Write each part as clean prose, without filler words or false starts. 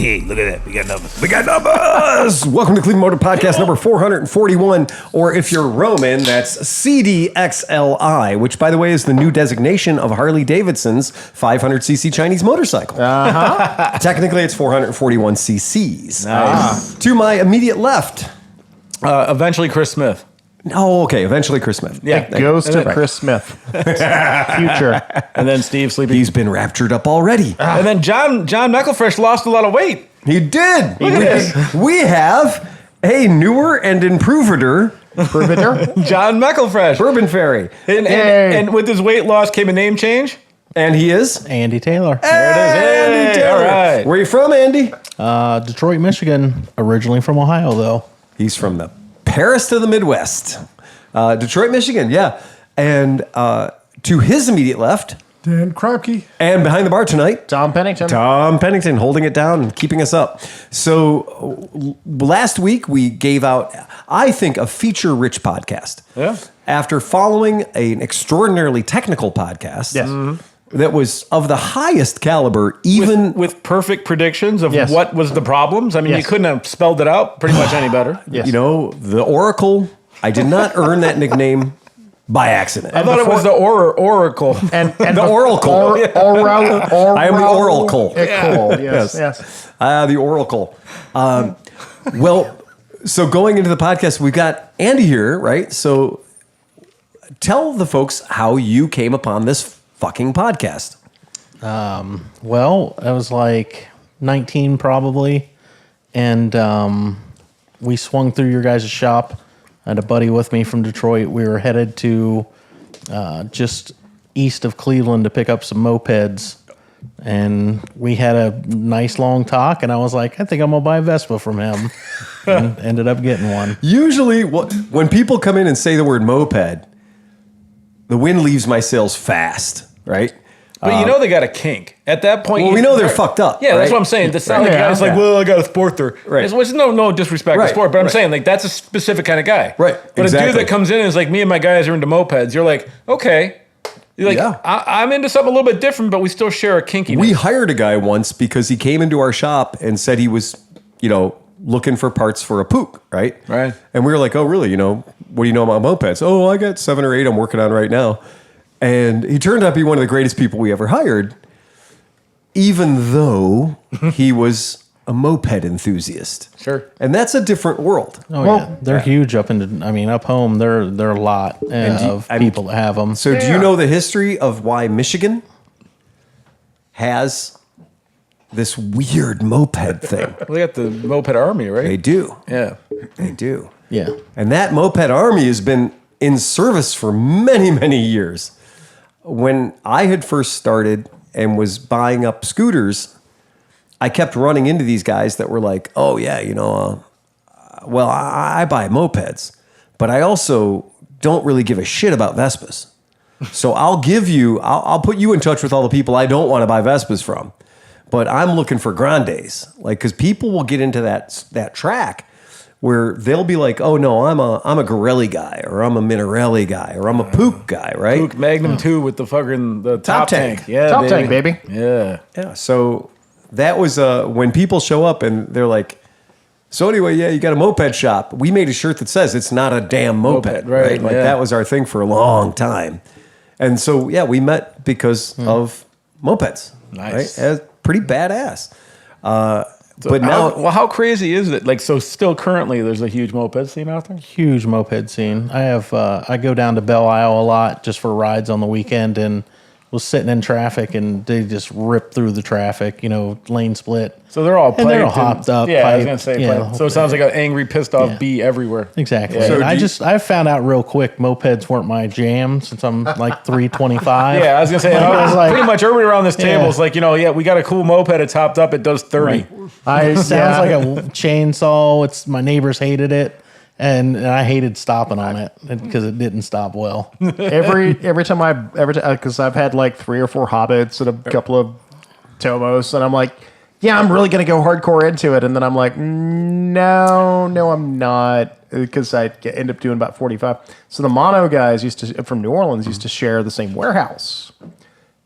hey, look at that. We got numbers. We got numbers. Welcome to Cleveland Motor Podcast number 441, or if you're Roman, that's CDXLI, which, by the way, is the new designation of Harley-Davidson's 500cc Chinese motorcycle. Technically, it's 441 cc's. Nice. To my immediate left. Eventually, Chris Smith. Oh, okay. Eventually, Chris Smith. Yeah. Ghost of Chris Smith. Future. And then Steve sleeping. He's been raptured up already. And then John McElfresh lost a lot of weight. He did. Look at this. We have a newer and improver, John McElfresh. Bourbon Fairy. And with his weight loss came a name change. And he is? Andy Taylor. There it is. Andy Hey, Taylor. all right. Where are you from, Andy? Detroit, Michigan. Originally from Ohio, though. He's from the Paris to the Midwest. Detroit, Michigan, yeah. And to his immediate left, Dan Krapke. and behind the bar tonight, Tom Pennington. Tom Pennington, holding it down and keeping us up. So last week we gave out, I think, a feature-rich podcast. Yeah. After following an extraordinarily technical podcast. Yes. That was of the highest caliber, even With perfect predictions of Yes. what was the problems. I mean, you Yes. couldn't have spelled it out pretty much any better. Yes. you know, the Oracle. I did not earn that nickname by accident. I thought it was the Oracle. And the Oracle. I am the Oracle. Yes. The Oracle. Well, so going into the podcast, we've got Andy here, right? So tell the folks how you came upon this fucking podcast. Well, I was like 19 probably. And we swung through your guys' shop. I had a buddy with me from Detroit. We were headed to just east of Cleveland to pick up some mopeds. And we had a nice long talk. And I was like, I think I'm going to buy a Vespa from him. And ended up getting one. Usually, when people come in and say the word moped, the wind leaves my sails fast, right? But you know they got a kink. At that point, Well, we know they're fucked up. Yeah, that's right? what I'm saying. It's not like Yeah. guys like, well, I got a Sportster. Right. Which is no disrespect Right. to sport, but I'm Right. saying like that's a specific kind of guy. Right. But a Exactly. dude that comes in and is like, me and my guys are into mopeds. You're like, okay. You're like, Yeah. I'm into something a little bit different, but we still share a kinkiness. We hired a guy once because he came into our shop and said he was, looking for parts for a Pook, right? Right. And we were like, oh, really? What do you know about mopeds? Oh, I got 7 or 8 I'm working on right now. And he turned out to be one of the greatest people we ever hired, even though he was a moped enthusiast. Sure. And that's a different world. Oh, yeah. They're huge up home. They're a lot of people that have them. So do you know the history of why Michigan has this weird moped thing? Well, they got the moped army, right? They do. Yeah. They do. Yeah. And that moped army has been in service for many, many years. When I had first started and was buying up scooters, I kept running into these guys that were like, oh, yeah, I buy mopeds, but I also don't really give a shit about Vespas. So I'll put you in touch with all the people I don't want to buy Vespas from. But I'm looking for Grandes, because people will get into that track where they'll be like, oh no, I'm a Gorelli guy, or I'm a Minarelli guy, or I'm a Pook guy, right? Pook Magnum 2 with the fucking top tank. Yeah, Top tank, baby. Yeah. Yeah. So that was when people show up and they're like, so anyway, yeah, you got a moped shop. We made a shirt that says it's not a damn moped, right? Like yeah. that was our thing for a long time. And so, yeah, we met because of mopeds. Nice. Right? That's pretty badass. But now, how crazy is it? Like, so still currently there's a huge moped scene out there? Huge moped scene. I go down to Belle Isle a lot just for rides on the weekend, and was sitting in traffic and they just rip through the traffic, lane split. So they're all piped. And they're all hopped up. Yeah, I was piped. going to say Yeah, piped. So it sounds like an angry, pissed off bee everywhere. Exactly. Yeah. And So I found out real quick mopeds weren't my jam since I'm like 325. Yeah, I was going to say, I was like- pretty much everybody around this table Yeah. is like, we got a cool moped. It's hopped up. It does 30. Right. It sounds like a chainsaw. My neighbors hated it. And I hated stopping on it because it didn't stop well. Every time because I've had like 3 or 4 Hobbits and a couple of Tomos, and I'm like, yeah, I'm really gonna go hardcore into it, and then I'm like, no, I'm not, because I end up doing about 45. So the mono guys from New Orleans used to share the same warehouse,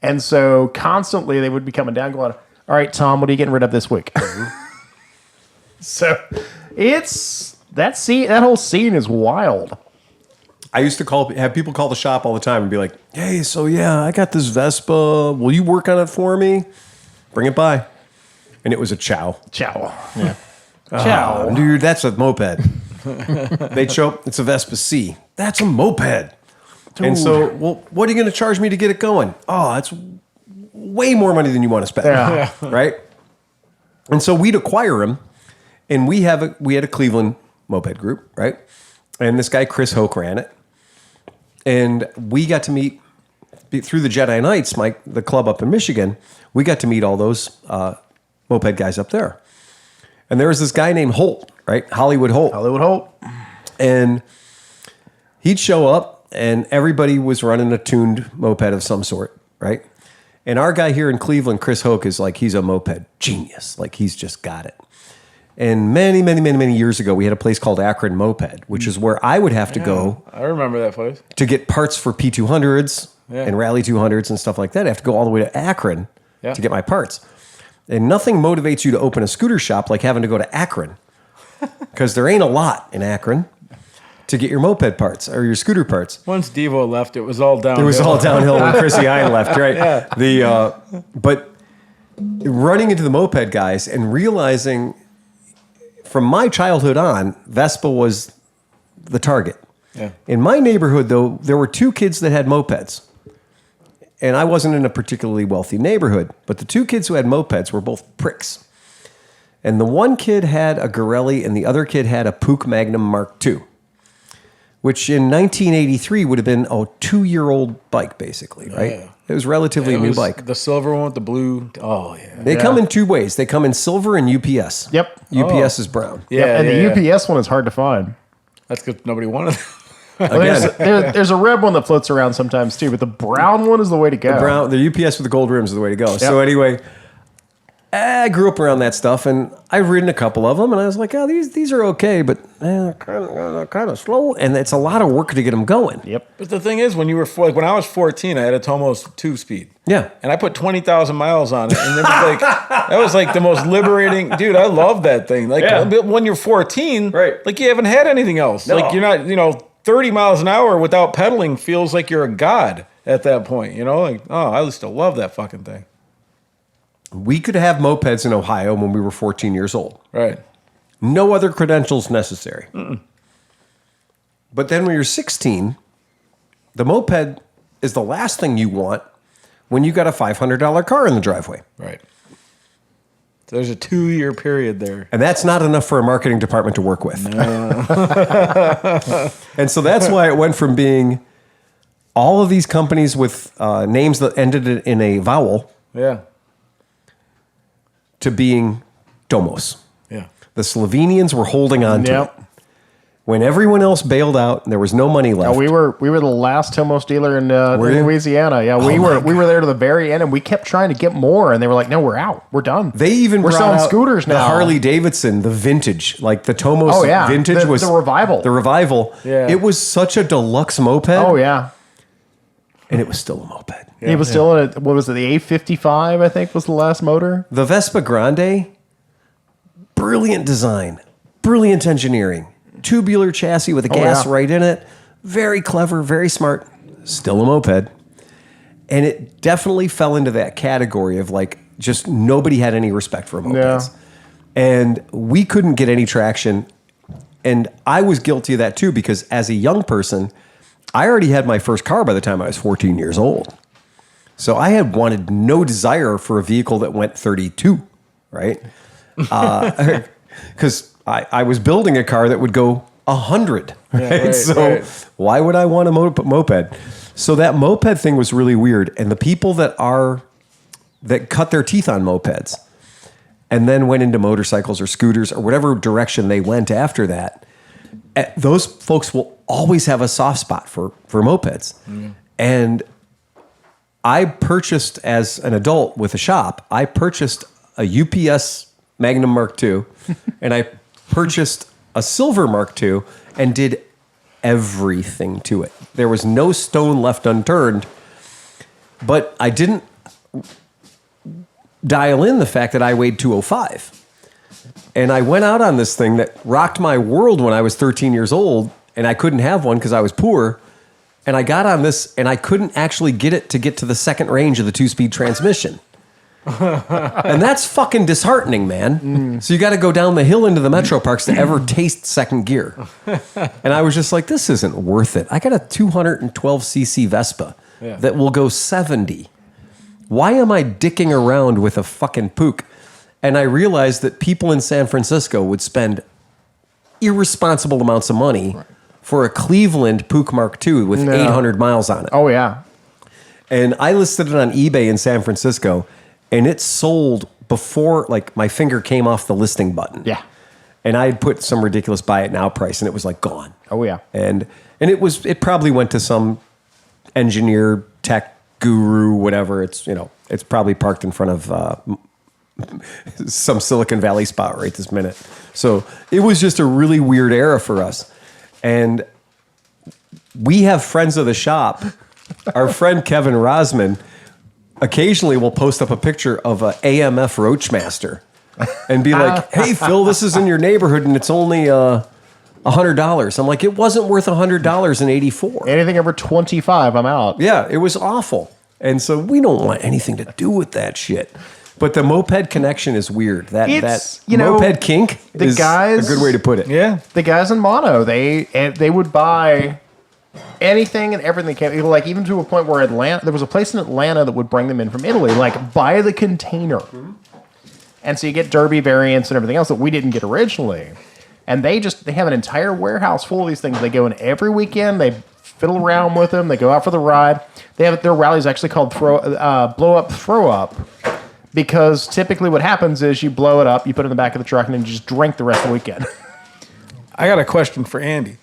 and so constantly they would be coming down, going, all right, Tom, what are you getting rid of this week? So it's that scene. That whole scene is wild. I used to have people call the shop all the time and be like, "Hey, so yeah, I got this Vespa. Will you work on it for me? Bring it by." And it was a Chow. Chow. Yeah. Chow, dude, that's a moped. They'd show up. It's a Vespa C. That's a moped. And so, well, what are you going to charge me to get it going? Oh, that's way more money than you want to spend. Yeah. Right? And so we'd acquire him, and we had a Cleveland moped group, right? And this guy, Chris Hoke, ran it. And we got to meet, through the Jedi Knights, the club up in Michigan, we got to meet all those moped guys up there. And there was this guy named Holt, right? Hollywood Holt. And he'd show up, and everybody was running a tuned moped of some sort, right? And our guy here in Cleveland, Chris Hoke, is like, he's a moped genius. Like, he's just got it. And many years ago, we had a place called Akron Moped, which is where I would have to go. I remember that place. To get parts for P200s and Rally 200s and stuff like that. I have to go all the way to Akron to get my parts. And nothing motivates you to open a scooter shop like having to go to Akron. Because there ain't a lot in Akron to get your moped parts or your scooter parts. Once Devo left, it was all downhill. It was all downhill when Chrissy Hine left, right? Yeah. But running into the moped guys and realizing from my childhood on, Vespa was the target. Yeah. In my neighborhood, though, there were two kids that had mopeds. And I wasn't in a particularly wealthy neighborhood, but the two kids who had mopeds were both pricks. And the one kid had a Gorelli and the other kid had a Puch Magnum Mark II, which in 1983 would have been a 2-year-old bike, basically, right? Yeah. It was relatively a new bike. The silver one with the blue. Oh, yeah. They come in two ways. They come in silver and UPS. Yep. UPS is brown. Yeah, And yeah. the UPS one is hard to find. That's because nobody wanted it. Well, there's a red one that floats around sometimes too, but the brown one is the way to go. The UPS with the gold rims is the way to go. So anyway, I grew up around that stuff, and I've ridden a couple of them, and I was like, oh, these are okay, but kind of slow, and it's a lot of work to get them going. Yep. But the thing is, when when I was 14, I had a Tomos 2-speed. Yeah. And I put 20,000 miles on it, and it was that was like the most liberating. Dude, I love that thing. Like when you're 14, right? Like you haven't had anything else. No. Like you're not, 30 miles an hour without pedaling feels like you're a god at that point. Like, oh, I used to love that fucking thing. We could have mopeds in Ohio when we were 14 years old. Right. No other credentials necessary. But then when you're 16, the moped is the last thing you want when you got a $500 car in the driveway. Right. So there's a 2-year period there. And that's not enough for a marketing department to work with. No. And so that's why it went from being all of these companies with names that ended in a vowel to being Tomos. Yeah. The Slovenians were holding on to Yep. it. When everyone else bailed out and there was no money left. We were the last Tomos dealer in you? Louisiana. Yeah, we were there to the very end, and we kept trying to get more, and they were like, "No, we're out. We're done." They even we're brought selling out scooters now. The Harley Davidson, the vintage, like the Tomos vintage was the revival. The revival. Yeah. It was such a deluxe moped. Oh yeah, and it was still a moped. it was still in what was it? The A55, I think, was the last motor. The Vespa Grande, brilliant design, brilliant engineering, tubular chassis with a gas right in it. Very clever, very smart. Still a moped. And it definitely fell into that category of like just nobody had any respect for mopeds. Yeah. And we couldn't get any traction. And I was guilty of that too, because as a young person, I already had my first car by the time I was 14 years old. So I had wanted no desire for a vehicle that went 32, right? Because I was building a car that would go 100, right? So why would I want a moped? So that moped thing was really weird. And the people that cut their teeth on mopeds and then went into motorcycles or scooters or whatever direction they went after that, those folks will always have a soft spot for mopeds. And I purchased, as an adult with a shop, I purchased a UPS Magnum Mark II, and I purchased a silver Mark II and did everything to it. There was no stone left unturned, but I didn't dial in the fact that I weighed 205. And I went out on this thing that rocked my world when I was 13 years old, and I couldn't have one because I was poor. And I got on this, and I couldn't actually get it to get to the second range of the 2-speed transmission. And that's fucking disheartening, man. So you got to go down the hill into the metro parks to ever taste second gear. And I was just like, this isn't worth it. I got a 212cc Vespa that will go 70. Why am I dicking around with a fucking Puch? And I realized that people in San Francisco would spend irresponsible amounts of money for a Cleveland Puch Mark II with 800 miles on it. Oh, yeah. And I listed it on eBay in San Francisco, and it sold before, like, my finger came off the listing button. Yeah. And I had put some ridiculous buy it now price, and it was like gone. Oh, yeah. And it probably went to some engineer, tech guru, whatever. It's probably parked in front of some Silicon Valley spot right this minute. So it was just a really weird era for us. And we have friends of the shop. Our friend Kevin Rosman occasionally will post up a picture of a AMF Roachmaster and be like, hey, Phil, this is in your neighborhood and it's only $100. I'm like, it wasn't worth $100 in 84. Anything over 25, I'm out. Yeah, it was awful. And so we don't want anything to do with that shit. But the moped connection is weird. That moped kink is a good way to put it. Yeah. The guys in Mono, they would buy anything and everything. Like, even to a point where there was a place in Atlanta that would bring them in from Italy, like by the container. And so you get derby variants and everything else that we didn't get originally. And they have an entire warehouse full of these things. They go in every weekend. They fiddle around with them. They go out for the ride. Their rally's actually called blow up, throw up. Because typically what happens is you blow it up, you put it in the back of the truck, and then you just drink the rest of the weekend. I got a question for Andy.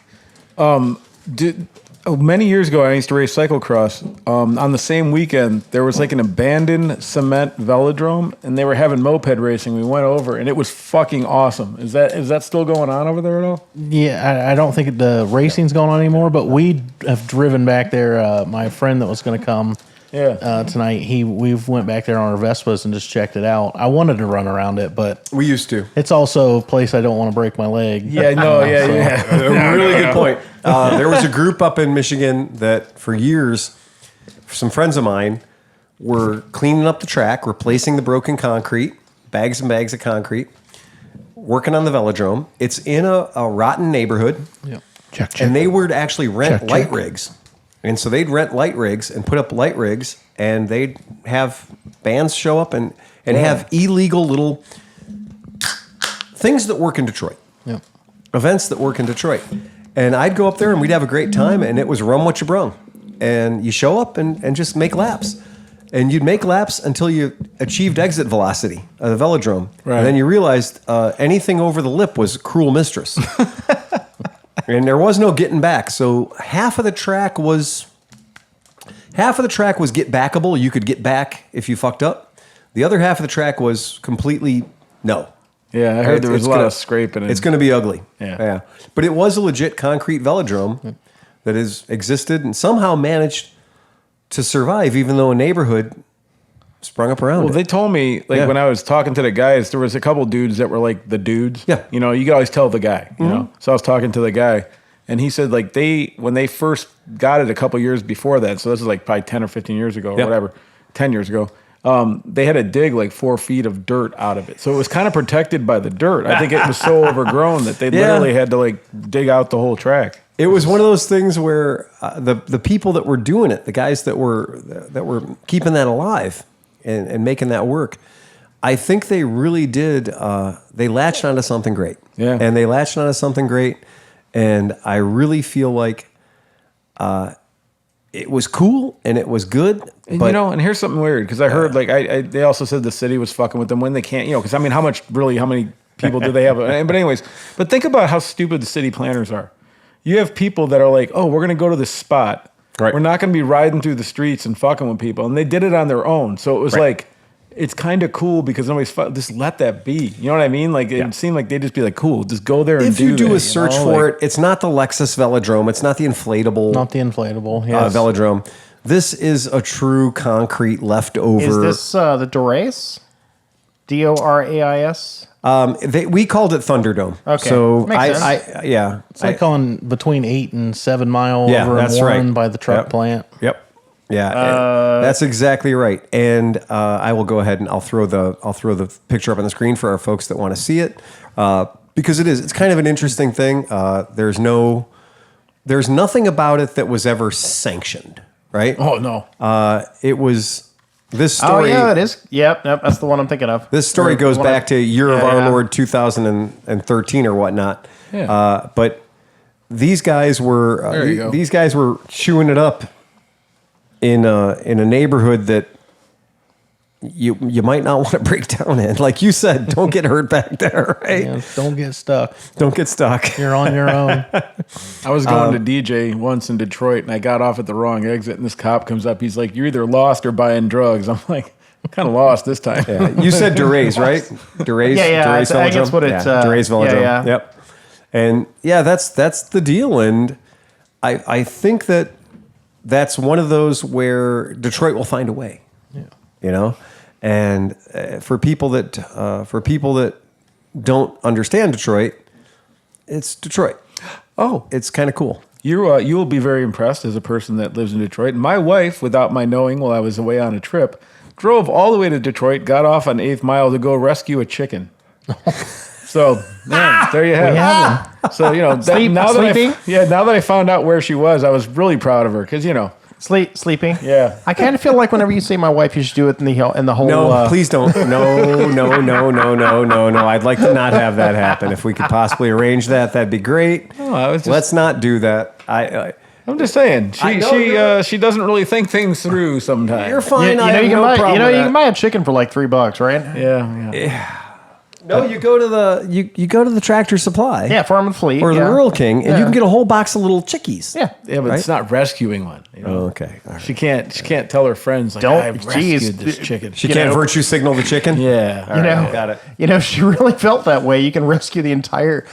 Many years ago, I used to race cyclocross. On the same weekend, there was like an abandoned cement velodrome, and they were having moped racing. We went over, and it was fucking awesome. Is that still going on over there at all? Yeah, I don't think the racing's going on anymore, but we have driven back there. My friend that was going to come tonight, we went back there on our Vespas and just checked it out. I wanted to run around it, but We used to. it's also a place I don't want to break my leg. Yeah, no, yeah. A really good point. There was a group up in Michigan that for years, some friends of mine were cleaning up the track, replacing the broken concrete, bags and bags of concrete, working on the velodrome. It's in a rotten neighborhood. Yeah. Check. And they would actually rent Check. light rigs. And so they'd rent light rigs and put up light rigs, and they'd have bands show up and have illegal little things that work in Detroit. Yeah. Events that work in Detroit. And I'd go up there and we'd have a great time, and it was run what you brung. And you show up and just make laps. And you'd make laps until you achieved exit velocity of the velodrome. Right. And then you realized anything over the lip was cruel mistress. And there was no getting back. So half of the track was get backable. You could get back if you fucked up. The other half of the track was completely no. Yeah, I heard there was a lot of scraping. It's going to be ugly. Yeah. But it was a legit concrete velodrome that has existed and somehow managed to survive, even though a neighborhood sprung up around it. They told me, when I was talking to the guys, there was a couple dudes that were like the dudes. Yeah. You know, you could always tell the guy, you know. So I was talking to the guy, and he said, like, when they first got it a couple years before that, so this is like probably 10 or 15 years ago or whatever, 10 years ago, they had to dig like 4 feet of dirt out of it. So it was kind of protected by the dirt. I think it was so overgrown that they literally had to like dig out the whole track. It was one of those things where the people that were doing it, the guys that were keeping that alive and making that work, I think they really did. They latched onto something great. Yeah. And they latched onto something great. And I really feel like it was cool and it was good. And, but, and here's something weird, because I heard they also said the city was fucking with them when they can't, because I mean, how many people do they have? But anyways, but think about how stupid the city planners are. You have people that are like, oh, we're going to go to this spot. Right. We're not going to be riding through the streets and fucking with people. And they did it on their own. So it was like, it's kind of cool because nobody's just let that be. You know what I mean? Like, it seemed like they'd just be like, cool, just go there and if do you do that, a search for it, it's not the Lexus velodrome. It's not the inflatable. Not the inflatable. Yes. Velodrome. This is a true concrete leftover. Is this the Dorais? Dorais? We called it Thunderdome. Okay. So Makes It's like on between 8 and 7 Mile Yeah, over in that's Warren right. by the truck Yep. plant. Yep. Yeah, that's exactly right. And I will go ahead and I'll throw the picture up on the screen for our folks that want to see it, because it's kind of an interesting thing. There's nothing about it that was ever sanctioned, right? Oh no. It was this Oh story. yeah, it is. Yep, that's the one I'm thinking of. This story Or goes one back to year of yeah, our yeah. Lord 2013 or whatnot. Yeah. But these guys were There you go. these guys were chewing it up in a neighborhood that you might not want to break down in. Like you said, don't get hurt back there, right? Yeah, don't get stuck. Don't get stuck. You're on your own. I was going to DJ once in Detroit, and I got off at the wrong exit, and this cop comes up. He's like, "You're either lost or buying drugs." I'm like, "I'm kind of lost this time." Yeah. You said DeRay's, right? DeRay's, Yeah, DeRay's I think that's what it's, DeRay's Velodrome. yeah. Yep. And yeah, that's the deal. And I think that's one of those where Detroit will find a way. Yeah. You know, and for people that don't understand Detroit, it's Detroit. Oh, It's kind of cool. you will be very impressed as a person that lives in Detroit. My wife, without my knowing, while I was away on a trip, drove all the way to Detroit, got off on 8th Mile to go rescue a chicken. So, man, there you have it. So, now Sleeping? that I found out where she was, I was really proud of her because, Sleeping. Yeah. I kind of feel like whenever you say my wife, you should do it in the whole. No, please don't. No. I'd like to not have that happen. If we could possibly arrange that, that'd be great. Oh, I was just- Let's not do that. I'm just saying, I know she doesn't really think things through sometimes. You're fine. You I know, have you can no buy. problem You know, with you that. can buy a chicken for like $3, right? Yeah. No, you go to the Tractor Supply. Yeah, Farm and Fleet Or the yeah. Rural King, and Yeah. you can get a whole box of little chickies. Yeah. Yeah, but it's not rescuing one. Oh, okay. All right. She can't tell her friends like Don't- I've geez. rescued this chicken. She can't know- virtue signal the chicken? Yeah. You know, got it. You know, if she really felt that way, you can rescue the entire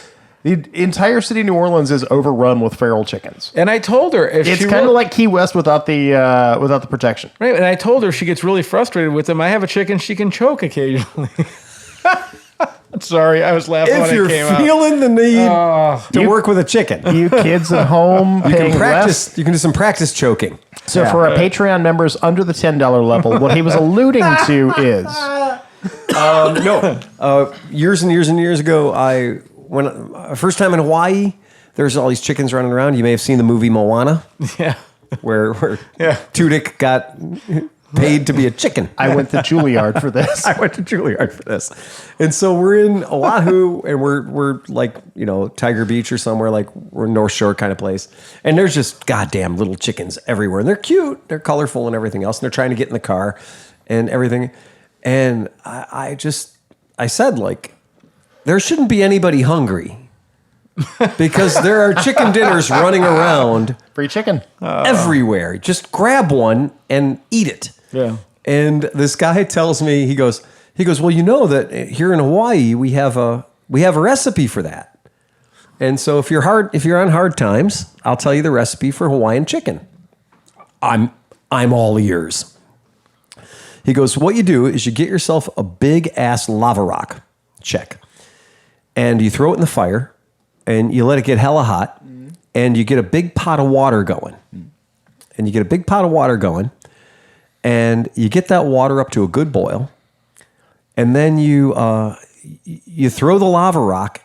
city of New Orleans is overrun with feral chickens. And I told her if It's she kind of will- like Key West without the protection. right, and I told her if she gets really frustrated with them, I have a chicken she can choke occasionally. Sorry, I was laughing If when you're it came out. feeling the need to work with a chicken, You kids at home you can paying practice. less. You can do some practice choking. So for our Patreon members under the $10 level, what he was alluding to is Years and years and years ago, first time in Hawaii, there's all these chickens running around. You may have seen the movie Moana, Yeah. where Tudyk got paid to be a chicken. I went to Juilliard for this. I went to Juilliard for this. And so we're in Oahu and we're like, Tiger Beach or somewhere, like we're North Shore kind of place. And there's just goddamn little chickens everywhere. And they're cute, they're colorful and everything else. And they're trying to get in the car and everything. And I said, like, there shouldn't be anybody hungry because there are chicken dinners running around Free chicken. everywhere. Just grab one and eat it. Yeah. And this guy tells me, he goes, well, you know that here in Hawaii we have a recipe for that. And so if you're on hard times, I'll tell you the recipe for Hawaiian chicken. I'm all ears. He goes, what you do is you get yourself a big ass lava rock, check, and you throw it in the fire, and you let it get hella hot, and you get a big pot of water going, and you get that water up to a good boil, and then you throw the lava rock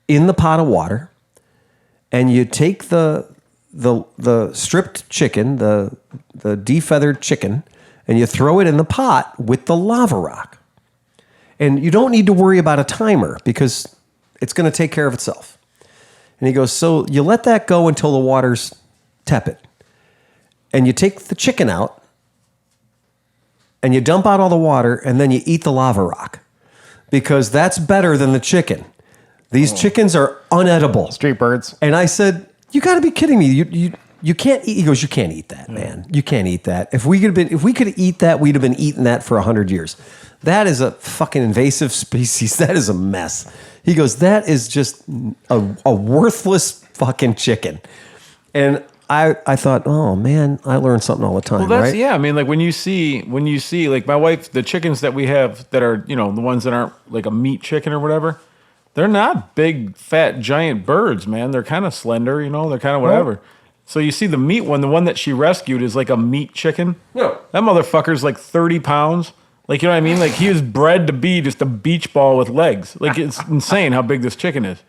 in the pot of water, and you take the stripped chicken, the defeathered chicken, and you throw it in the pot with the lava rock. And you don't need to worry about a timer because it's going to take care of itself. And he goes, so you let that go until the water's tepid. And you take the chicken out and you dump out all the water and then you eat the lava rock because that's better than the chicken. These chickens are unedible. Street birds. And I said, you got to be kidding me. You can't eat. He goes, you can't eat that, man. You can't eat that. If we could eat that, we'd have been eating that for 100 years. That is a fucking invasive species. That is a mess. He goes, that is just a worthless fucking chicken. And I thought, oh man, I learn something all the time. Well, that's right? yeah. I mean, like when you see like my wife, the chickens that we have that are the ones that aren't like a meat chicken or whatever, they're not big, fat, giant birds, man. They're kind of slender, they're kind of whatever. So you see the meat one, the one that she rescued is like a meat chicken. Yeah. That motherfucker's like 30 pounds. Like, you know what I mean? Like he was bred to be just a beach ball with legs. Like it's insane how big this chicken is.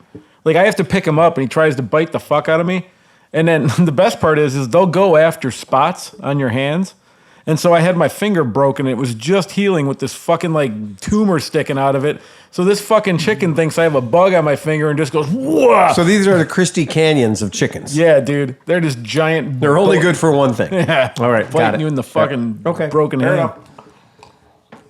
Like I have to pick him up and he tries to bite the fuck out of me. And then the best part is they'll go after spots on your hands. And so I had my finger broken. It was just healing with this fucking like tumor sticking out of it. So this fucking chicken thinks I have a bug on my finger and just goes, whoa. So these are the Christie Canyons of chickens. Yeah, dude. They're just giant. They're only good for one thing. Yeah. All right, got Fighting it. you in the fucking broken Fair hand. enough.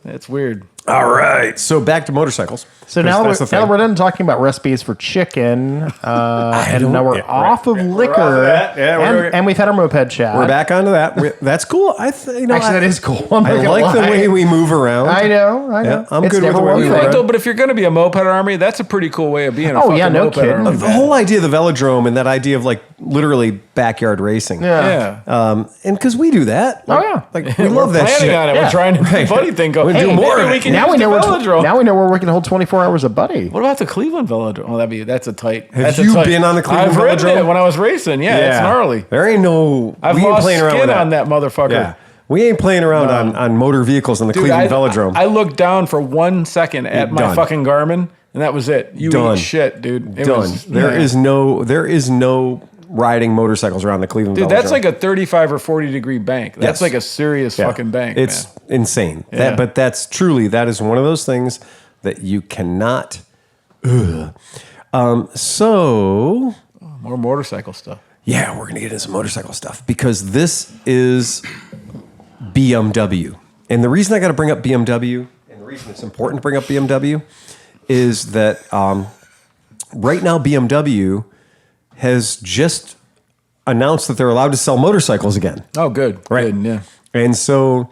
That's weird. All right. So back to motorcycles. So now That's the that thing. we're done talking about recipes for chicken, and now we're off of liquor, and we've had our moped chat. We're back onto that. That's cool. Actually, that is cool. I'm not I gonna like the lie. way we move around. I know. Yeah, I'm It's good with never the way one we thing. move around. No, but if you're going to be a moped army, that's a pretty cool way of being a Oh, fucking yeah, no moped kidding. army. The whole idea of the velodrome and that idea of like literally backyard racing. Yeah. Yeah. And because we do that. Oh, yeah. Like we love that planning shit. on it. Yeah. We're trying to buddy thing go. We do Hey, more maybe of we it. can Now use we know the we're velodrome. now we know where we can hold 24 hours of buddy. What about the Cleveland velodrome? Oh, that's a tight. Have that's you a tight, been on the Cleveland I've ridden velodrome? it when I was racing. Yeah, it's gnarly. There ain't no. I've we ain't lost playing around skin with on that motherfucker. Yeah. We ain't playing around on motor vehicles on the Dude, Cleveland velodrome. I looked down for 1 second at my Done. fucking Garmin, and that was it. You Done. eat shit, dude. It Done. was- There yeah. is no riding motorcycles around the Cleveland Dude, velodrome. that's like a 35 or 40 degree bank. That's Yes. like a serious Yeah. fucking bank. It's man. insane. Yeah. But that is one of those things that you cannot. So More motorcycle stuff. yeah, we're gonna get into some motorcycle stuff because this is BMW, and the reason I got to bring up BMW, and the reason it's important to bring up BMW, is that right now BMW has just announced that they're allowed to sell motorcycles again. Oh, good. Right. Good, yeah. And so,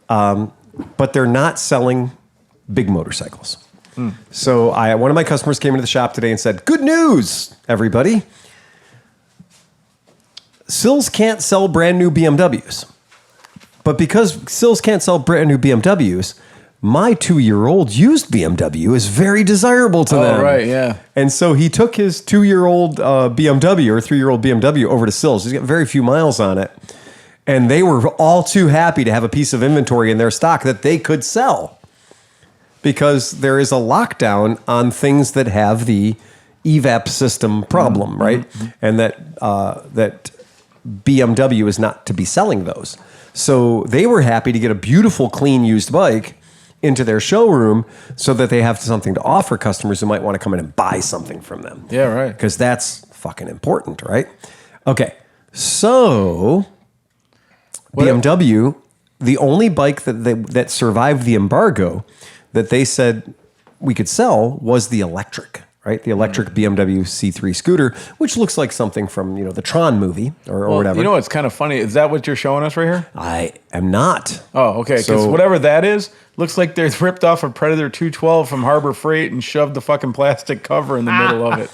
but they're not selling big motorcycles. So one of my customers came into the shop today and said, "Good news, everybody. Sills can't sell brand new BMWs. But because Sills can't sell brand new BMWs, my 2-year-old used BMW is very desirable to them." right, yeah. And so he took his 2-year-old BMW or 3-year-old BMW over to Sills. He's got very few miles on it. And they were all too happy to have a piece of inventory in their stock that they could sell. Because there is a lockdown on things that have the evap system problem, right? And that BMW is not to be selling those. So they were happy to get a beautiful, clean, used bike into their showroom so that they have something to offer customers who might want to come in and buy something from them. Yeah, right. Because that's fucking important, right? Okay, so BMW, the only bike that survived the embargo that they said we could sell was the electric, right? The electric BMW C3 scooter, which looks like something from the Tron movie or whatever. You know what's kind of funny? Is that what you're showing us right here? I am not. Oh, okay. Because So- whatever that is, looks like they ripped off a Predator 212 from Harbor Freight and shoved the fucking plastic cover in the middle of it.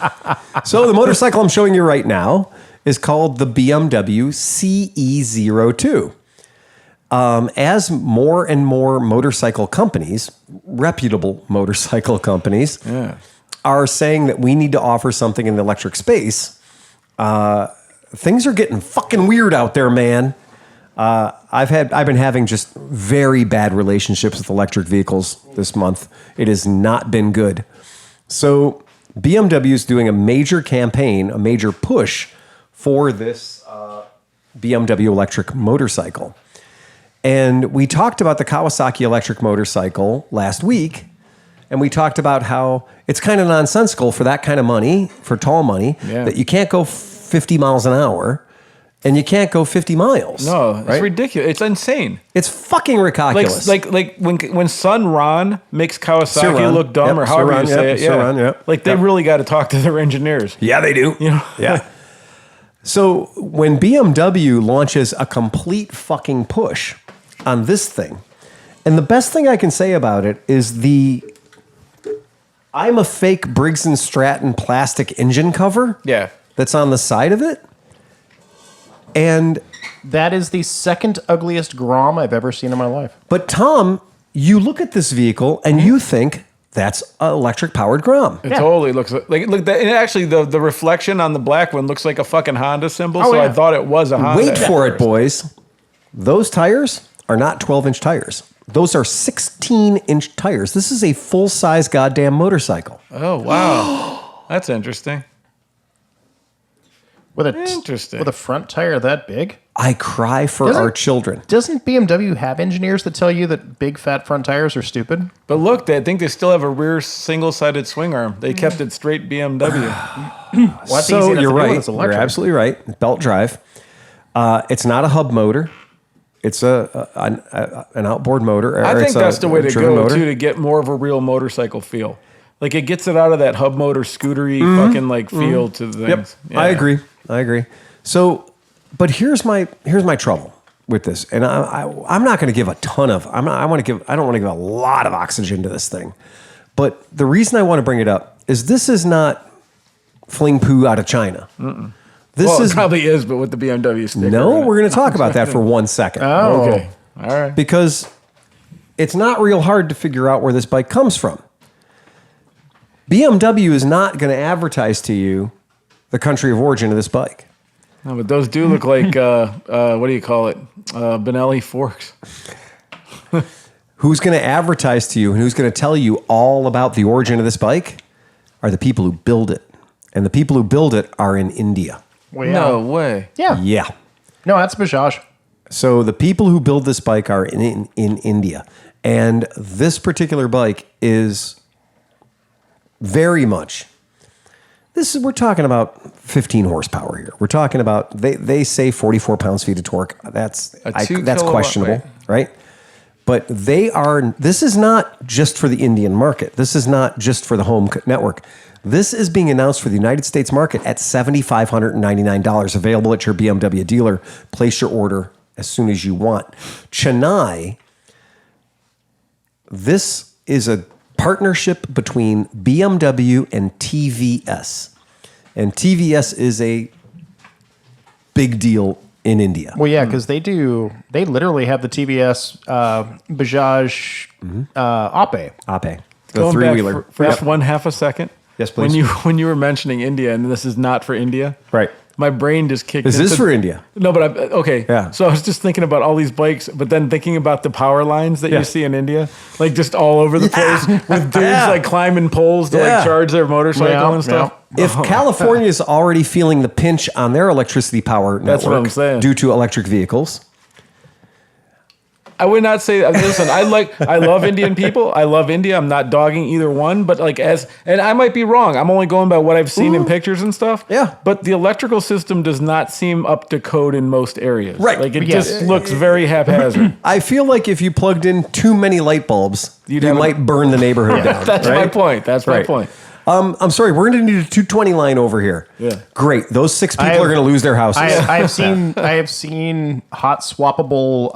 So the motorcycle I'm showing you right now is called the BMW CE02. As more and more motorcycle companies, reputable motorcycle companies, Yeah. are saying that we need to offer something in the electric space, things are getting fucking weird out there, man. I've been having just very bad relationships with electric vehicles this month. It has not been good. So BMW is doing a major campaign, a major push for this BMW electric motorcycle. And we talked about the Kawasaki electric motorcycle last week. And we talked about how it's kind of nonsensical for that kind of money, for tall money, that you can't go 50 miles an hour and you can't go 50 miles. No, it's right? ridiculous. It's insane. It's fucking ridiculous. Like when Sun Ron makes Kawasaki Sir Ron. look dumb Yep, or Sir however Ron, you say yep, it. Sir Yeah. Ron, yep. Like they Yep. really got to talk to their engineers. Yeah, they do. You know? Yeah. So when BMW launches a complete fucking push on this thing, and the best thing I can say about it is I'm a fake Briggs & Stratton plastic engine cover Yeah. that's on the side of it. And That is the second ugliest Grom I've ever seen in my life. but Tom, you look at this vehicle and you think that's an electric powered Grom. It totally looks like look. And actually, the reflection on the black one looks like a fucking Honda symbol. Oh, so I yeah. thought it was a Honda. Wait for it, boys. Those tires are not 12-inch tires. Those are 16-inch tires. This is a full-size goddamn motorcycle. Oh wow, that's interesting. With Interesting. with a front tire that big. I cry for Doesn't- our children. Doesn't BMW have engineers that tell you that big fat front tires are stupid? But look, I think they still have a rear single-sided swing arm. They kept it straight BMW. Well, that's So easy enough you're to do when right. it's You're electric. absolutely right. Belt drive. It's not a hub motor. It's an outboard motor. I or think it's a that's the way to driven go motor. too, to get more of a real motorcycle feel. Like it gets it out of that hub motor scootery fucking like feel to the Yep, things. I agree. So, but here's my trouble with this, and I'm not going to give a ton of. I don't want to give a lot of oxygen to this thing, but the reason I want to bring it up is this is not fling poo out of China. This Well, is it probably is, but with the BMW sticker. no. in it. We're going to talk about that for 1 second. Okay. All right. Because it's not real hard to figure out where this bike comes from. BMW is not going to advertise to you the country of origin of this bike. No, but those do look like what do you call it? Benelli forks. Who's going to advertise to you and who's going to tell you all about the origin of this bike are the people who build it. And the people who build it are in India. Well, yeah. No way. Yeah. Yeah. No, that's Bajaj. So the people who build this bike are in India. And this particular bike is very much, we're talking about 15 horsepower here. We're talking about, they say 44 pounds-feet of torque. That's 2 that's kilowatt, questionable, wait. right? But this is not just for the Indian market. This is not just for the home network. This is being announced for the United States market at $7,599, available at your BMW dealer. Place your order as soon as you want. Chennai, this is a partnership between BMW and TVS. And TVS is a big deal in India. Well, yeah, because they literally have the TVS Bajaj Ape. Ape, the Going back three-wheeler. for just 1/2 a second. Yes, please. When you were mentioning India, and this is not for India, Right. My brain just kicked. This is into- for India. No, but okay. Yeah. So I was just thinking about all these bikes, but then thinking about the power lines that Yeah. you see in India, like just all over the place with dudes like climbing poles to Yeah. like charge their motorcycle Yeah, and stuff. If California is already feeling the pinch on their electricity power That's what network I'm saying. due to electric vehicles, I would not say. Listen, I love Indian people. I love India. I'm not dogging either one, but and I might be wrong. I'm only going by what I've seen in pictures and stuff. Yeah. But the electrical system does not seem up to code in most areas. Right. Like it Yes. just looks very haphazard. I feel like if you plugged in too many light bulbs, you have a- might burn the neighborhood down. That's my right? point. That's my Right. point. I'm sorry, we're going to need a 220 line over here. Yeah. Great. Those 6 people I- are going to lose their houses. I have seen hot swappable.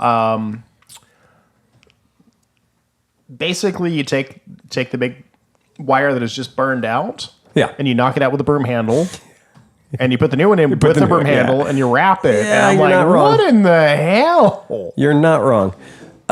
Basically, you take the big wire that is just burned out, Yeah. and you knock it out with a broom handle, and you put the new one in with the the new broom one, yeah. handle, and you wrap it. Yeah, and I'm you're like, not wrong. what in the hell? You're not wrong.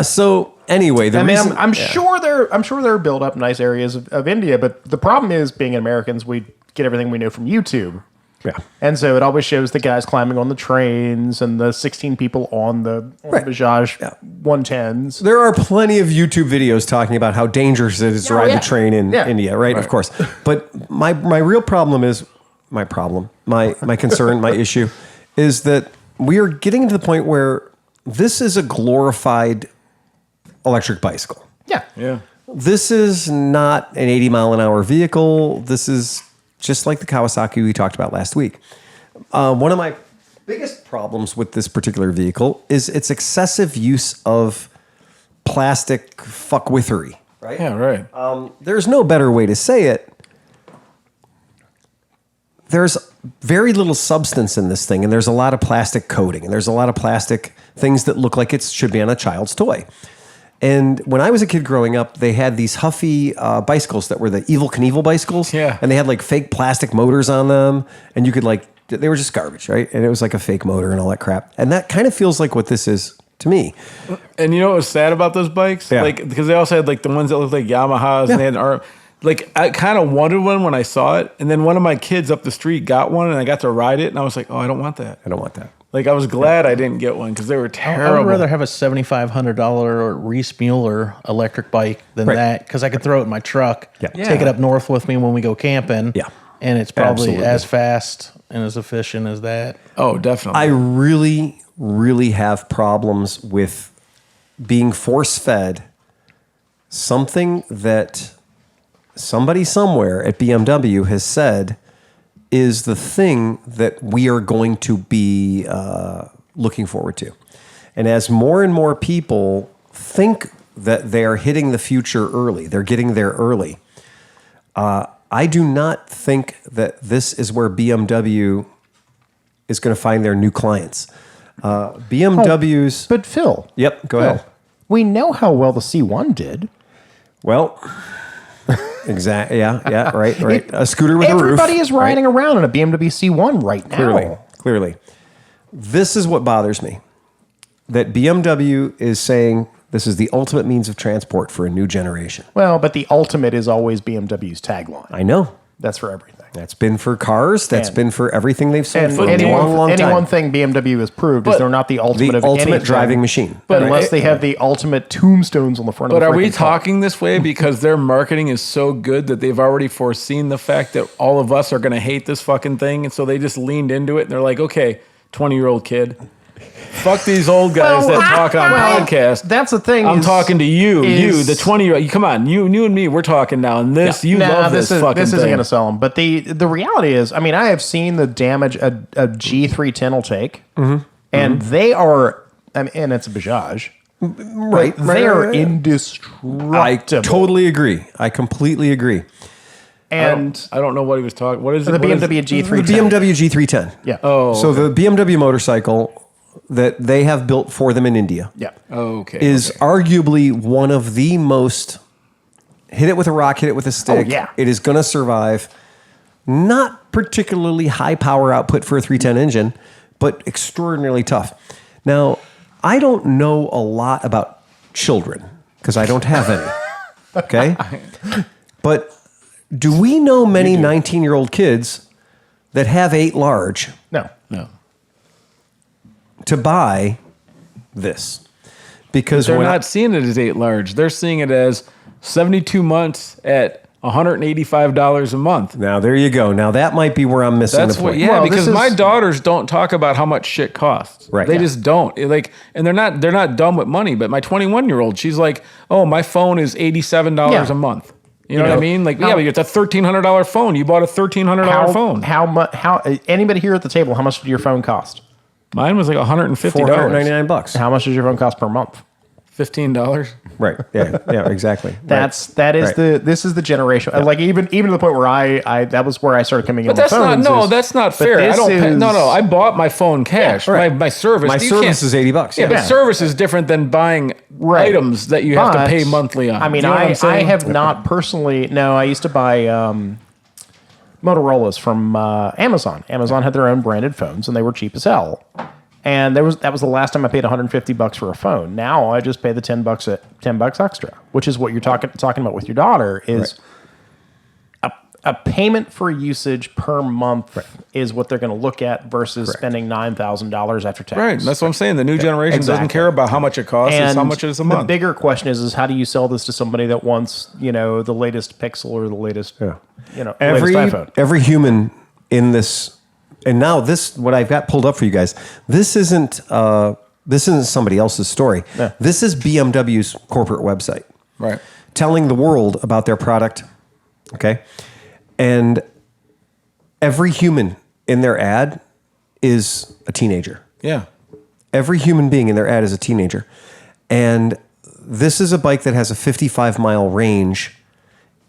So anyway, the I mean, reason I'm sure they're built up nice areas of India, but the problem is, being Americans, we get everything we know from YouTube. Yeah. And so it always shows the guys climbing on the trains and the 16 people on the Bajaj 110s. There are plenty of YouTube videos talking about how dangerous it is to ride yeah. the train in Yeah. India, right? Of course. But my real problem is my concern, my issue is that we are getting to the point where this is a glorified electric bicycle. Yeah. Yeah. This is not an 80-mile-an-hour vehicle. This is just like the Kawasaki we talked about last week. One of my biggest problems with this particular vehicle is its excessive use of plastic fuckwithery. Right? Yeah. Right. There's no better way to say it. There's very little substance in this thing, and there's a lot of plastic coating, and there's a lot of plastic things that look like it should be on a child's toy. And when I was a kid growing up, they had these Huffy bicycles that were the Evel Knievel bicycles. Yeah. And they had like fake plastic motors on them, and you could like they were just garbage, right? And it was like a fake motor and all that crap. And that kind of feels like what this is to me. And you know what was sad about those bikes? Yeah. Like, because they also had like the ones that looked like Yamahas, and they had an arm. Like, I kind of wanted one when I saw it, and then one of my kids up the street got one, and I got to ride it, and I was like, oh, I don't want that. I don't want that. Like, I was glad I didn't get one because they were terrible. I would rather have a $7,500 Reese Mueller electric bike than that, because I could throw it in my truck, take it up north with me when we go camping, and it's probably Absolutely. as fast and as efficient as that. Oh, definitely. I really, really have problems with being force-fed something that somebody somewhere at BMW has said is the thing that we are going to be looking forward to. And as more and more people think that they are hitting the future early, they're getting there early, I do not think that this is where BMW is going to find their new clients. BMW's... But Phil. Yep, go Phil, ahead. we know how well the C1 did. Well... Exactly. Yeah. Right. A scooter with a roof. Everybody is riding around in a BMW C1 right now. Clearly. This is what bothers me. That BMW is saying this is the ultimate means of transport for a new generation. Well, but the ultimate is always BMW's tagline. I know. That's for everything. That's been for cars. That's been for everything they've sold And for any a long time. one thing BMW has proved is they're not the ultimate The of ultimate anything, driving machine. But unless they have the ultimate tombstones on the front of But the are we freaking car. talking this way because their marketing is so good that they've already foreseen the fact that all of us are going to hate this fucking thing? And so they just leaned into it and they're like, okay, 20-year-old kid, fuck these old guys that talk on podcasts. That's the thing. I'm talking to you, the 20-year-old. Come on, you and me, we're talking now. And this, you love this fucking thing. This isn't going to sell them. But the reality is, I mean, I have seen the damage a G310 will take. And they are, I mean, and it's a Bajaj. Right. They are indestructible. I totally agree. I completely agree. And I don't know what he was talking. What is it? the What is BMW it? G310. The BMW G310. Yeah. Oh, So the BMW motorcycle that they have built for them in India Yeah. okay. is arguably one of the most hit it with a rock, hit it with a stick. Oh, yeah. It is going to survive. Not particularly high power output for a 310 engine, but extraordinarily tough. Now, I don't know a lot about children because I don't have any. Okay? But do we know many 19-year-old kids that have 8 large No. to buy this? Because They're when not seeing it as 8 large. They're seeing it as 72 months at $185 a month. now there you go. Now that might be where I'm missing That's the what, point. yeah, Well, because this is- my daughters don't talk about how much shit costs. Right. They Yeah. just don't. Like, and they're not dumb with money. But my 21-year-old, she's like, oh, my phone is $87 Yeah. a month. You know what I mean? Like, yeah, but it's a $1,300 phone. You bought a $1,300 phone. How much? How anybody here at the table? How much did your phone cost? Mine was like $150. $499. How much does your phone cost per month? $15. Right. Yeah, exactly. This is the generation. Like even to the point where I that was where I started coming in. But that's with phones that's not fair. I this don't pay, is- no, I bought my phone cash. right. My service. My You service can't- is $80. Yeah, but service is different than buying Right. items that you have to But, pay monthly on. I mean, You know what I'm I saying? have not personally. No, I used to buy Motorola's from Amazon. Amazon had their own branded phones, and they were cheap as hell. And that was the last time I paid $150 for a phone. Now I just pay the $10 extra, which is what you're talking about with your daughter. Is a payment for usage per month is what they're going to look at versus spending $9,000 after tax. Right. That's what I'm saying. The new generation doesn't Exactly. care about how much it costs. It's how And much it is a the month. bigger question is how do you sell this to somebody that wants, the latest Pixel or the latest, Every latest iPhone? every human in this, and now this, what I've got pulled up for you guys, this isn't somebody else's story. Yeah. This is BMW's corporate website. Right. Telling the world about their product. Okay. And every human in their ad is a teenager. Yeah. Every human being in their ad is a teenager. And this is a bike that has a 55-mile range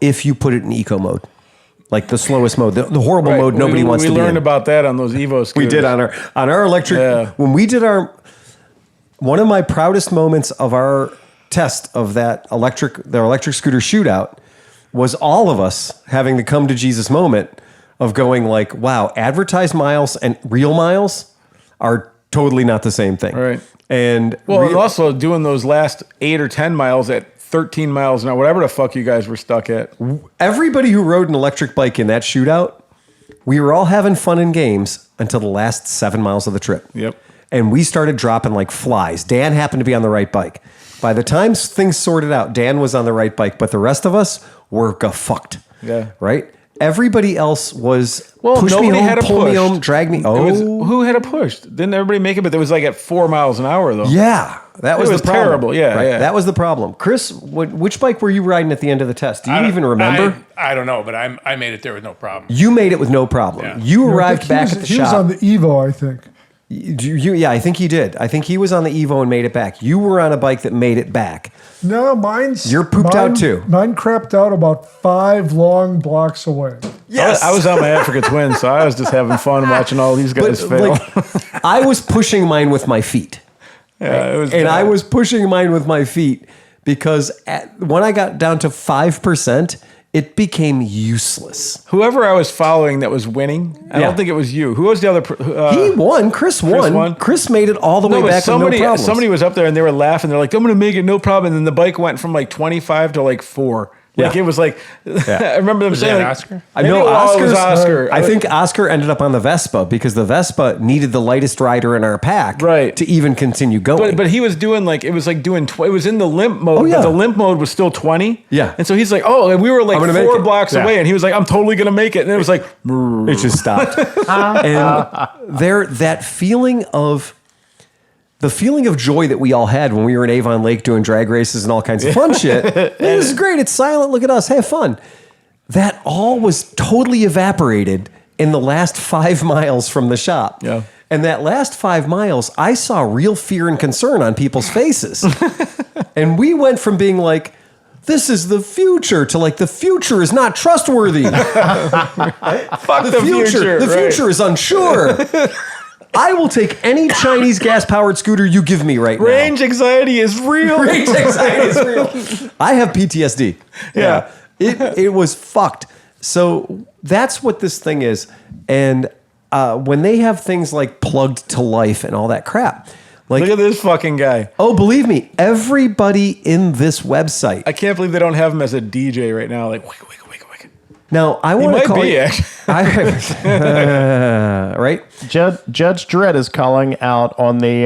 if you put it in eco mode. Like the slowest mode, the horrible mode nobody wants to be in. We learned about that on those Evo scooters. We did on our electric, Yeah. when we did one of my proudest moments of our test of their electric scooter shootout was all of us having the come to Jesus moment of going like, wow, advertised miles and real miles are totally not the same thing. Right. And and also doing those last 8 or 10 miles at 13 miles an hour, whatever the fuck you guys were stuck at. everybody who rode an electric bike in that shootout, we were all having fun and games until the last 7 miles of the trip. Yep. And we started dropping like flies. Dan happened to be on the right bike. By the time things sorted out, Dan was on the right bike, but the rest of us were fucked. Yeah. Right? Everybody else was push nobody me home, had a pull me push. home, drag me. Who had a push? Didn't everybody make it? But it was like at 4 miles an hour, though. Yeah, that was, was the problem. terrible. Yeah, yeah. That was the problem. Chris, which bike were you riding at the end of the test? Do you even remember? I don't know, but I made it there with no problem. You made it with no problem. Yeah. You I arrived think back at the he shop. was on the Evo, I think. Yeah, I think he did. I think he was on the Evo and made it back. You were on a bike that made it back. No, mine's... You're pooped out too. Mine crapped out about 5 long blocks away. Yes. I was on my Africa Twin, so I was just having fun watching all these guys fail. Like, I was pushing mine with my feet. Yeah, it was And bad. I was pushing mine with my feet because when I got down to 5%, it became useless. Whoever I was following that was winning, I Yeah. don't think it was you. Who was the other? He won. Chris won. won? Chris made it all the way No, but back with no problems. somebody was up there and they were laughing. They're like, "I'm going to make it, no problem." And then the bike went from like 25 to like 4. Like Yeah. it was like, I remember them saying, that like, Oscar? I know maybe it was Oscar's, Oscar. I think Oscar ended up on the Vespa because the Vespa needed the lightest rider in our pack Right. to even continue going. But he was doing like it was like doing it was in the limp mode, Oh, yeah. but the limp mode was still 20. Yeah. And so he's like, "Oh," and we were like I'm gonna make 4 it. blocks Yeah. away, and he was like, "I'm totally gonna make it." And it was like, it just stopped. And that feeling of the feeling of joy that we all had when we were in Avon Lake doing drag races and all kinds of fun shit. Hey, this is great. It's silent. Look at us. Have fun. That all was totally evaporated in the last 5 miles from the shop. Yeah. And that last 5 miles, I saw real fear and concern on people's faces. And we went from being like, this is the future to like, the future is not trustworthy. "Fuck the future." The right. future is unsure. I will take any Chinese gas-powered scooter you give me right Range anxiety is real. now. Range anxiety is real. I have PTSD. Yeah. It was fucked. So that's what this thing is. And when they have things like plugged to life and all that crap, like, Look at this fucking guy. oh, believe me, everybody in this website. I can't believe they don't have him as a DJ right now. Like, wiggle, wiggle, wiggle, wiggle. Now, I want to might call be, you. actually. Right? Judge Dredd is calling out on the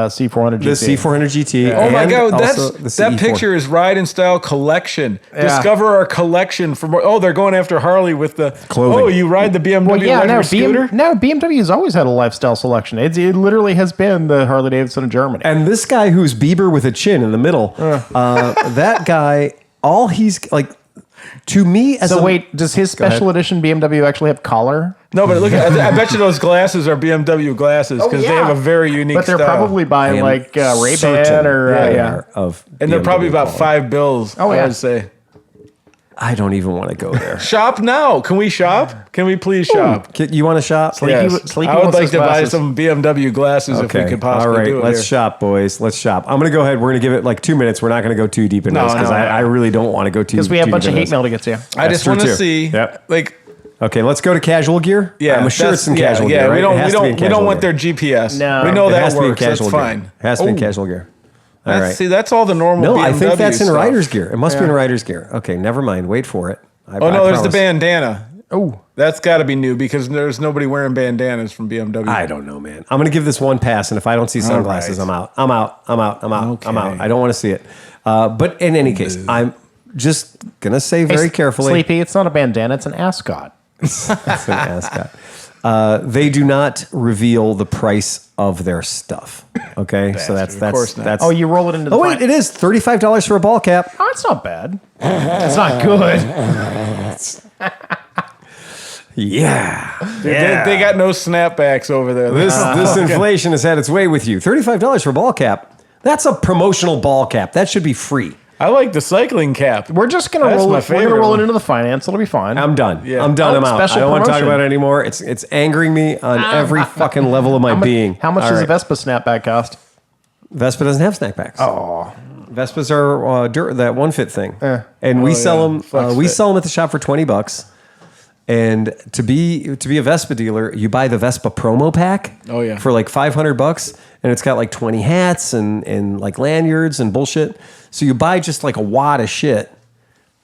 C400 GT. The C400 GT. Oh my and God, also that CE4. picture is Ride and Style collection. Discover our collection for more. Oh, they're going after Harley with the Clothing. Oh, you ride the BMW Well, yeah, electric scooter? BMW has always had a lifestyle selection. It literally has been the Harley Davidson of Germany. And this guy who's Bieber with a chin in the middle, that guy, all he's like, to me as So a wait, does his special edition BMW actually have collar? No, but look, I bet you those glasses are BMW glasses because they have a very unique But they're style. probably by am like Ray-Ban certain or they yeah. are of and they're probably BMW about quality. $5. Oh, I yeah. would say. I don't even want to go there. Shop now. Can we shop? Can we please shop? You want to shop? Sleepy I would wants like his to buy glasses. some BMW glasses if we could possibly all right. do it. Let's here. shop, boys. Let's shop. I'm going to go ahead. We're going to give it like 2 minutes. We're not going to go too deep into No, this because no, I really don't want to go too. Because we have a too bunch deep of into hate this. mail to get to. I That's just true, want to too. see, Yep. like, Okay, let's go to casual gear. yeah, I'm sure that's- it's in casual gear. Yeah, right? we It don't, has we to be in don't, we don't casual want gear. their GPS. No. we know It that has to be in works. That's casual gear. fine. It has to be in casual gear. All right. See, that's all the normal. No, BMW I think that's in stuff. rider's gear. It must be in rider's gear. Okay, never mind. Wait for it. Oh no, there's the bandana. Oh, That's got to be new because there's nobody wearing bandanas from BMW. I don't know, man. I'm going to give this one pass, and if I don't see sunglasses, right. I'm out. I'm out. I'm out. I'm out. I'm out. Okay. I don't want to see it. But in any case, I'm just going to say very carefully. Sleepy, it's not a bandana, it's an ascot. It's an ascot. They do not reveal the price of their stuff. Okay, so that's course not. that's. Oh, you roll it into the Oh wait, it is $35 for a ball cap. Oh, it's not bad. It's not good. Yeah. They got no snapbacks over there. This inflation has had its way with you. $35 for a ball cap. That's a promotional ball cap. That should be free. I like the cycling cap. We're just gonna That's roll my it. We're gonna favorite roll one. it into the finance. It'll be fine. I'm done. Yeah. I'm done. Oh, I'm out. special I don't want to talk promotion. about it anymore. It's angering me on every fucking level of my being. How much All does a right. Vespa snapback cost? Vespa doesn't have snapbacks. Oh, Vespas are that one fit thing, and we sell them. Flex We fit. sell them at the shop for $20, And to be a Vespa dealer, you buy the Vespa promo pack. Oh, yeah. For like $500, and it's got like 20 hats and like lanyards and bullshit. So you buy just like a wad of shit,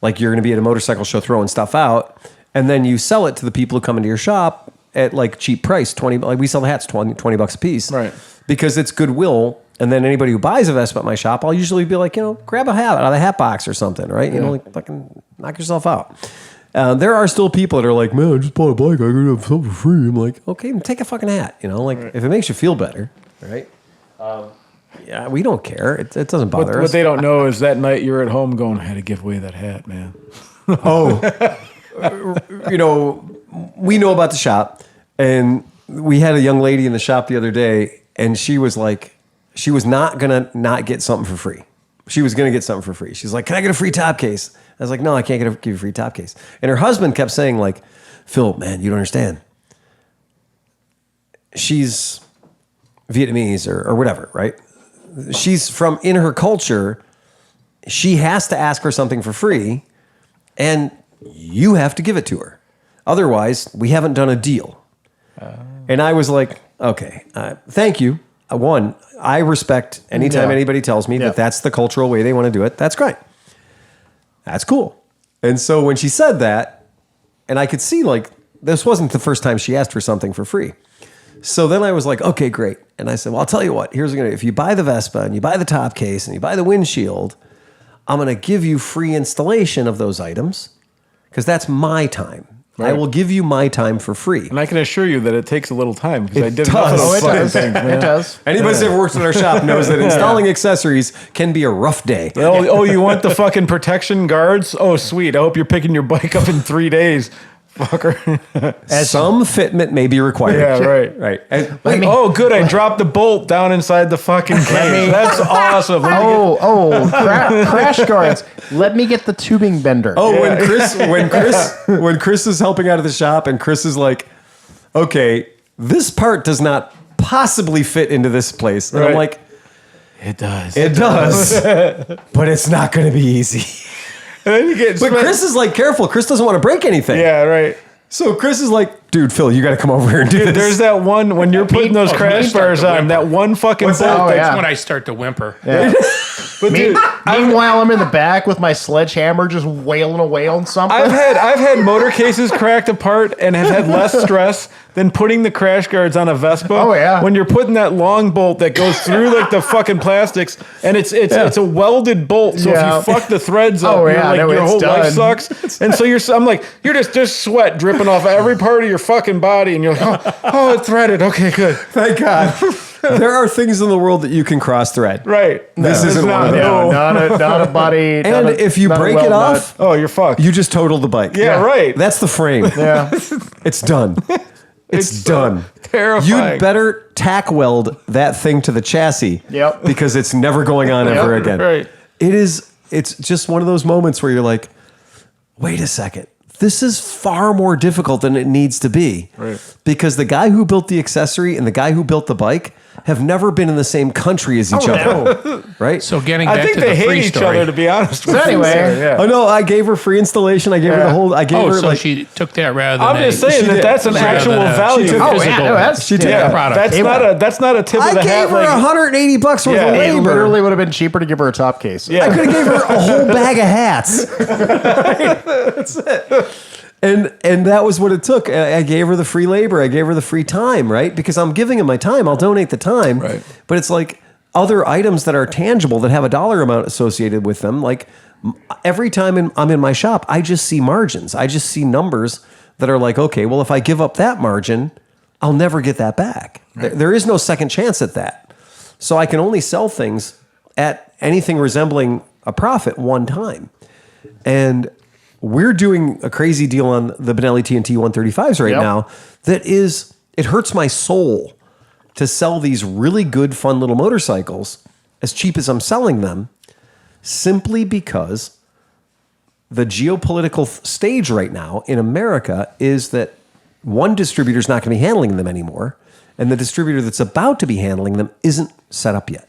like you're going to be at a motorcycle show throwing stuff out, and then you sell it to the people who come into your shop at like cheap price, 20. Like we sell the hats $20 a piece, Right? Because it's goodwill. And then anybody who buys a Vespa at my shop, I'll usually be like, grab a hat out of the hat box or something, right? Like fucking knock yourself out. There are still people that are like, man, I just bought a bike. I could have something for free. I'm like, okay, take a fucking hat. If it makes you feel better, right? Yeah, we don't care. It doesn't bother us. What they don't know is that night you're at home going, I had to give away that hat, man. We know about the shop, and we had a young lady in the shop the other day, and she was like, she was not gonna not get something for free. She was gonna get something for free. She's like, can I get a free top case? I was like, no, I can't give you a free top case. And her husband kept saying like, Phil, man, you don't understand. She's Vietnamese or whatever, right? She's from, in her culture, she has to ask for something for free, and you have to give it to her. Otherwise, we haven't done a deal. And I was like, okay, thank you. One, I respect anytime anybody tells me that that's the cultural way they want to do it. That's great. That's cool. And so when she said that, and I could see like, this wasn't the first time she asked for something for free. So then I was like, okay, great. And I said, well, I'll tell you what, if you buy the Vespa and you buy the top case and you buy the windshield, I'm going to give you free installation of those items because that's my time. Right. I will give you my time for free. And I can assure you that it takes a little time because I did enough does. of those fucking things, man. It does. Anybody that's ever worked in our shop knows that installing accessories can be a rough day. Oh, you want the fucking protection guards? Oh, sweet. I hope you're picking your bike up in 3 days. Fucker. Some fitment may be required. Yeah, right. Right. And, good. I dropped the bolt down inside the fucking cage. That's awesome. Crash guards. Let me get the tubing bender. When Chris is helping out of the shop and Chris is like, okay, this part does not possibly fit into this place. And I'm like, it does. It does. But it's not going to be easy. And then you get Chris is like, careful. Chris doesn't want to break anything. Yeah, right. So Chris is like, dude, Phil, you got to come over here and do this. There's that one when you're putting those crash bars on, that one fucking bolt. That's when I start to whimper. Yeah. But dude, Meanwhile, I'm in the back with my sledgehammer just wailing away on something. I've had motor cases cracked apart and have had less stress than putting the crash guards on a Vespa. Oh, yeah. When you're putting that long bolt that goes through like the fucking plastics, and it's a welded bolt. So if you fuck the threads up, your whole life sucks. And so I'm like, you're just sweat dripping off every part of your fucking body, and you're like, oh, it's threaded. Okay, good. Thank God. There are things in the world that you can cross thread. Right. This isn't one of them. No, not a buddy. And if you break it off, you're fucked. you just total the bike. Yeah, right. That's the frame. Yeah. It's done. It's done. Terrifying. You'd better tack weld that thing to the chassis. Yep. Because it's never going on ever again. Right. It's just one of those moments where you're like, wait a second. This is far more difficult than it needs to be. Right. Because the guy who built the accessory and the guy who built the bike have never been in the same country as each other. Right? So getting I back think to they the hate free each story. other, to be honest with So you. anyway. Yeah. Oh no, I gave her free installation. I gave her the whole. I gave her so like. she took that rather than I'm just saying that's an rather actual than value. she took Oh, physical. yeah, no, that's- She did. Yeah, product. that's not a tip of I the hat. gave her like, $180 worth Yeah. of It labor. literally would have been cheaper to give her a top case. Yeah. I could have gave her a whole bag of hats. That's it. And that was what it took. I gave her the free labor. I gave her the free time, right? Because I'm giving him my time. I'll donate the time. Right. But it's like other items that are tangible that have a dollar amount associated with them. Like every time I'm in my shop, I just see margins. I just see numbers that are like, okay, well, if I give up that margin, I'll never get that back. Right. There is no second chance at that. So I can only sell things at anything resembling a profit one time. And we're doing a crazy deal on the Benelli TNT 135s right now that is, it hurts my soul to sell these really good, fun little motorcycles as cheap as I'm selling them, simply because the geopolitical stage right now in America is that one distributor is not going to be handling them anymore, and the distributor that's about to be handling them isn't set up yet.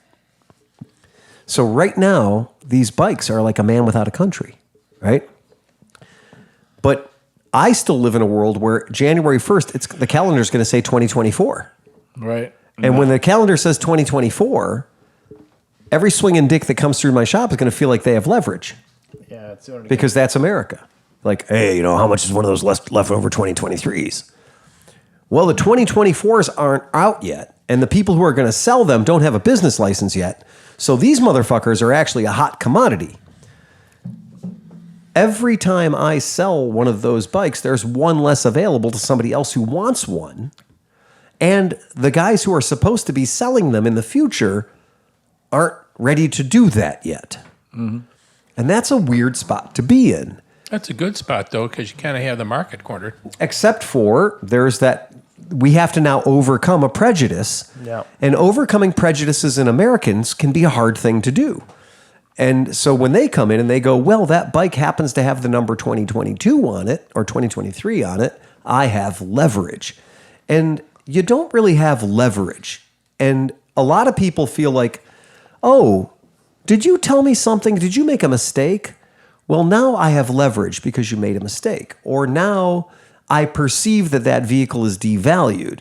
So right now, these bikes are like a man without a country, right? But I still live in a world where January 1st, the calendar is going to say 2024. Right. And when the calendar says 2024, every swinging dick that comes through my shop is going to feel like they have leverage. Yeah, it's Because that's America. Like, hey, how much is one of those leftover 2023s? Well, the 2024s aren't out yet, and the people who are going to sell them don't have a business license yet. So these motherfuckers are actually a hot commodity. Every time I sell one of those bikes, there's one less available to somebody else who wants one. And the guys who are supposed to be selling them in the future aren't ready to do that yet. Mm-hmm. And that's a weird spot to be in. That's a good spot, though, because you kind of have the market cornered. Except for there's that we have to now overcome a prejudice. Yeah. And overcoming prejudices in Americans can be a hard thing to do. And so when they come in and they go, well, that bike happens to have the number 2022 on it or 2023 on it, I have leverage. And you don't really have leverage. And a lot of people feel like, oh, did you tell me something? Did you make a mistake? Well, now I have leverage because you made a mistake. Or now I perceive that vehicle is devalued,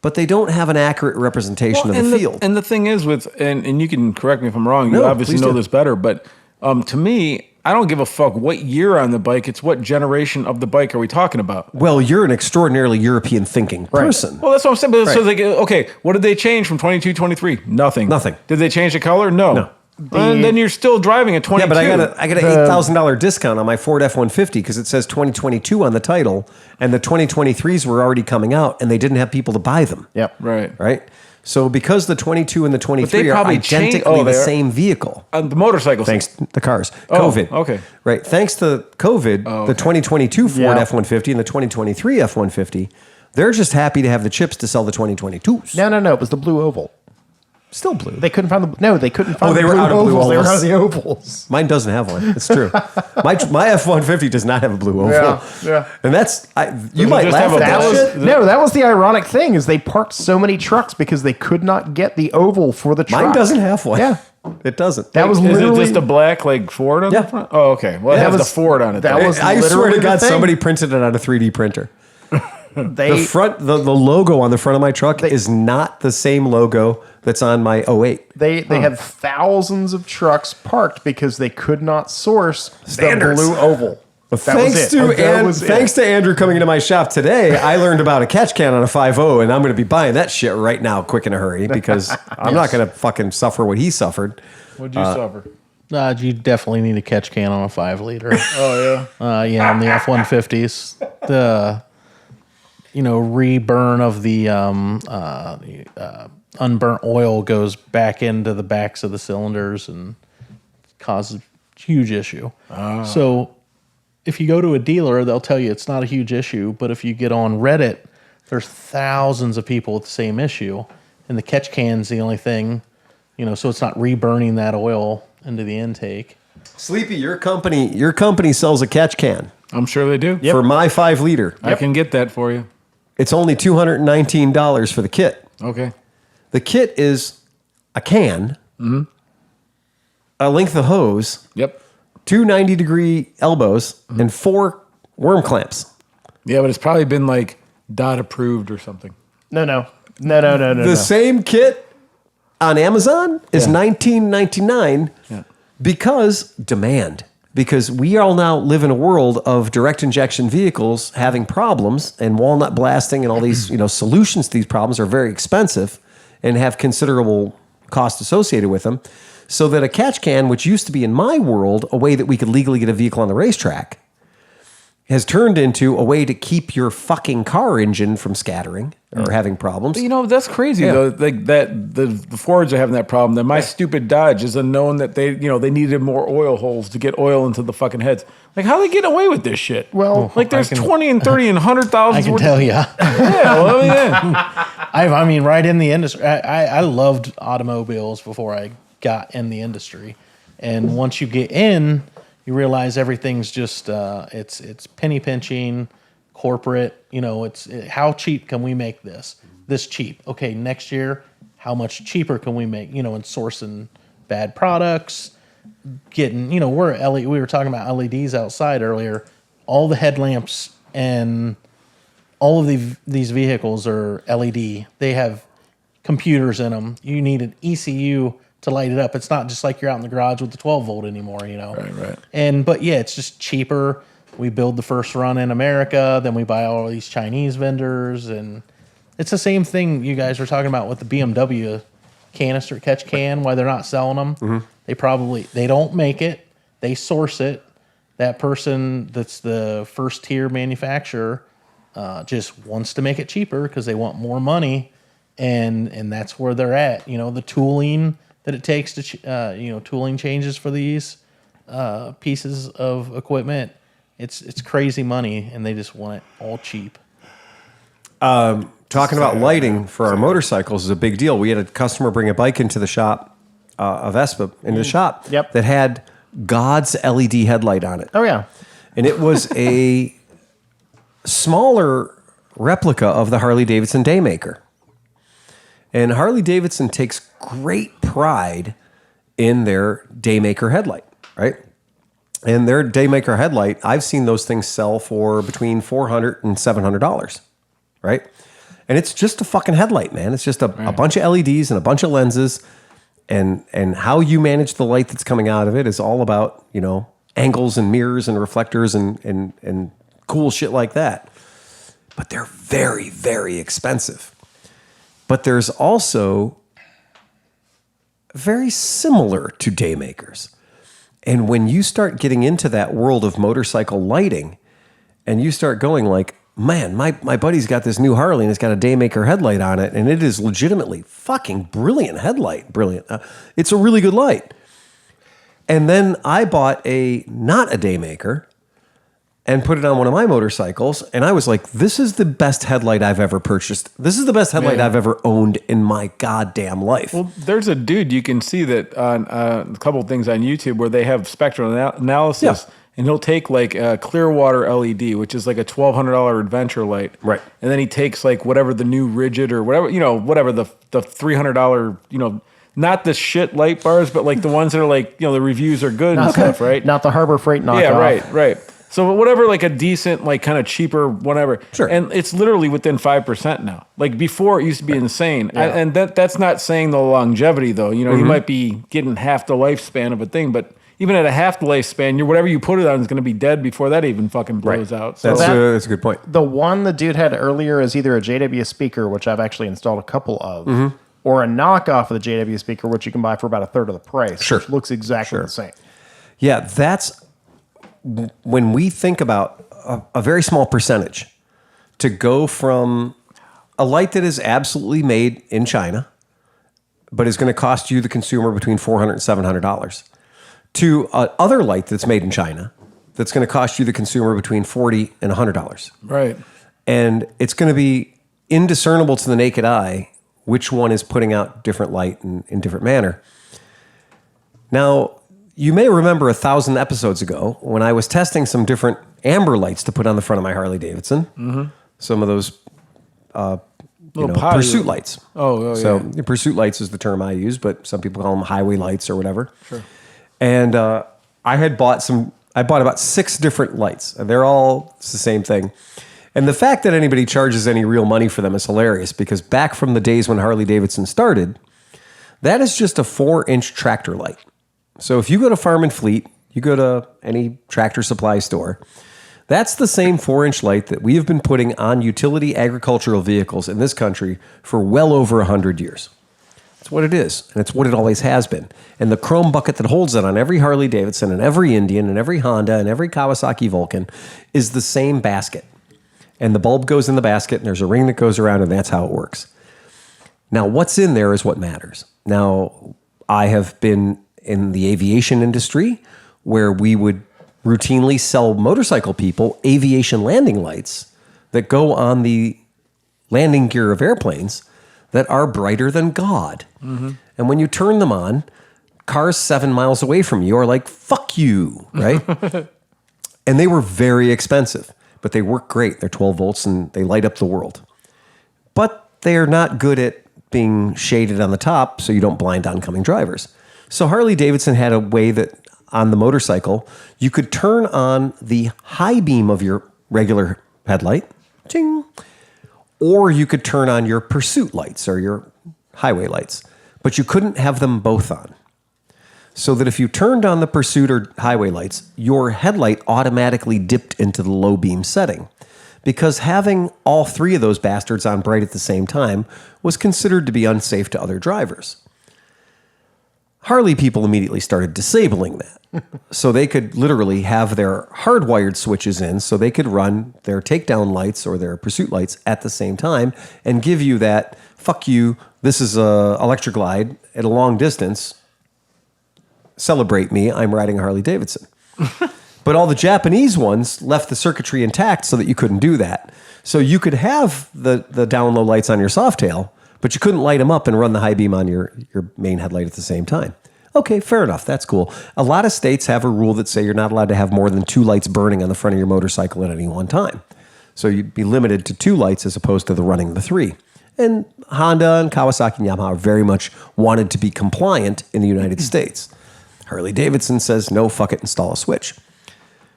but they don't have an accurate representation of the field. And the thing is and you can correct me if I'm wrong, you No, obviously please know do. this better, but to me, I don't give a fuck what year on the bike, it's what generation of the bike are we talking about? Well, you're an extraordinarily European thinking person. Well, that's what I'm saying. But so Right. like, okay, what did they change from 22, 23? Nothing. Nothing. Did they change the color? No. And then you're still driving a 22. Yeah, but I got an $8,000 discount on my Ford F-150 because it says 2022 on the title, and the 2023s were already coming out, and they didn't have people to buy them. Yep. Right? So because the 22 and the 23 are probably identically changed- the they are. same vehicle. The motorcycle. Thanks to the cars. Oh, COVID. okay. Right. Thanks to COVID, the 2022 Ford Yeah. F-150 and the 2023 F-150, they're just happy to have the chips to sell the 2022s. No. It was the blue oval. Still blue. They couldn't find they couldn't find they the were blue out of blue ovals. They were ovals. out of the ovals. Mine doesn't have one. It's true. my F-150 does not have a blue oval. Yeah. And that's, you might just laugh have at a that black- shit. That was the ironic thing is they parked so many trucks because they could not get the oval for the truck. Mine doesn't have one. Yeah. It doesn't. That was Is it literally just a black like Ford on Yeah. the front? Oh, okay. Well, it That has was- the Ford on it. that though. was- I swear literally to the God, thing. somebody printed it on a 3D printer. they The logo on the front of my truck is not the same logo that's on my 08. they had thousands of trucks parked because they could not source Standards. the blue oval. That Thanks was it. That was it. thanks to Andrew coming into my shop today, I learned about a catch can on a 5.0, and I'm going to be buying that shit right now, quick in a hurry, because I'm not going to fucking suffer what he suffered. What'd you suffer? You definitely need a catch can on a 5 liter. Oh, yeah. Yeah, on the F-150s, the reburn of the unburnt oil goes back into the backs of the cylinders and causes a huge issue. So if you go to a dealer, they'll tell you it's not a huge issue, but if you get on Reddit, there's thousands of people with the same issue, and the catch can's the only thing, so it's not reburning that oil into the intake. Sleepy, your company sells a catch can I'm sure they do. for my 5 liter. I can get that for you. It's only $219 for the kit. Okay. The kit is a can, a length of hose, Yep. 2 90-degree elbows, and 4 worm clamps. Yeah, but it's probably been like DOT approved or something. No. The same kit on Amazon is $19.99 because demand. Because we all now live in a world of direct injection vehicles having problems, and walnut blasting and all these solutions to these problems are very expensive and have considerable cost associated with them. So that a catch can, which used to be in my world a way that we could legally get a vehicle on the racetrack, has turned into a way to keep your fucking car engine from scattering or having problems. That's crazy though. Like that, the Fords are having that problem. That my stupid Dodge is unknown that they needed more oil holes to get oil into the fucking heads. Like, how are they getting away with this shit? Well, like there's 20 and 30 and 100,000. I can tell you. Yeah, well, yeah. I mean, right in the industry. I loved automobiles before I got in the industry, and once you get in, you realize everything's just it's penny pinching, corporate. It's how cheap can we make this cheap? Okay, next year, how much cheaper can we make? And sourcing bad products, getting we were talking about LEDs outside earlier. All the headlamps and all of these vehicles are LED. They have computers in them. You need an ECU to light it up. It's not just like you're out in the garage with the 12 volt anymore, you know? Right. But yeah, it's just cheaper. We build the first run in America, then we buy all these Chinese vendors, and it's the same thing you guys were talking about with the BMW canister catch can, why they're not selling them. Mm-hmm. They don't make it, they source it. That person that's the first tier manufacturer just wants to make it cheaper because they want more money, and that's where they're at. You know, the tooling that it takes to tooling changes for these pieces of equipment. It's crazy money, and they just want it all cheap. Talking about lighting for our motorcycles is a big deal. We had a customer bring a bike into the shop, a Vespa, into the shop Yep. that had God's LED headlight on it. Oh, yeah. And it was a smaller replica of the Harley-Davidson Daymaker. And Harley-Davidson takes great pride in their Daymaker headlight, right? And their Daymaker headlight, I've seen those things sell for between $400 and $700, right? And it's just a fucking headlight, man. It's just a bunch of LEDs and a bunch of lenses, and how you manage the light that's coming out of it is all about, you know, angles and mirrors and reflectors and cool shit like that. But they're very, very expensive. But there's also very similar to Daymakers. And when you start getting into that world of motorcycle lighting, and you start going like, man, my buddy's got this new Harley and it's got a Daymaker headlight on it, and it is legitimately fucking brilliant headlight. Brilliant. It's a really good light. And then I bought not a Daymaker and put it on one of my motorcycles, and I was like, this is the best headlight I've ever purchased. This is the best headlight I've ever owned in my goddamn life. Well, there's a dude, you can see that on a couple of things on YouTube where they have spectral analysis, and he'll take like a Clearwater LED, which is like a $1,200 adventure light. Right. And then he takes like whatever the new Rigid or whatever, whatever the $300, not the shit light bars, but like the ones that are like, the reviews are good and stuff, right? Not the Harbor Freight knockoff. Yeah, right. So whatever, like a decent, like kind of cheaper, whatever. Sure. And it's literally within 5% now. Like before, it used to be insane. And that's not saying the longevity, though. You might be getting half the lifespan of a thing, but even at a half the lifespan, whatever you put it on is going to be dead before that even fucking blows out. So That's a good point. The one the dude had earlier is either a JW speaker, which I've actually installed a couple of, or a knockoff of the JW speaker, which you can buy for about a third of the price. Sure. Which looks exactly the same. Yeah, that's when we think about a very small percentage to go from a light that is absolutely made in China, but is going to cost you, the consumer, between $400 and $700, to other light that's made in China that's going to cost you, the consumer, between $40 and $100. right. And it's going to be indiscernible to the naked eye which one is putting out different light in different manner. Now, you may remember 1,000 episodes ago when I was testing some different amber lights to put on the front of my Harley Davidson. Mm-hmm. Some of those pursuit lights. So pursuit lights is the term I use, but some people call them highway lights or whatever. Sure. And I bought about 6 different lights. And they're all the same thing. And the fact that anybody charges any real money for them is hilarious, because back from the days when Harley Davidson started, that is just a 4-inch tractor light. So if you go to Farm and Fleet, you go to any tractor supply store, that's the same 4-inch light that we have been putting on utility agricultural vehicles in this country for well over 100 years. That's what it is, and it's what it always has been. And the chrome bucket that holds it on every Harley Davidson and every Indian and every Honda and every Kawasaki Vulcan is the same basket. And the bulb goes in the basket, and there's a ring that goes around, and that's how it works. Now, what's in there is what matters. Now, I have been in the aviation industry where we would routinely sell motorcycle people aviation landing lights that go on the landing gear of airplanes that are brighter than God. Mm-hmm. And when you turn them on, cars 7 miles away from you are like, fuck you, right? And they were very expensive, but they work great. They're 12 volts and they light up the world. But they are not good at being shaded on the top so you don't blind oncoming drivers. So Harley Davidson had a way that on the motorcycle, you could turn on the high beam of your regular headlight, ching. Or you could turn on your pursuit lights or your highway lights, but you couldn't have them both on. So that if you turned on the pursuit or highway lights, your headlight automatically dipped into the low beam setting, because having all three of those bastards on bright at the same time was considered to be unsafe to other drivers. Harley people immediately started disabling that. So they could literally have their hardwired switches in so they could run their takedown lights or their pursuit lights at the same time and give you that, fuck you, this is a electric glide at a long distance. Celebrate me, I'm riding a Harley Davidson. But all the Japanese ones left the circuitry intact so that you couldn't do that. So you could have the down low lights on your Softail, but you couldn't light them up and run the high beam on your main headlight at the same time. Okay, fair enough. That's cool. A lot of states have a rule that say you're not allowed to have more than 2 lights burning on the front of your motorcycle at any one time. So you'd be limited to 2 lights as opposed to the running the 3. And Honda and Kawasaki and Yamaha very much wanted to be compliant in the United States. Harley Davidson says, no, fuck it, install a switch.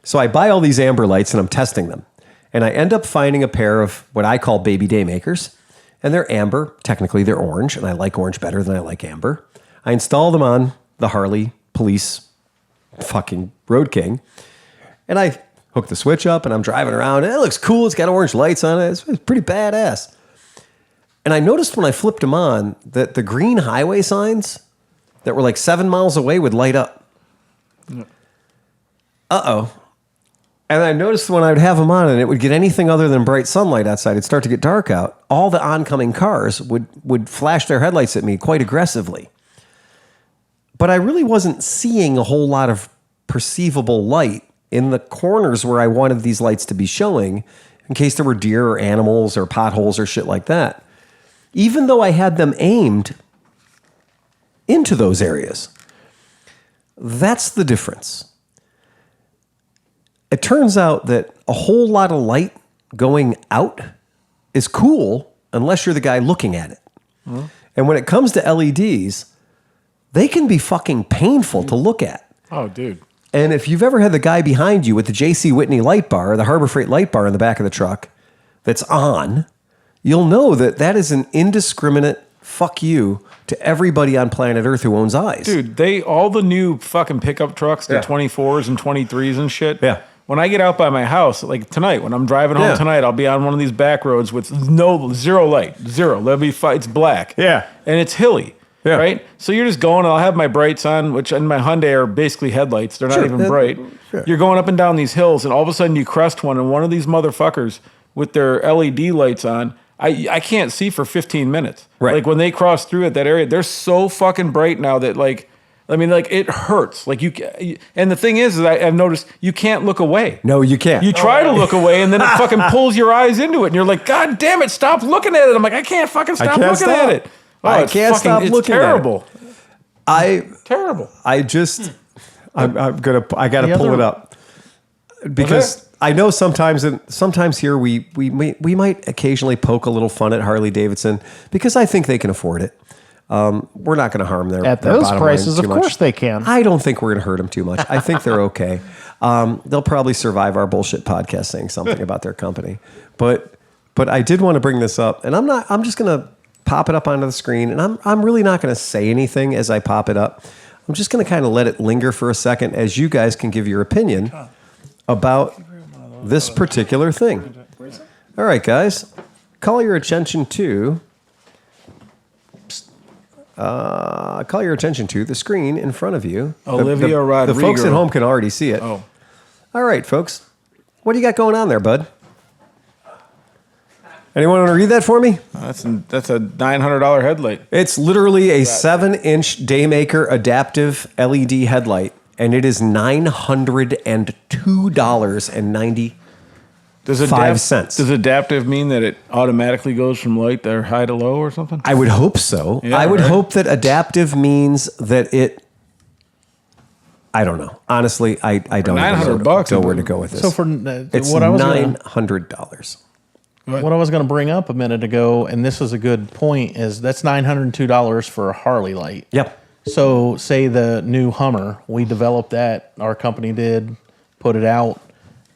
So I buy all these amber lights and I'm testing them. And I end up finding a pair of what I call baby daymakers. And they're amber. Technically, they're orange. And I like orange better than I like amber. I install them on the Harley Police fucking Road King. And I hook the switch up and I'm driving around. And it looks cool. It's got orange lights on it. It's pretty badass. And I noticed when I flipped them on that the green highway signs that were like 7 miles away would light up. Uh-oh. And I noticed when I would have them on and it would get anything other than bright sunlight outside, it'd start to get dark out, all the oncoming cars would flash their headlights at me quite aggressively. But I really wasn't seeing a whole lot of perceivable light in the corners where I wanted these lights to be showing in case there were deer or animals or potholes or shit like that. Even though I had them aimed into those areas. That's the difference. It turns out that a whole lot of light going out is cool unless you're the guy looking at it. Mm-hmm. And when it comes to LEDs, they can be fucking painful to look at. Oh, dude. And if you've ever had the guy behind you with the J.C. Whitney light bar, the Harbor Freight light bar in the back of the truck that's on, you'll know that that is an indiscriminate fuck you to everybody on planet Earth who owns eyes. Dude, all the new fucking pickup trucks, the 24s and 23s and shit. Yeah. When I get out by my house, like tonight, when I'm driving home tonight, I'll be on one of these back roads with zero light. It's black. Yeah. And it's hilly. Yeah. Right? So you're just going, I'll have my brights on, which in my Hyundai are basically headlights. They're not even bright. Sure. You're going up and down these hills, and all of a sudden you crest one, and one of these motherfuckers with their LED lights on, I can't see for 15 minutes. Right. Like when they cross through at that area, they're so fucking bright now that it hurts. Like and the thing is I've noticed you can't look away. No, you can't. You try to look away, and then it fucking pulls your eyes into it, and you're like, God damn it, stop looking at it. I'm like, I can't fucking stop looking at it. Oh, I can't stop looking terrible. at it. Terrible. I gotta pull it up because Okay. I know sometimes here we might occasionally poke a little fun at Harley Davidson because I think they can afford it. We're not going to harm their At their those bottom prices, line of too much. course they can. I don't think we're going to hurt them too much. I think they're okay. They'll probably survive our bullshit podcast saying something about their company. But I did want to bring this up, and I'm just going to pop it up onto the screen, and I'm really not going to say anything as I pop it up. I'm just going to kind of let it linger for a second as you guys can give your opinion about this particular thing. All right, guys, call your attention to the screen in front of you. Olivia the Rodrigo. folks at home can already see it. Oh. All right, folks. What do you got going on there, bud? Anyone want to read that for me? That's a $900 headlight. It's literally a 7-inch Daymaker adaptive LED headlight, and it is $902.95. Does adaptive mean that it automatically goes from light to high to low or something? I would hope so. Yeah, I would right. hope that adaptive means that it. I don't know. Honestly, I don't even know where to go with this. So for it's what I was $900. what I was going to bring up a minute ago, and this is a good point, is that's $902 for a Harley light. Yep. So say the new Hummer, we developed that, our company did, put it out,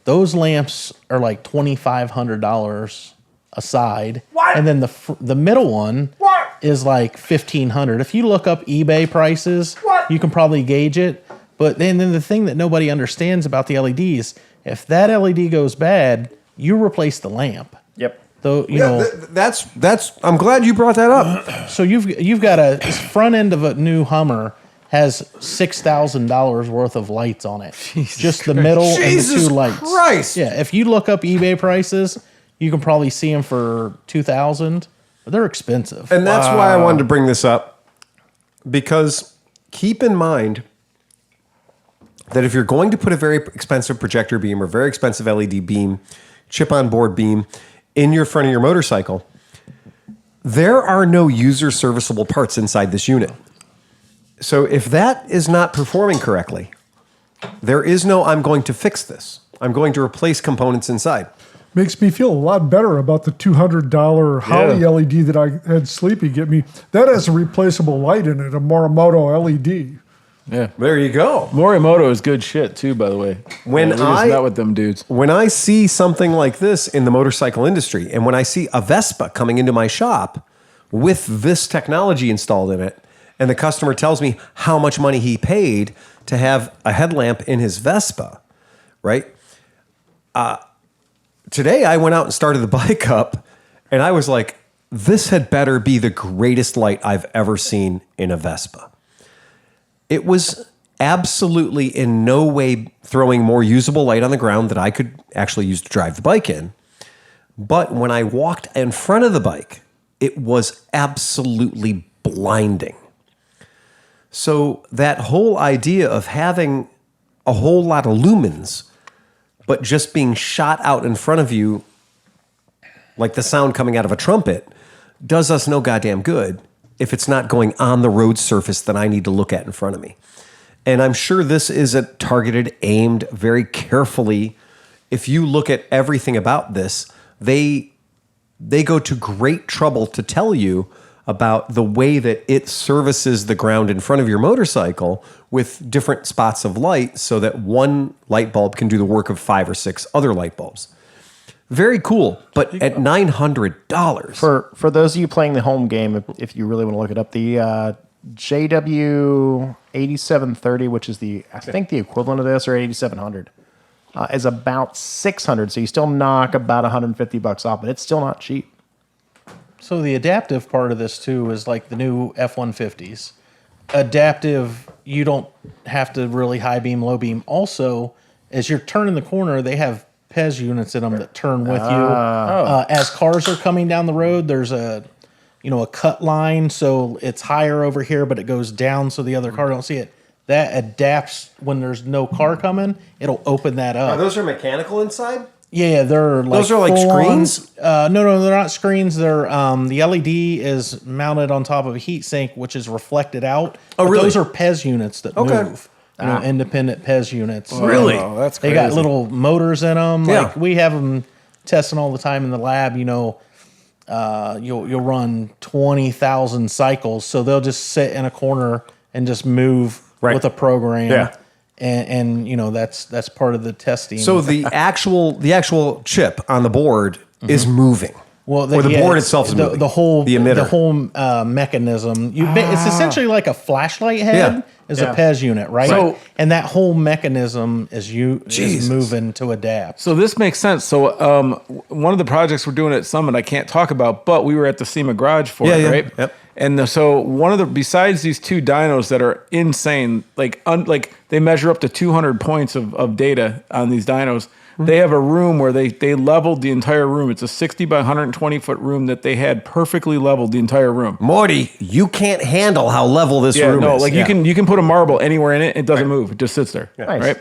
Those lamps are like $2,500 a side, and then the middle one is like $1,500. If you look up eBay prices, you can probably gauge it. But then the thing that nobody understands about the LEDs, if that LED goes bad, you replace the lamp. Yep. Though you know, that's. I'm glad you brought that up. so you've got a front end of a new Hummer has $6,000 worth of lights on it. Just the middle and the Jesus two lights. Christ. Yeah, if you look up eBay prices, you can probably see them for $2,000, but they're expensive. And that's why I wanted to bring this up, because keep in mind that if you're going to put a very expensive projector beam or very expensive LED beam, chip-on board beam in your front of your motorcycle, there are no user serviceable parts inside this unit. So if that is not performing correctly, there is no I'm going to fix this. I'm going to replace components inside. Makes me feel a lot better about the $200 Holly LED that I had Sleepy get me. That has a replaceable light in it, a Morimoto LED. Yeah. There you go. Morimoto is good shit too, by the way. When we just met with them dudes. When I see something like this in the motorcycle industry, and when I see a Vespa coming into my shop with this technology installed in it, and the customer tells me how much money he paid to have a headlamp in his Vespa, right? Today I went out and started the bike up, and I was like, this had better be the greatest light I've ever seen in a Vespa. It was absolutely in no way throwing more usable light on the ground that I could actually use to drive the bike in. But when I walked in front of the bike, it was absolutely blinding. So that whole idea of having a whole lot of lumens, but just being shot out in front of you like the sound coming out of a trumpet, does us no goddamn good if it's not going on the road surface that I need to look at in front of me. And I'm sure this is a targeted, aimed very carefully. If you look at everything about this, they go to great trouble to tell you about the way that it services the ground in front of your motorcycle with different spots of light so that one light bulb can do the work of 5 or 6 other light bulbs. Very cool, but at $900. For those of you playing the home game, if you really want to look it up, the JW 8730, which is I think the equivalent of this, or 8700, is about $600. So you still knock about $150 off, but it's still not cheap. So the adaptive part of this too is like the new F-150s. Adaptive, you don't have to really high beam, low beam. Also, as you're turning the corner, they have PEZ units in them that turn with you. As cars are coming down the road, there's a cut line, so it's higher over here, but it goes down so the other car don't see it. That adapts when there's no car coming. It'll open that up. Those are mechanical inside? Yeah, they're like those are like screens. No, they're not screens. They're the LED is mounted on top of a heat sink, which is reflected out. Oh, really? Those are PEZ units that move. Independent PEZ units. Really? Oh, that's They crazy. got little motors in them. Yeah. Like we have them testing all the time in the lab. You'll run 20,000 cycles, so they'll just sit in a corner and just move with a program. Yeah. And that's part of the testing. So the actual chip on the board is moving. Well, or the board itself is moving. The whole emitter. mechanism. It's essentially like a flashlight head is a PEZ unit, right? So- and that whole mechanism is moving to adapt. So this makes sense. So one of the projects we're doing at Summit, I can't talk about, but we were at the SEMA garage for it, right? Yep. And so one of the, besides these two dynos that are insane, like they measure up to 200 points of data on these dynos. They have a room where they leveled the entire room. It's a 60 by 120 foot room that they had perfectly leveled the entire room. Morty, you can't handle how level this room is. Like you can put a marble anywhere in it. It doesn't move. It just sits there. Nice.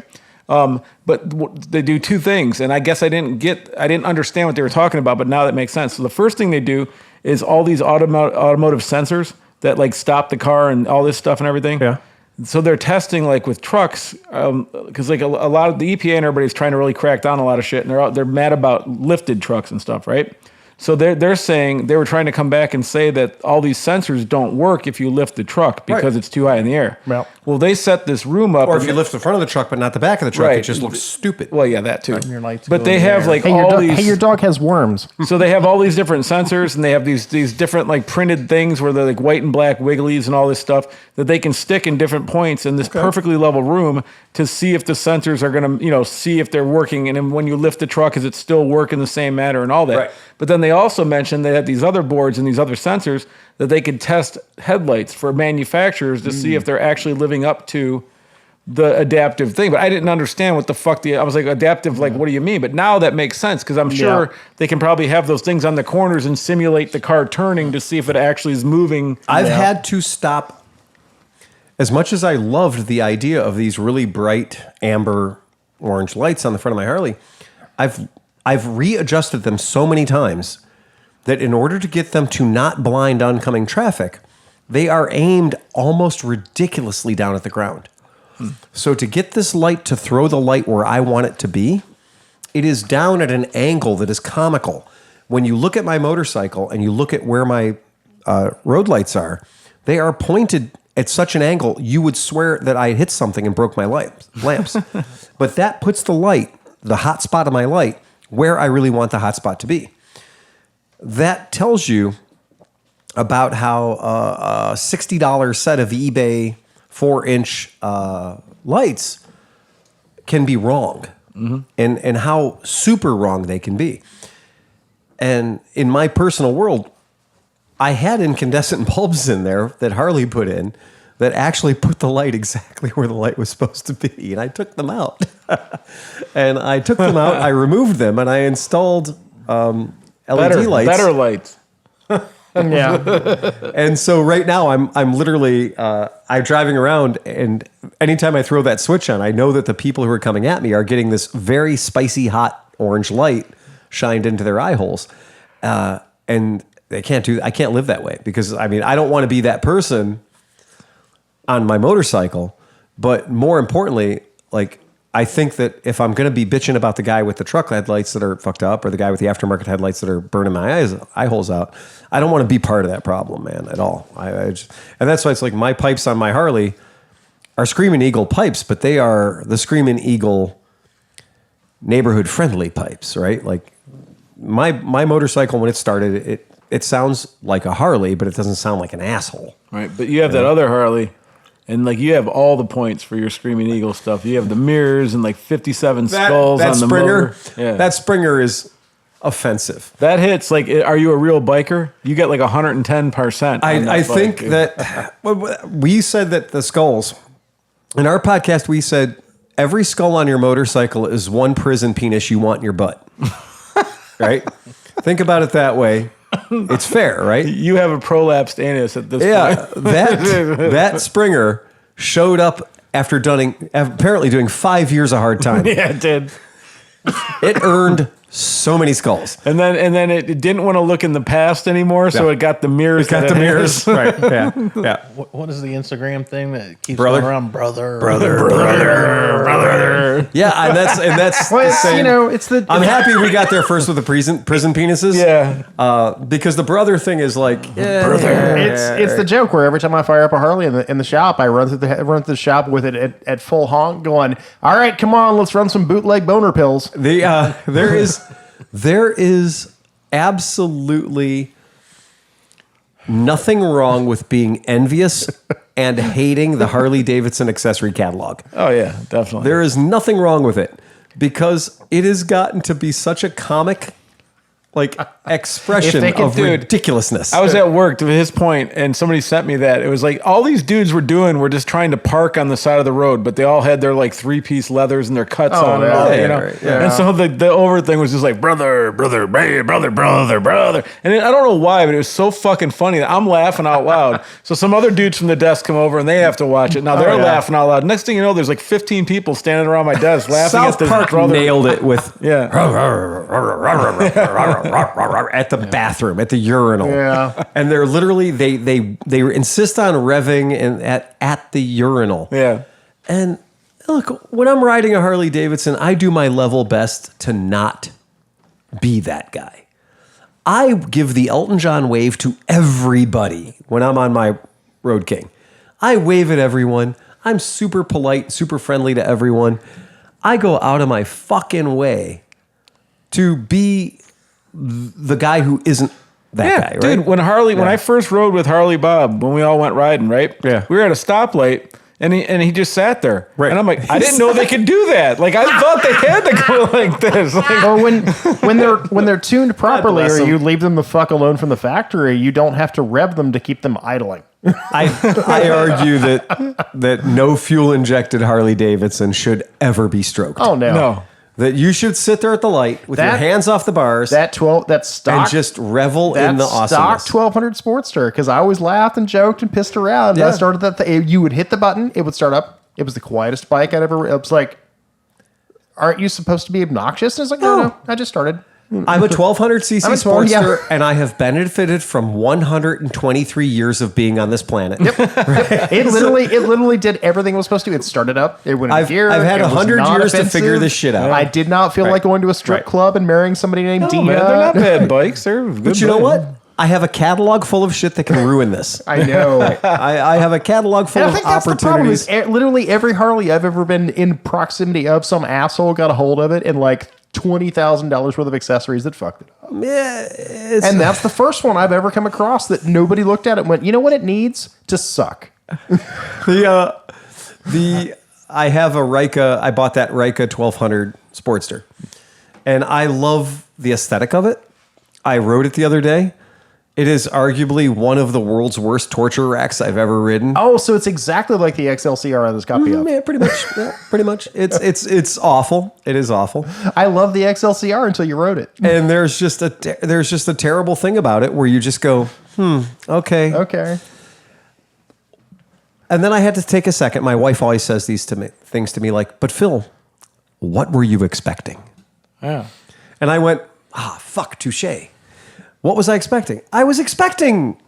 Right. But they do two things, and I guess I didn't understand what they were talking about, but now that makes sense. So the first thing they do is all these automotive sensors that like stop the car and all this stuff and everything. Yeah. So they're testing like with trucks, because like a lot of the EPA and everybody's trying to really crack down a lot of shit, and they're mad about lifted trucks and stuff, right? So they're saying they were trying to come back and say that all these sensors don't work if you lift the truck because it's too high in the air. Well. Well, they set this room up. Or if you lift the front of the truck but not the back of the truck, Right. it just looks stupid. Well, yeah, that too. Your lights But go they in the have air. like Hey, all these. hey, your dog has worms. So they have all these different sensors, and they have these different like printed things where they're like white and black wigglies and all this stuff that they can stick in different points in this perfectly level room to see if the sensors are going to, see if they're working. And then when you lift the truck, is it still work in the same manner and all that? Right. But then they also mentioned they had these other boards and these other sensors that they could test headlights for manufacturers to see if they're actually living up to the adaptive thing. But I didn't understand what the fuck I was like, adaptive, like, what do you mean? But now that makes sense because I'm sure they can probably have those things on the corners and simulate the car turning to see if it actually is moving. I've had to stop. As much as I loved the idea of these really bright amber orange lights on the front of my Harley, I've readjusted them so many times that in order to get them to not blind oncoming traffic, they are aimed almost ridiculously down at the ground. So to get this light to throw the light where I want it to be, it is down at an angle that is comical. When you look at my motorcycle and you look at where my road lights are, they are pointed at such an angle you would swear that I hit something and broke my lamps. But that puts the light, the hot spot of my light, where I really want the hot spot to be. That tells you about how a $60 set of eBay 4-inch lights can be wrong, and how super wrong they can be. And in my personal world, I had incandescent bulbs in there that Harley put in that actually put the light exactly where the light was supposed to be, and I took them out. I removed them, and I installed LED lights. Better lights. Yeah. And so right now I'm literally I'm driving around, and anytime I throw that switch on, I know that the people who are coming at me are getting this very spicy hot orange light shined into their eye holes, and I can't live that way because I don't want to be that person on my motorcycle. But more importantly, like, I think that if I'm going to be bitching about the guy with the truck headlights that are fucked up or the guy with the aftermarket headlights that are burning my eye holes out, I don't want to be part of that problem, man, at all. And that's why it's like my pipes on my Harley are Screaming Eagle pipes, but they are the Screaming Eagle neighborhood friendly pipes, right? Like my motorcycle, when it started, it sounds like a Harley, but it doesn't sound like an asshole. Right. But you have that other Harley. And like you have all the points for your Screaming Eagle stuff. You have the mirrors and like 57 skulls on the Springer, motor. Yeah. that Springer is offensive. That hits like, are you a real biker? You get like 110%. I think that we said that the skulls in our podcast, we said every skull on your motorcycle is one prison penis you want in your butt. Right? Think about it that way. It's fair, right? You have a prolapsed anus at this point. that Springer showed up after apparently doing 5 years of hard time. Yeah, it did. It earned so many skulls. And then it didn't want to look in the past ananymore, so it got the mirrors. It got the mirrors. Right. Yeah. What is the Instagram thing that keeps Brother? going around? Brother. Yeah, and that's Well, the it's, same. it's the. I'm happy we got there first with the prison penises. Yeah. Because the brother thing is like, It's the joke where every time I fire up a Harley in the shop, I run through the shop with it at full honk, going, "All right, come on, let's run some bootleg boner pills." There is absolutely nothing wrong with being envious and hating the Harley Davidson accessory catalog. Oh yeah, definitely. There is nothing wrong with it because it has gotten to be such a comic expression of ridiculousness. I was at work to his point, and somebody sent me that. It was like all these dudes were doing were just trying to park on the side of the road, but they all had their like 3-piece leathers and their cuts on and all that, you know. Right, yeah. And so the over thing was just like brother, brother. And I don't know why, but it was so fucking funny that I'm laughing out loud. So some other dudes from the desk come over and they have to watch it. Now they're laughing out loud. Next thing you know, there's like 15 people standing around my desk laughing South at this Park brother. nailed it with Yeah. at the bathroom, at the urinal. Yeah. And they're literally they insist on revving at the urinal. Yeah. And look, when I'm riding a Harley Davidson, I do my level best to not be that guy. I give the Elton John wave to everybody when I'm on my Road King. I wave at everyone. I'm super polite, super friendly to everyone. I go out of my fucking way to be the guy who isn't that guy, right? Dude, when I first rode with Harley Bob, when we all went riding, right? Yeah. We were at a stoplight. And he just sat there. Right. And I'm like, I didn't know they could do that. Like, I thought they had to go like this. Like, Or when they're tuned properly, bless or them. you leave them the fuck alone from the factory, you don't have to rev them to keep them idling. I argue that no fuel injected Harley Davidson should ever be stroked. Oh no, no. That you should sit there at the light with your That- hands off the bars that stock and just revel that in the stock awesomeness. 1200 Sportster, because I always laughed and joked and pissed around. Yeah. I started that. You would hit the button, it would start up. It was the quietest bike I'd ever. It was like, aren't you supposed to be obnoxious? And it's like, no, I just started. I'm a 1200cc I'm a 12, yeah. Sportster, and I have benefited from 123 years of being on this planet. It literally did everything it was supposed to. It started up. It went in I've gear. had it was 100 not years to offensive. figure this shit out. I did not feel like going to a strip club and marrying somebody named no, Dina. man, they're not bad bikes. They're good But you know bikes. what? I have a catalog full of shit that can ruin this. I know. I have a catalog full And I of think that's the problem. opportunities. Is literally every Harley I've ever been in proximity of, some asshole got a hold of it and like $20,000 worth of accessories that fucked it up. Yeah, it's- And that's the first one I've ever come across that nobody looked at it and went, you know what it needs? To suck. I have a Rika. I bought that Rika 1200 Sportster, and I love the aesthetic of it. I rode it the other day. It is arguably one of the world's worst torture racks I've ever ridden. Oh, so it's exactly like the XLCR on this copy of. Yeah, pretty much. Yeah, pretty much. It's awful. It is awful. I love the XLCR until you rode it. And there's just a terrible thing about it where you just go, okay. Okay. And then I had to take a second. My wife always says things to me like, "But Phil, what were you expecting?" Yeah. And I went, fuck, touche. What was I expecting? I was expecting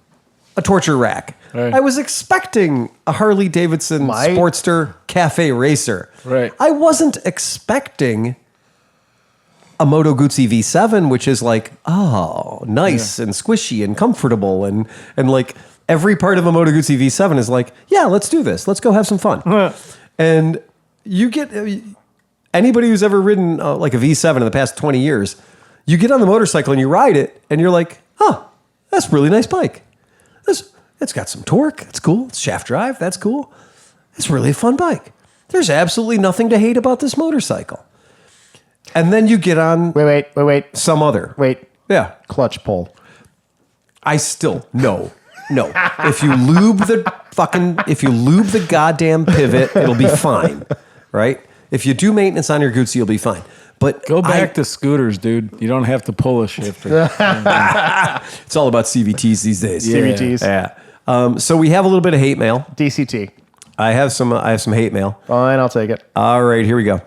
a torture rack. Right. I was expecting a Harley Davidson Sportster Cafe Racer. Right. I wasn't expecting a Moto Guzzi V7, which is like, nice and squishy and comfortable. And like every part of a Moto Guzzi V7 is like, yeah, let's do this. Let's go have some fun. And you get... Anybody who's ever ridden like a V7 in the past 20 years, you get on the motorcycle and you ride it, and you're like, that's a really nice bike. It's got some torque. It's cool. It's shaft drive. That's cool. It's really a fun bike. There's absolutely nothing to hate about this motorcycle. And then you get on Wait. some other. Wait. Yeah. Clutch pull. I still, no. If you lube the goddamn pivot, it'll be fine, right? If you do maintenance on your Guzzi, you'll be fine. But Go back to scooters, dude. You don't have to pull a shifter. it's all about CVTs these days. CVTs. Yeah. So we have a little bit of hate mail. DCT. I have some hate mail. Fine, I'll take it. All right, here we go.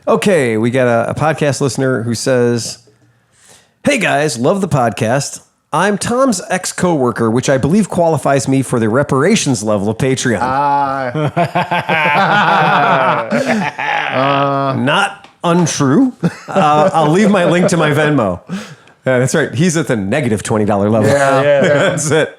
Okay, we got a podcast listener who says, "Hey guys, love the podcast. I'm Tom's ex-coworker, which I believe qualifies me for the reparations level of Patreon." Not untrue. I'll leave my link to my Venmo. Yeah, that's right. He's at the negative $20 level. Yeah. That's it.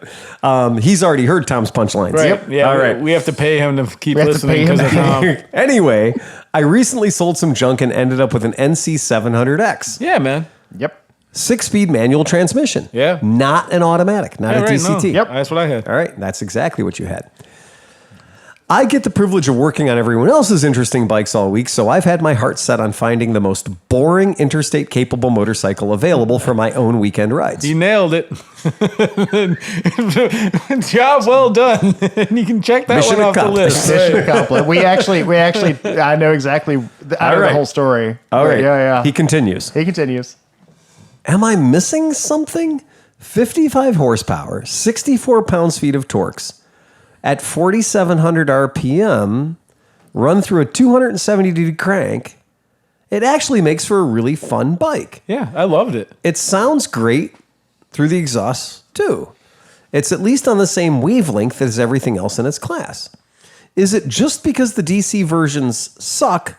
He's already heard Tom's punchlines. Right. Yep. Yeah. All right. We have to pay him to keep have to listening pay him because of Tom. Anyway, I recently sold some junk and ended up with an NC700X. Yeah, man. Yep. 6-speed manual transmission. Yeah. Not an automatic, not Yeah, a right, DCT. no. Yep. That's what I had. All right. That's exactly what you had. I get the privilege of working on everyone else's interesting bikes all week, so I've had my heart set on finding the most boring interstate-capable motorcycle available for my own weekend rides. You nailed it. Job well done. And you can check that Mission one off the accomplished. list. Mission accomplished. We actually, I know exactly the whole story. All right. Yeah. He continues. He continues. Am I missing something? 55 horsepower, 64 pounds-feet of torques. At 4,700 RPM, run through a 270-degree crank, it actually makes for a really fun bike. Yeah, I loved it. It sounds great through the exhaust, too. It's at least on the same wavelength as everything else in its class. Is it just because the DC versions suck,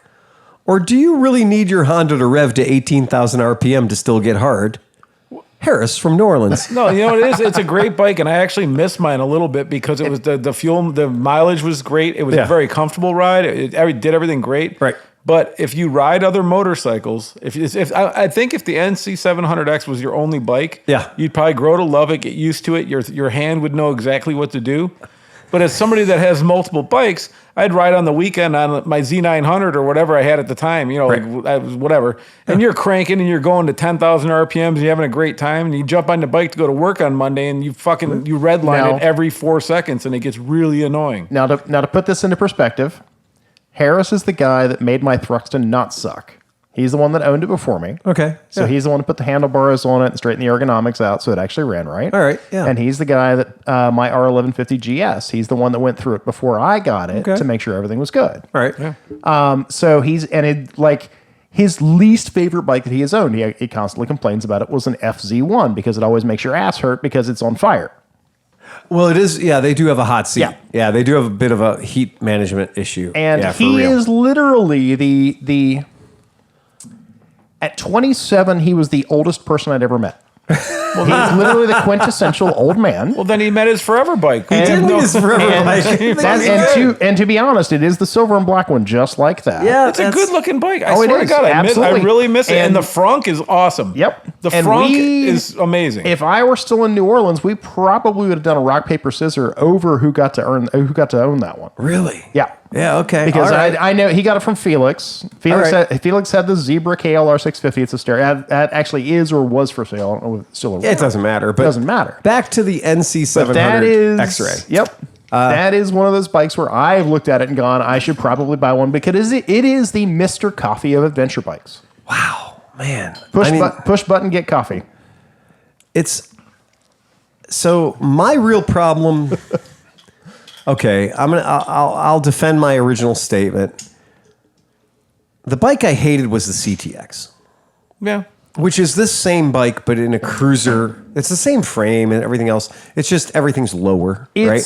Or do you really need your Honda to rev to 18,000 RPM to still get hard? Harris from New Orleans. No, you know what it is? It's a great bike, and I actually miss mine a little bit because it was the fuel, the mileage was great. It was a very comfortable ride. It did everything great. Right. But if you ride other motorcycles, I think if the NC 700X was your only bike, you'd probably grow to love it, get used to it. Your hand would know exactly what to do. But as somebody that has multiple bikes, I'd ride on the weekend on my Z900 or whatever I had at the time, you know, like whatever. And you're cranking and you're going to 10,000 RPMs and you're having a great time. And you jump on the bike to go to work on Monday and you redline it every 4 seconds and it gets really annoying. Now to put this into perspective, Harris is the guy that made my Thruxton not suck. He's the one that owned it before me. Okay. So he's the one to put the handlebars on it and straighten the ergonomics out so it actually ran right. All right. Yeah. And he's the guy that my R1150 GS, he's the one that went through it before I got it to make sure everything was good. All right. Yeah. So his least favorite bike that he has owned, he constantly complains about it, was an FZ1 because it always makes your ass hurt because it's on fire. Well, it is. Yeah, they do have a hot seat. Yeah. They do have a bit of a heat management issue. And he is literally the at 27, he was the oldest person I'd ever met. Well, he's literally the quintessential old man. Well, then he met his forever bike. He did meet his forever bike. And to be honest, it is the silver and black one, just like that. Yeah, it's a good looking bike. I it swear to is. God, I Absolutely. really miss it. And And the frunk is awesome. Yep. The And frunk is amazing. If I were still in New Orleans, we probably would have done a rock, paper, scissors over who got to own that one. Really? Yeah. Yeah. Okay. Because All right. I know he got it from Felix. Felix had the Zebra KLR 650. It's a stereo. That actually is or was for sale. I don't know if it's still around. It doesn't matter. But doesn't matter. Back to the NC 700 That is X-Ray. Yep. That is one of those bikes where I've looked at it and gone, I should probably buy one because it is the Mr. Coffee of adventure bikes. Wow, man. Push button, get coffee. It's so my real problem. Okay, I'll defend my original statement. The bike I hated was the CTX. yeah. Which is this same bike, but in a cruiser. It's the same frame and everything else. It's just everything's lower, right?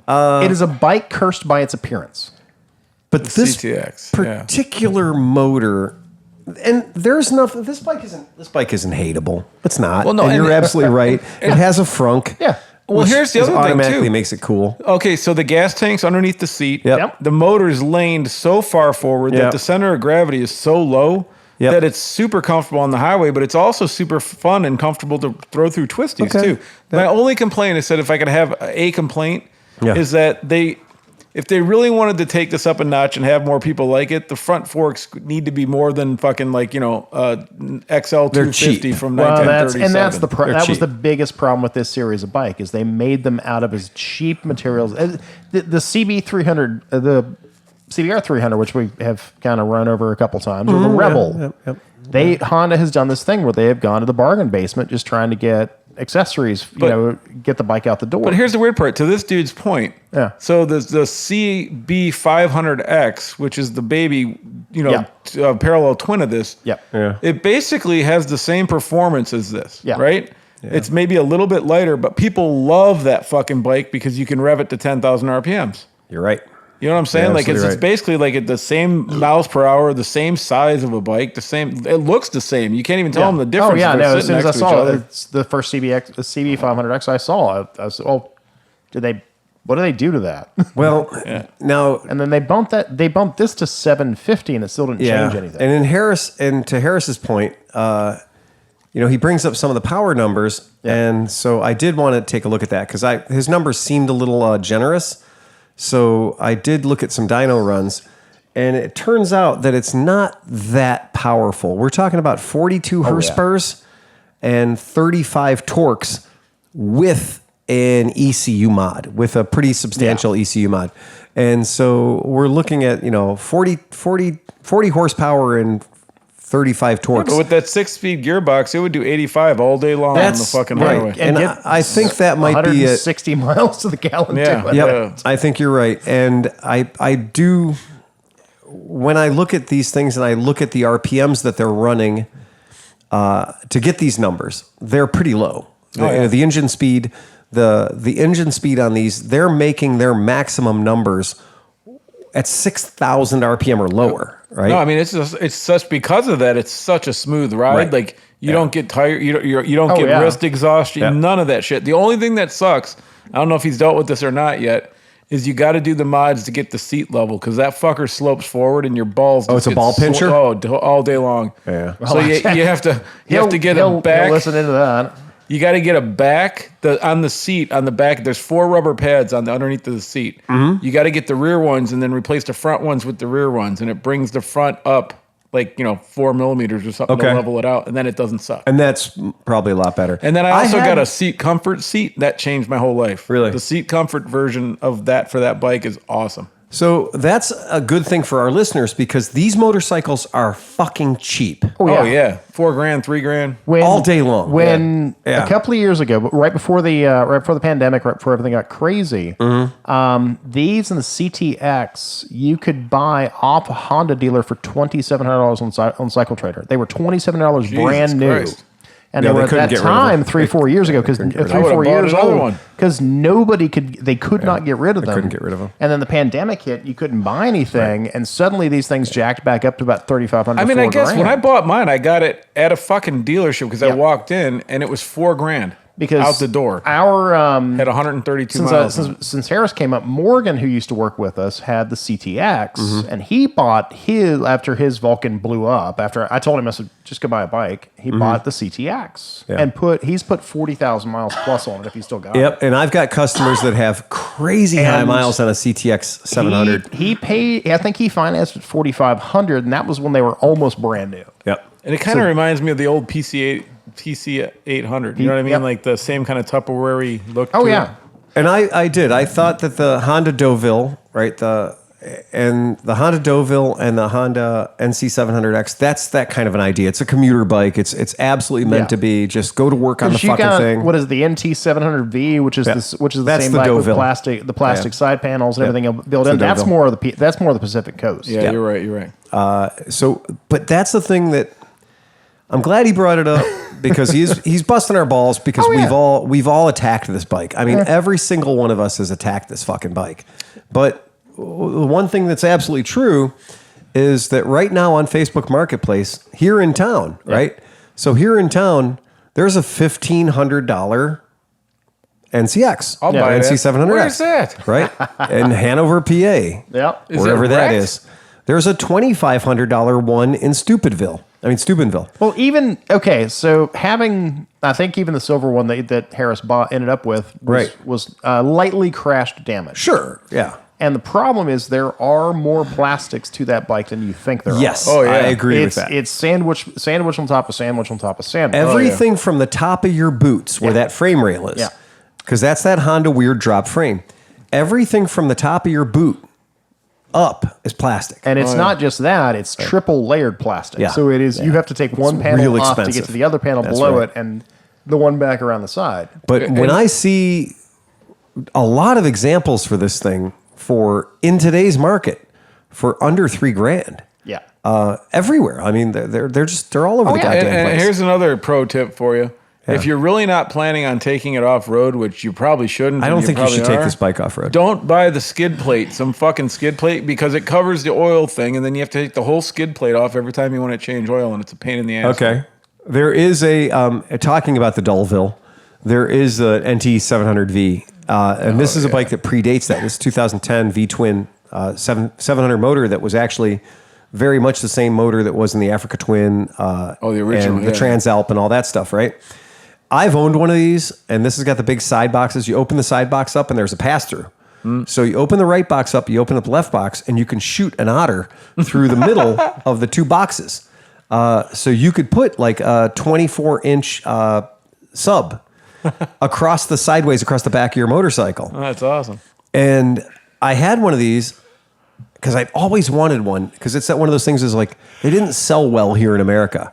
It is a bike cursed by its appearance. But this CTX, particular motor, and there's nothing. This bike isn't hateable. It's not. Well, no, and you're and- absolutely right. It has a frunk. Yeah. Well, which here's the is other thing, automatically too. makes it cool. Okay, so the gas tank's underneath the seat. Yep. The motor is laned so far forward Yep. that the center of gravity is so low Yep. that it's super comfortable on the highway, but it's also super fun and comfortable to throw through twisties Okay. too. My only complaint is that if I could have a complaint, is that if they really wanted to take this up a notch and have more people like it, the front forks need to be more than fucking XL 250 from Well, 1937. that was cheap. the biggest problem with this series of bike is they made them out of as cheap materials. The CB300, the CBR 300, which we have kind of run over a couple times, or the Rebel. Honda has done this thing where they have gone to the bargain basement just trying to get accessories, get the bike out the door. But here's the weird part. To this dude's point, so the CB500X, which is the baby, parallel twin of this, it basically has the same performance as this, right? Yeah. It's maybe a little bit lighter, but people love that fucking bike because you can rev it to 10,000 RPMs. You're right. You know what I'm saying? Yeah, it's basically like at the same miles per hour, the same size of a bike, the same. It looks the same. You can't even tell them the difference. Oh yeah, if they're no. As soon as I sitting next to saw each it, other. it's the first CB500X I saw. I was, what do they do to that? Well, now and then they bumped this to 750, and it still didn't change anything. And to Harris's point, he brings up some of the power numbers, and so I did want to take a look at that because his numbers seemed a little generous. So I did look at some dyno runs, and it turns out that it's not that powerful. We're talking about 42 horsepower and 35 torques with an ECU mod, with a pretty substantial ECU mod. And so we're looking at 40 horsepower and 35 torques. But with that 6-speed gearbox, it would do 85 all day long on the fucking highway. And I think that might be 160 miles to the gallon. I think you're right. And I do, when I look at these things and I look at the RPMs that they're running to get these numbers, they're pretty low. The engine speed, the engine speed on these, they're making their maximum numbers at 6,000 RPM or lower, right? No, I mean it's such because of that. It's such a smooth ride. Right. Like you don't get tired. You don't get yeah. wrist exhaustion. Yeah. None of that shit. The only thing that sucks, I don't know if he's dealt with this or not yet, is you got to do the mods to get the seat level because that fucker slopes forward and your balls. Oh, it's a ball pincher? All day long. Yeah. So you have to get a back. He'll listen into that. You got to get a back on the seat on the back. There's 4 rubber pads on the underneath of the seat. Mm-hmm. You got to get the rear ones and then replace the front ones with the rear ones, and it brings the front up like 4 millimeters or something to level it out, and then it doesn't suck. And that's probably a lot better. And then I also got a seat comfort seat that changed my whole life. Really? The seat comfort version of that for that bike is awesome. So that's a good thing for our listeners because these motorcycles are fucking cheap. Oh yeah, $4,000, $3,000. All day long. When Yeah. a couple of years ago, but right before the pandemic, right before everything got crazy, these and the CTX you could buy off a Honda dealer for $2,700 on Cycle Trader. They were $2,700 brand new. Christ. And Yeah, they they were at couldn't that get rid of time them. 3-4 years ago because I would've bought another one. because nobody could not get rid of them. couldn't get rid of them. And then the pandemic hit, you couldn't buy anything, and suddenly these things jacked back up to about $3,500. I mean, I guess when I $4,000. bought mine, I got it at a fucking dealership because I Yeah. walked in and it was $4,000 because out the door. Our Had 132 miles. since Harris came up, Morgan, who used to work with us, had the CTX, Mm-hmm. and he bought his after his Vulcan blew up. After I told him, I said, just go buy a bike. He bought the CTX Mm-hmm. Yeah. and he's put 40,000 miles plus on it if he still got it. Yep, and I've got customers that have crazy high miles on a CTX 700. He paid. I think he financed at 4,500, and that was when they were almost brand new. Yep. And it kind of reminds me of the old PC 800. You know what I mean? Yep. Like the same kind of Tupperware look. Oh to yeah. it. And I did. I thought that the Honda Deauville, right, the Honda Deauville and the Honda NC700X, that's that kind of an idea. It's a commuter bike. It's absolutely meant Yeah. to be just go to work on the You fucking got, thing. what is the NT700V, which is the That's same the bike with Deauville. the plastic side panels and everything built It's in. the That's Deauville. more of the Pacific Coast. Yeah, you're right. You're right. So, but that's the thing that I'm glad he brought it up because he's busting our balls because we've all attacked this bike. I mean, every single one of us has attacked this fucking bike. But the one thing that's absolutely true is that right now on Facebook Marketplace here in town, right? So here in town, there's a $1,500 NCX, I'll buy that. NC700X. Where's that? Right in Hanover, PA. Yep. Is Wherever it that wrecked? is. There's a $2,500 one in Steubenville. Well, so I think even the silver one that Harris ended up with was lightly crashed damage. Sure, yeah. And the problem is there are more plastics to that bike than you think there Yes, are. Oh, yeah. I agree It's with that. it's sandwich on top of sandwich on top of sandwich. Everything from the top of your boots where that frame rail is, Yeah. because that's that Honda weird drop frame. Everything from the top of your boot up is plastic. And it's not just that; it's triple layered plastic. Yeah. So it is. You have to take one panel real off to expensive. get to the other panel That's below right. it, and the one back around the side. But when I see a lot of examples for this thing for in today's market for under $3,000, Yeah. everywhere. I mean, they're all over the And, goddamn and place. here's another pro tip for you. If you're really not planning on taking it off road, which you probably shouldn't, I and don't think you probably should take are, this bike off road. Don't buy the skid plate, some fucking skid plate, because it covers the oil thing, and then you have to take the whole skid plate off every time you want to change oil, and it's a pain in the ass. Okay. There is talking about the Deauville, there is a NT700V, and this is a bike that predates that. This is 2010 V-twin 700 motor that was actually very much the same motor that was in the Africa Twin. The original, and the yeah. Transalp and all that stuff, right? I've owned one of these, and this has got the big side boxes. You open the side box up, and there's a pass-through. So you open the right box up, you open up the left box, and you can shoot an otter through the middle of the two boxes. So you could put like a 24-inch sub across the back of your motorcycle. Oh, that's awesome. And I had one of these because I'd always wanted one because it's that one of those things is like they didn't sell well here in America.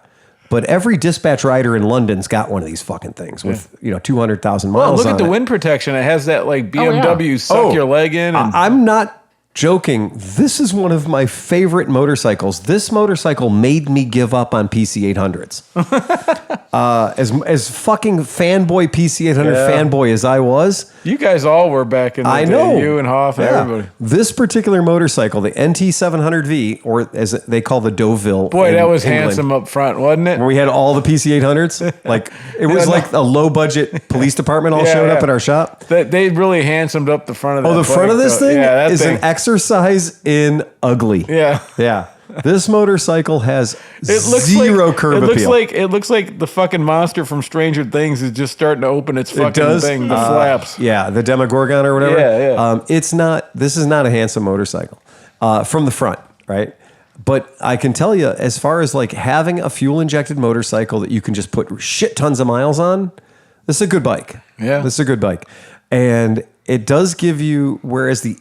But every dispatch rider in London's got one of these fucking things with 200,000 miles. Well, look on at the it. wind protection. It has that like BMW suck your leg in. And I'm not joking. This is one of my favorite motorcycles. This motorcycle made me give up on PC 800s. As fucking fanboy PC800 fanboy as I was, You guys all were back in the I day. know. You and Hoff and everybody. This particular motorcycle, the NT700V, or as they call the Deauville. Boy, in that was England, handsome up front, wasn't it? Where we had all the PC800s. Like, it was like a low budget police department all showed up at our shop. They really handsomed up the front of that. Oh, the front of this thing that is thing. an exercise in ugly. Yeah. Yeah. This motorcycle has It looks zero like, curb it looks appeal. like it looks like the fucking monster from Stranger Things is just starting to open its fucking thing, the flaps. Yeah, the Demogorgon or whatever. Yeah. It's not. This is not a handsome motorcycle from the front, right? But I can tell you, as far as like having a fuel injected motorcycle that you can just put shit tons of miles on, this is a good bike. Yeah. This is a good bike, and it does give you. Whereas the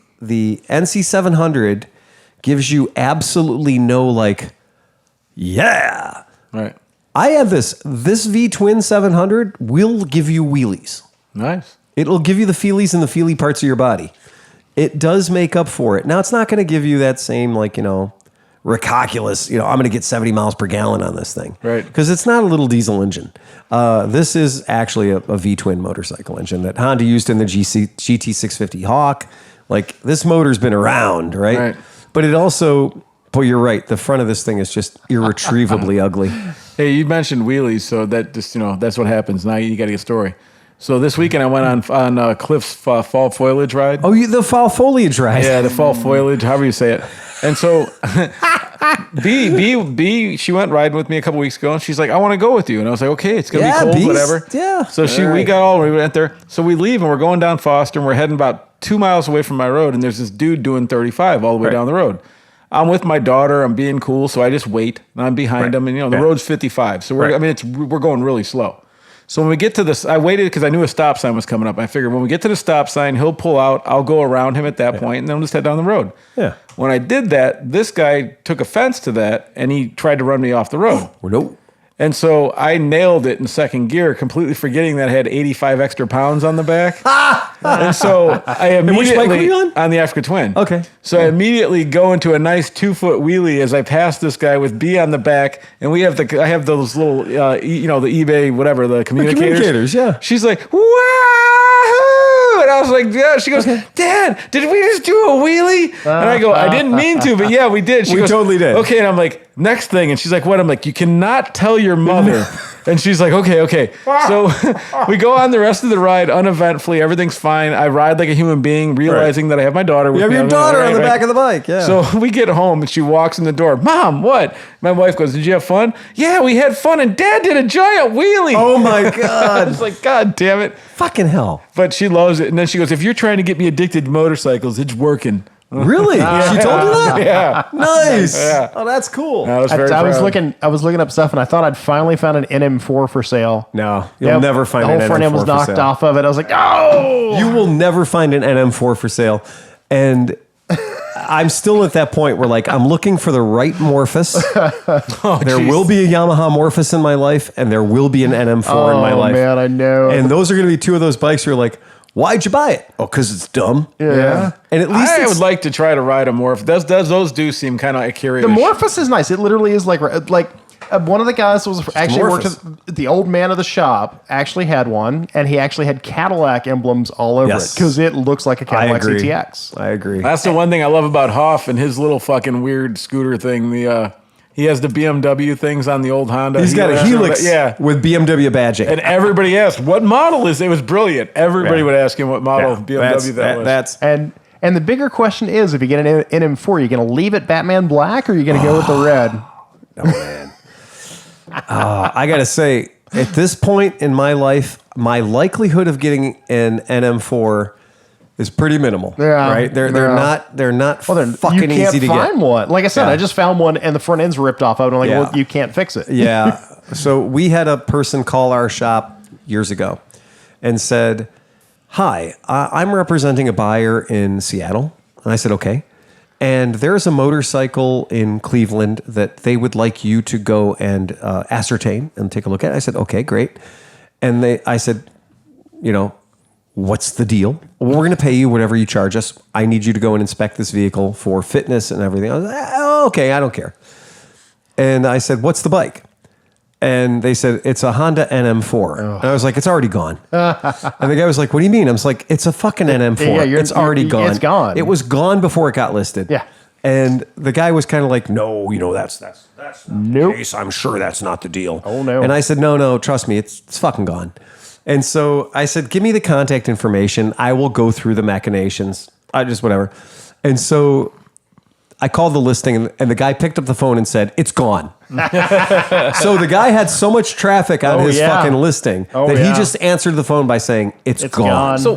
NC700 gives you absolutely no like, yeah. Right. I have this V Twin 700 will give you wheelies. Nice. It'll give you the feelies and the feely parts of your body. It does make up for it. Now, it's not going to give you that same, like, recalculous, I'm going to get 70 miles per gallon on this thing. Right. Because it's not a little diesel engine. This is actually a V-twin motorcycle engine that Honda used in the GT650 Hawk. Like, this motor's been around, right? Right. But it also, boy, you're right. The front of this thing is just irretrievably ugly. Hey, you mentioned wheelies, so that just that's what happens. Now you got to get a story. So this weekend I went on Cliff's fall foliage ride. Oh, the fall foliage ride. Yeah, the fall foliage, however you say it. And so B, she went riding with me a couple weeks ago, and she's like, "I want to go with you." And I was like, "Okay, it's gonna be cold, B's, whatever." Yeah. So we went there. So we leave, and we're going down Foster, and we're heading about 2 miles away from my road, and there's this dude doing 35 all the way down the road. I'm with my daughter. I'm being cool, so I just wait, and I'm behind him, and the road's 55, so we're going really slow. So when we get to this, I waited because I knew a stop sign was coming up. I figured when we get to the stop sign, he'll pull out. I'll go around him at that point, and then we'll just head down the road. Yeah. When I did that, this guy took offense to that, and he tried to run me off the road. Well, nope. And so I nailed it in second gear, completely forgetting that I had 85 extra pounds on the back. And so I immediately which bike were you on? The Africa Twin. Okay. So I immediately go into a nice 2-foot wheelie as I pass this guy with B on the back, and I have those little the eBay whatever the communicators. Yeah. She's like, "Wahoo!" And I was like, "Yeah." She goes, "Dad, did we just do a wheelie?" And I go, "I didn't mean to, but yeah, we did." She We goes, totally did. Okay, and I'm like, "Next thing," and she's like, "What?" I'm like, "You cannot tell your mother." And she's like, okay. So we go on the rest of the ride uneventfully. Everything's fine. I ride like a human being, realizing that I have my daughter with You have me. your daughter on the back of the bike. Yeah. So we get home and she walks in the door. "Mom, what?" My wife goes, "Did you have fun?" "Yeah, we had fun. And Dad did a giant wheelie." Oh my I God. was like, "God damn it." Fucking hell. But she loves it. And then she goes, "If you're trying to get me addicted to motorcycles, it's working." Really? She told you that? Yeah. Nice. Yeah. Oh, that's cool. I was very I was proud. looking up stuff, and I thought I'd finally found an NM4 for sale. No, you'll Yep. never find the an whole front NM4 end was for knocked sale. off of it. I was like, "Oh!" You will never find an NM4 for sale. And I'm still at that point where, like, I'm looking for the right Morphus. There will be a Yamaha Morphus in my life, and there will be an NM4 in my life. Oh man, I know. And those are going to be two of those bikes where you're like, why'd you buy it? Oh, because it's dumb. yeah. And at least I it's, would like to try to ride a Morph. Those do seem kind of curious. The Morphus is nice. It literally is like one of the guys that was actually worked Morphus. at the old man of the shop actually had one, and he actually had Cadillac emblems all over Yes. it because it looks like a I Cadillac agree. CTX. I agree. That's the one thing I love about Hoff and his little fucking weird scooter thing. He has the BMW things on the old Honda. He's got a Helix Yeah. with BMW badging. And everybody asked, "What model is it?" It was brilliant. Everybody would ask him what model of BMW that was. That's And the bigger question is, if you get an NM4, you going to leave it Batman black, or are you going to go with the red? Oh, man. I got to say, at this point in my life, my likelihood of getting an NM4 is pretty minimal. Yeah, Right? They're yeah. not Then fucking you can't easy to find get. one. Like I said, Yeah. I just found one, and the front end's ripped off of it. I'm like, Yeah. well, you can't fix it. Yeah. So we had a person call our shop years ago and said, "Hi, I'm representing a buyer in Seattle." And I said, "Okay. And there's a motorcycle in Cleveland that they would like you to go and ascertain and take a look at." I said, "Okay, great." And I said, "What's the deal?" "Well, we're going to pay you whatever you charge us. I need you to go and inspect this vehicle for fitness and everything." I was like, "Oh, okay, I don't care." And I said, "What's the bike?" And they said, it's a Honda NM4. And I was like, it's already gone. And the guy was like, what do you mean? I was like, it's a fucking NM4. Yeah, it's already gone. It's gone. It was gone before it got listed. Yeah. And the guy was kind of like, no, that's not Nope. the case. I'm sure that's not the deal. Oh, no. And I said, no, trust me, it's fucking gone. And so I said, give me the contact information. I will go through the machinations. Whatever. And so I called the listing, and the guy picked up the phone and said, it's gone. So the guy had so much traffic on his fucking listing that he just answered the phone by saying, it's gone. So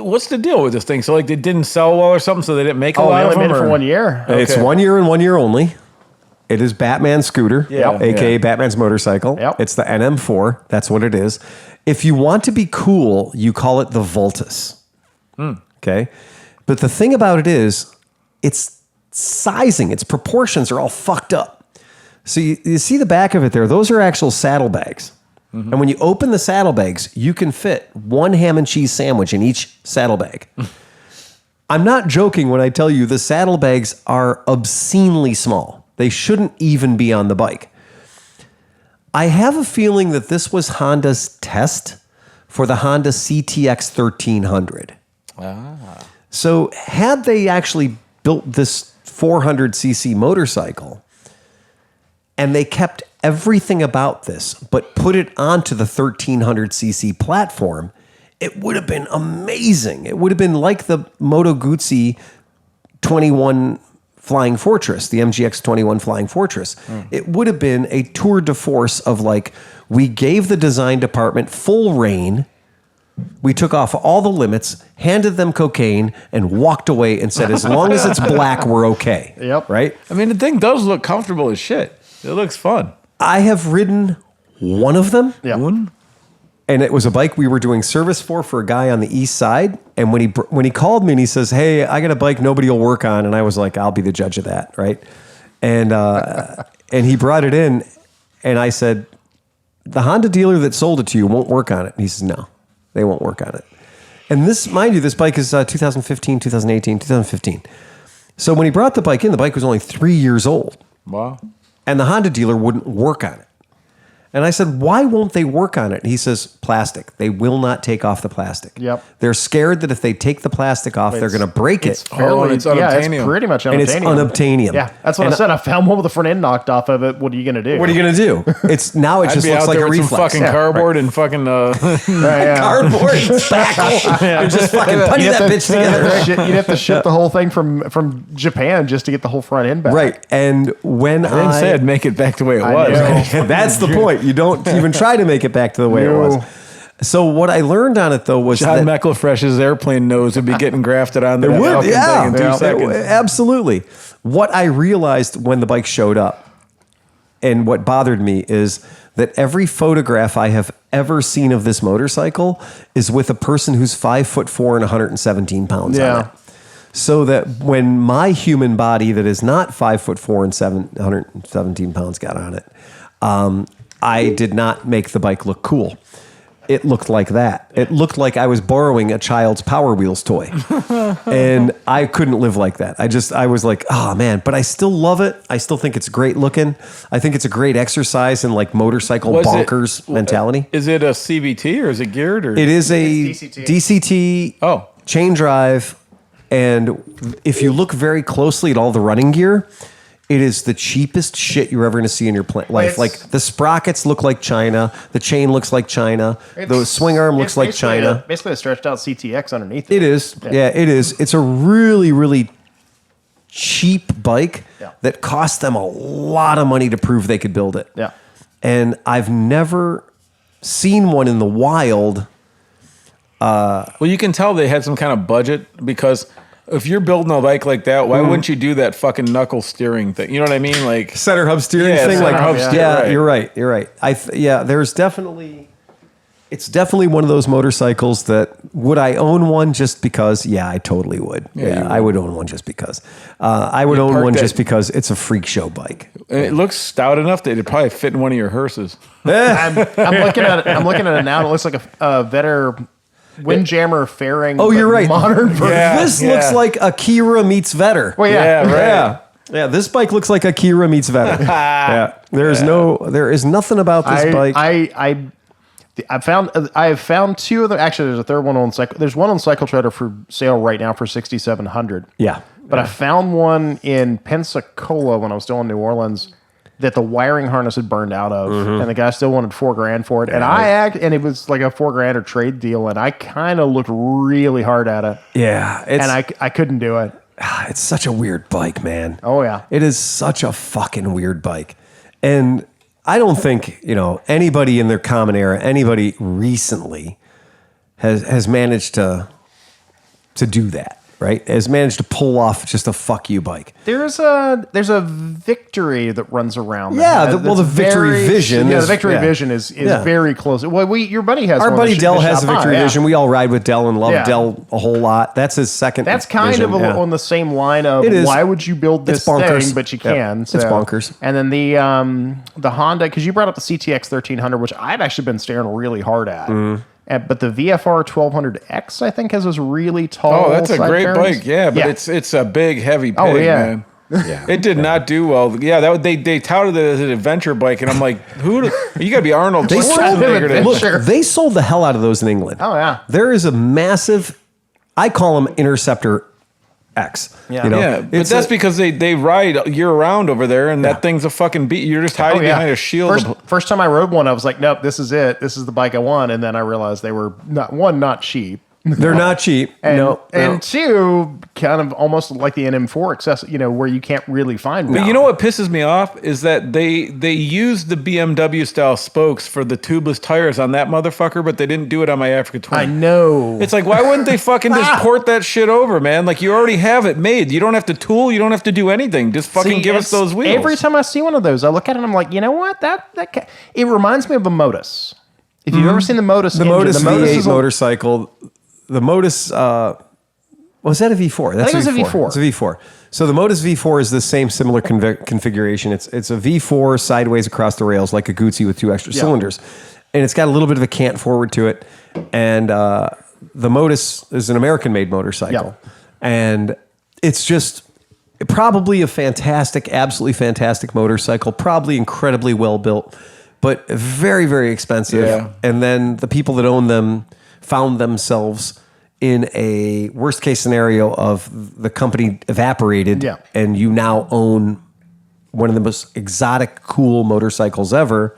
what's the deal with this thing? So like they didn't sell well or something, so they didn't make a Oh, lot they of only them? made it for or- 1 year. It's 1 year and 1 year only. It is Batman's scooter, Yeah. aka Yeah. Batman's motorcycle. Yep. It's the NM4. That's what it is. If you want to be cool, you call it the Voltus. Okay. But the thing about it is, its sizing, its proportions are all fucked up. So you see the back of it there, those are actual saddlebags. And when you open the saddlebags, you can fit one ham and cheese sandwich in each saddlebag. I'm not joking when I tell you the saddlebags are obscenely small. They shouldn't even be on the bike. I have a feeling that this was Honda's test for the Honda CTX 1300. So had they actually built this 400cc motorcycle and they kept everything about this but put it onto the 1300cc platform, it would have been amazing. It would have been like the Moto Guzzi 21 Flying Fortress, the MGX 21 Flying Fortress. It would have been a tour de force of like, we gave the design department full reign. We took off all the limits, handed them cocaine, and walked away and said, as long as it's black, we're okay. Yep. Right? I mean, the thing does look comfortable as shit. It looks fun. I have ridden one of them. Yeah. One? And it was a bike we were doing service for a guy on the east side. And when he called me and he says, hey, I got a bike nobody will work on. And I was like, I'll be the judge of that, right? And and he brought it in. And I said, the Honda dealer that sold it to you won't work on it. And he says, no, they won't work on it. And this, mind you, this bike is 2015, 2018, 2015. So when he brought the bike in, the bike was only 3 years old. Wow. And the Honda dealer wouldn't work on it. And I said, why won't they work on it? And he says, plastic. They will not take off the plastic. Yep. They're scared that if they take the plastic off, they're going to break it. fairly- it's it's unobtainium. pretty much unobtainium. And it's unobtainium. Yeah, that's what And I said. I found one with the front end knocked off of it. What are you going to do? What are you going to do? It's now it I'd just be looks out like there a with reflex. some fucking cardboard and fucking Cardboard and spackle. You're just fucking putting that bitch together. You'd have to ship the whole thing from Japan just to get the whole front end back. Right. And when I didn't say I'd make it back the way it was. know. that's the point. You don't even try to make it back to the way it No. was. So what I learned on it though was John that McElfresh's airplane nose would be getting grafted onto that fucking thing in 2 seconds. Absolutely. What I realized when the bike showed up and what bothered me is that every photograph I have ever seen of this motorcycle is with a person who's 5'4" and 117 pounds on it. So that when my human body that is not 5'4" and 117 pounds got on it, I did not make the bike look cool. It looked like that. It looked like I was borrowing a child's Power Wheels toy. And I couldn't live like that. I was like, oh man, but I still love it. I still think it's great looking. I think it's a great exercise in like motorcycle bonkers mentality. Is it a CVT or is it geared? Or? It is a DCT. DCT Oh. chain drive. And if you look very closely at all the running gear, it is the cheapest shit you're ever going to see in your life. It's- Like the sprockets look like China, the chain looks like China, the swing arm looks like China. Basically a stretched out CTX underneath It is. Yeah, it is. It's a really, really cheap bike Yeah. that cost them a lot of money to prove they could build it. Yeah. And I've never seen one in the wild. Well, you can tell they had some kind of budget because if you're building a bike like that, why wouldn't you do that fucking knuckle steering thing? You know what I mean? Like Center hub steering Yeah, thing. center Like, hub steer, right. You're right. You're right. There's definitely, it's definitely one of those motorcycles that would I own one just because? Yeah, I totally would. Yeah, you would. I would own one just because. I would own park one that- just because it's a freak show bike. it looks stout enough that it'd probably fit in one of your hearses. I'm looking at it now. And it looks like a Vetter Windjammer fairing. Oh, you're but right. Modern version. Yeah. This looks like Akira meets Vetter. Well, yeah. right. Yeah. Yeah, this bike looks like Akira meets Venom. Yeah, there is nothing about this bike. I have found two other. Actually, there's a third one on cycle. There's one on Cycle Trader for sale right now for $6,700. Yeah, but I found one in Pensacola when I was still in New Orleans that the wiring harness had burned out of, and the guy still wanted $4,000 for it. Yeah, and it was like a $4,000 or trade deal, and I kind of looked really hard at it. Yeah, and I couldn't do it. It's such a weird bike, man. Oh yeah, it is such a fucking weird bike, and I don't think anybody in their common era, anybody recently, has managed to do that. Right, has managed to pull off just a fuck you bike. There's a Victory that runs around. Yeah, the Victory Vision. Yeah, the Victory Vision is very close. Well, your buddy has. Our one buddy Dell has a Victory Vision. Yeah. We all ride with Dell and love Dell a whole lot. That's his second. That's kind vision. of on the same line of why would you build this thing, but you can. Yep. So. It's bonkers. And then the Honda, because you brought up the CTX 1300, which I've actually been staring really hard at. But the VFR 1200X, I think, has those really tall. Oh, that's a great bearings. bike. Yeah, but it's a big, heavy pig, man. Yeah, it did not do well. Yeah, they touted it as an adventure bike, and I'm like, you got to be Arnold. They sold the hell out of those in England. Oh yeah, there is a massive. I call them Interceptor X. Yeah, but that's because they ride year round over there, and that thing's a fucking beat. You're just hiding behind a shield. First time I rode one, I was like, nope, this is it. This is the bike I want. And then I realized they were not cheap. They're not cheap. And two, kind of almost like the NM4 access, where you can't really find one. But you know what pisses me off is that they used the BMW style spokes for the tubeless tires on that motherfucker, but they didn't do it on my Africa Twin. I know. It's like, why wouldn't they fucking just port that shit over, man? Like, you already have it made. You don't have to tool. You don't have to do anything. Just fucking give us those wheels. Every time I see one of those, I look at it and I'm like, you know what? It reminds me of a Motus. If you've ever seen the Motus the Motus V8 motorcycle. The Motus, was that a V4? I think it was a V4. It's a V4. So the Motus V4 is the same similar configuration. It's a V4 sideways across the rails, like a Guzzi with two extra cylinders. And it's got a little bit of a cant forward to it. And the Motus is an American-made motorcycle. And it's just probably a fantastic, absolutely fantastic motorcycle, probably incredibly well-built, but very, very expensive. Yeah. And then the people that own them found themselves in a worst case scenario of the company evaporated and you now own one of the most exotic, cool motorcycles ever.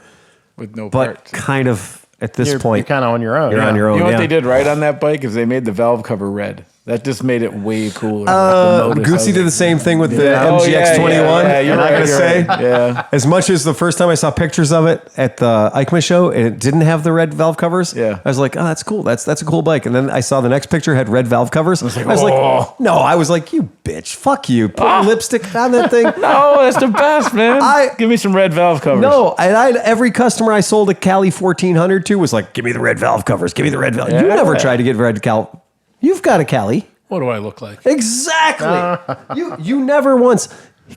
With no but parts. Kind of at this point. You're kind of on your own. You're on your own. You know what they did right on that bike is they made the valve cover red. That just made it way cooler. Guzzi did the same thing with the MGX 21. Yeah, you're not right, going to say. Right. Yeah. As much as the first time I saw pictures of it at the EICMA show and it didn't have the red valve covers, I was like, oh, that's cool. That's a cool bike. And then I saw the next picture had red valve covers. I was like, no, I was like, you bitch, fuck you. Put lipstick on that thing. No, that's the best, man. Give me some red valve covers. No, and every customer I sold a Cali 1400 to was like, give me the red valve covers. Give me the red valve. You never tried to get red Cal. You've got a Cali. What do I look like? Exactly. You never once.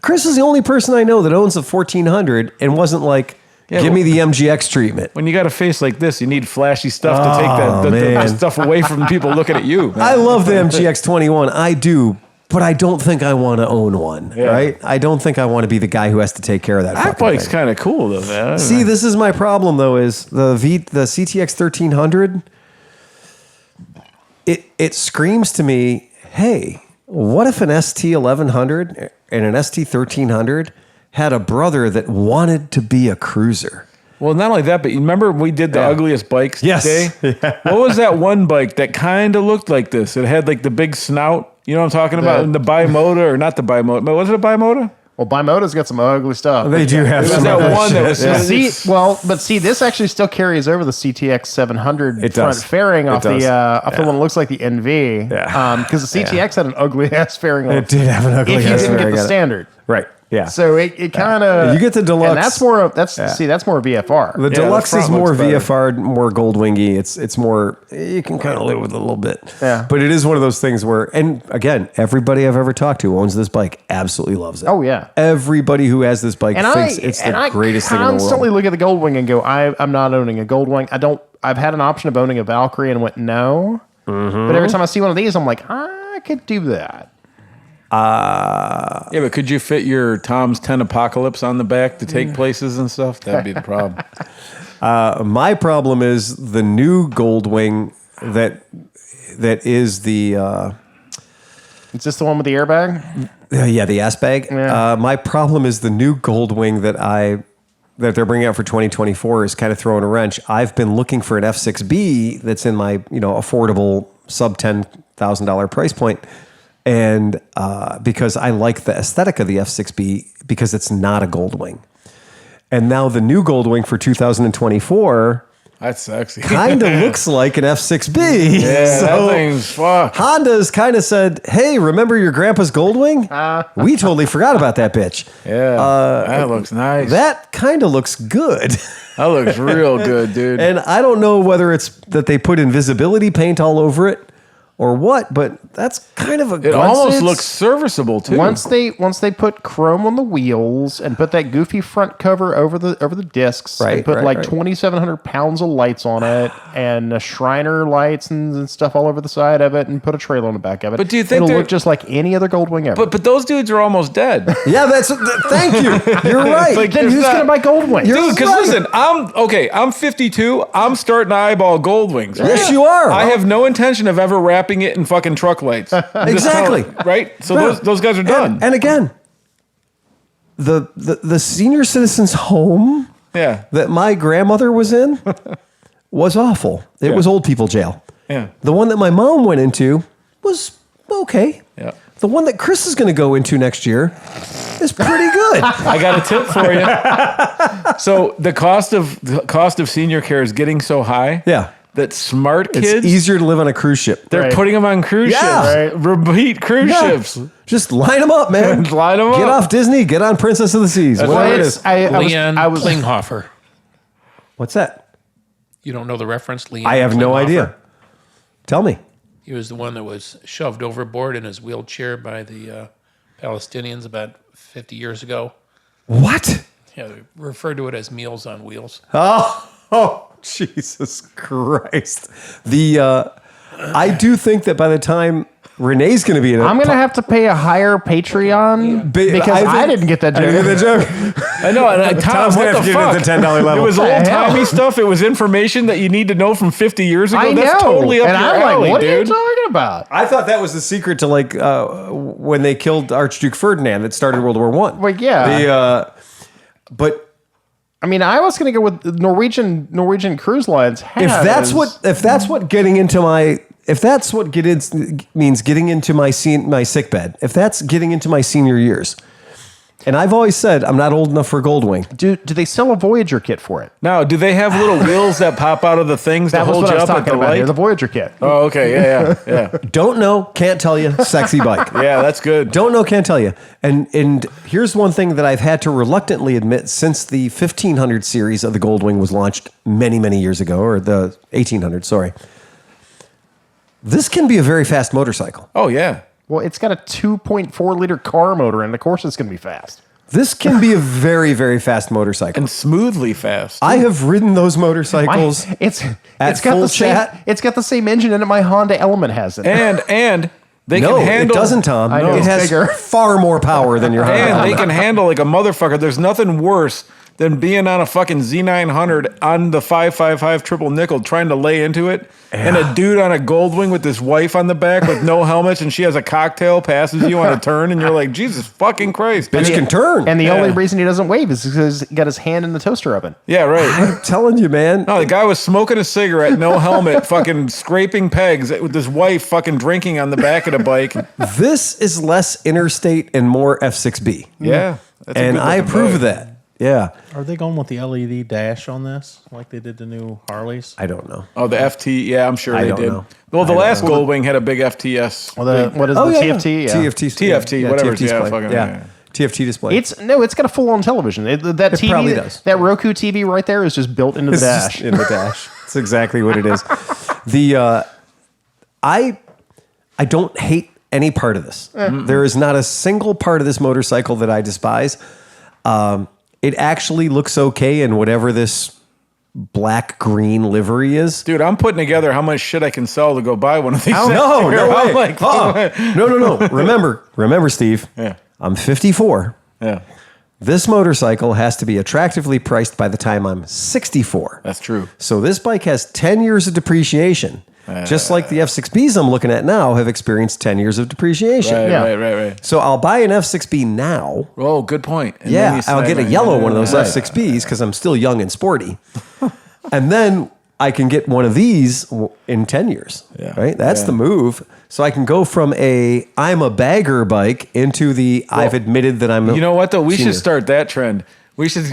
Chris is the only person I know that owns a 1400 and wasn't like, give me the MGX treatment. When you got a face like this, you need flashy stuff to take that stuff away from people looking at you. Man. I love the MGX 21. I do. But I don't think I want to own one, right? I don't think I want to be the guy who has to take care of that. That bike's kind of cool, though, man. See, this is my problem, though, is the CTX 1300. It screams to me, hey, what if an ST 1100 and an ST 1300 had a brother that wanted to be a cruiser? Well, not only that, but you remember we did the ugliest bikes day? Yeah. What was that one bike that kind of looked like this? It had like the big snout. You know what I'm talking about? The Bimoto, or not the Bimoto. Was it a Bimoto? Well, Bimoto's got some ugly stuff. They do have some that one that was... See, this actually still carries over the CTX 700 front fairing off the one that looks like the NV. Because the CTX had an ugly ass fairing on it. It did have an ugly ass fairing. If you didn't get the standard. Right. Yeah. So it kind of you get the deluxe, and that's more VFR. The deluxe is more VFR, more gold wingy. It's more, you can kind of live with it a little bit. Yeah. But it is one of those things where, and again, everybody I've ever talked to who owns this bike absolutely loves it. Oh yeah. Everybody who has this bike thinks it's the greatest thing in the world. I constantly look at the gold wing and go, I'm not owning a gold wing. I've had an option of owning a Valkyrie and went no. Mm-hmm. But every time I see one of these, I'm like, I could do that. Yeah, but could you fit your Tom's 10 Apocalypse on the back to take places and stuff? That'd be the problem. My problem is the new Goldwing that is the Is this the one with the airbag? the ass bag. Yeah. My problem is the new Goldwing that they're bringing out for 2024 is kind of throwing a wrench. I've been looking for an F6B that's in my affordable sub $10,000 price point, and because I like the aesthetic of the F6B because it's not a Goldwing, and now the new Goldwing for 2024. That's sexy. Kind of looks like an F6B. Yeah, that thing's fuck. Honda's kind of said, "Hey, remember your grandpa's Goldwing? We totally forgot about that bitch." Yeah, that looks nice. That kind of looks good. That looks real good, dude. And I don't know whether it's that they put invisibility paint all over it or what, but that's kind of a. It almost looks serviceable too. Once they put chrome on the wheels and put that goofy front cover over the discs, Right, and put right, like right. 2,700 pounds of lights on it and Shriner lights and stuff all over the side of it, and put a trailer on the back of it. But do you think it'll they're- look just like any other Goldwing ever? but those dudes are almost dead. Yeah, thank you. You're right. Like, then there's who's not- going to buy Goldwing? Dude, because right. listen, I'm 52. I'm starting to eyeball Goldwings. Yes, you are. I have no intention of ever wrapping it in fucking truck lights. Exactly. Right? So Yeah. those guys are done. And again, the senior citizens home yeah. that my grandmother was in was awful. It Yeah. was old people jail. Yeah. The one that my mom went into was okay. Yeah. The one that Chris is going to go into next year is pretty good. I got a tip for you. So the cost of senior care is getting so high. Yeah. That smart It's kids, easier to live on a cruise ship. they're Right. putting them on cruise Yeah. ships. Repeat cruise Yeah. ships. Just line them up, man. Line 'em Get up. off Disney. Get on Princess of the Seas. That's Whatever right. it It's- is. Leon I was Klinghoffer. What's that? You don't know the reference, Leon? I have no Klinghoffer? idea. Tell me. He was the one that was shoved overboard in his wheelchair by the Palestinians about 50 years ago. What? Yeah, they referred to it as Meals on Wheels. Oh, Jesus Christ. I do think that by the time Renee's going to be in it. I'm going to have to pay a higher Patreon because I didn't get that joke. I didn't get the joke. I know. And Tom's Tom, gonna what have the to get fuck? it at the $10 level. It was What the old timey hell? stuff. It was information that you need to know from 50 years ago. I That's know. totally up and your I'm alley, like, what are you dude. talking about? I thought that was the secret to when they killed Archduke Ferdinand that started World War One. Well, yeah. But I mean, I was going to go with Norwegian Cruise Lines. if that's what getting into my means getting into my sick bed, if that's getting into my senior years, and I've always said I'm not old enough for Goldwing. do they sell a Voyager kit for it? Now, do they have little wheels that pop out of the things That that was hold what I you was up at talking the about here, light? the Voyager kit. Oh, okay. Yeah. Don't know, can't tell you. Sexy bike. Yeah, that's good. Don't know, can't tell you. And here's one thing that I've had to reluctantly admit since the 1500 series of the Goldwing was launched many, many years ago, or the 1800, sorry. This can be a very fast motorcycle. Oh, yeah. Well, it's got a 2.4 liter car motor, and of course it's going to be fast. This can be a very, very fast motorcycle. And smoothly fast. I have ridden those motorcycles. It's At got full the same. chat? It's got the same engine in it my Honda Element has in it. And they No, can handle. it doesn't, Tom. I know, It it's has bigger. far more power than your Honda. And they Element. can handle like a motherfucker. There's nothing worse than being on a fucking Z900 on the 555 triple nickel trying to lay into it. And a dude on a Goldwing with his wife on the back with no helmet and she has a cocktail, passes you on a turn, and you're like, Jesus fucking Christ. Bitch dude. can turn. And the only Yeah. reason he doesn't wave is because he got his hand in the toaster oven. Yeah, right. I'm telling you, man. No, the guy was smoking a cigarette, no helmet, fucking scraping pegs with his wife fucking drinking on the back of the bike. This is less interstate and more F6B. Yeah. that's a And good I looking approve bike. of that. Yeah. Are they going with the LED dash on this, like they did the new Harleys? I don't know. Oh, the FT. Yeah, I'm sure I they don't did. know. Well, the I don't last know. Goldwing had a big FTS. Well, what is Oh, the yeah. TFT? Yeah. TFT. whatever, TFT yeah, display. fucking, yeah. yeah. TFT display. It's got a full on television. That TV, probably does. that Roku TV right there is just built into the It's dash. just in the dash. That's exactly what it is. I don't hate any part of this. There is not a single part of this motorcycle that I despise. It actually looks okay in whatever this black-green livery is. Dude, I'm putting together how much shit I can sell to go buy one of these. No way. I'm like, No. Remember, Steve. Yeah. I'm 54. yeah, This motorcycle has to be attractively priced by the time I'm 64. that's true. So this bike has 10 years of depreciation. Just like the F6Bs I'm looking at now have experienced 10 years of depreciation. Right, Yeah. right. So I'll buy an F6B now. Oh, good point. And then Yeah, you I'll get a snag yellow it. one of those Right. F6Bs because I'm still young and sporty. And then I can get one of these in 10 years. Yeah. Right? That's Yeah. the move. So I can go from I'm a bagger bike into I've admitted that I'm You know what though? We senior. should start that trend. We should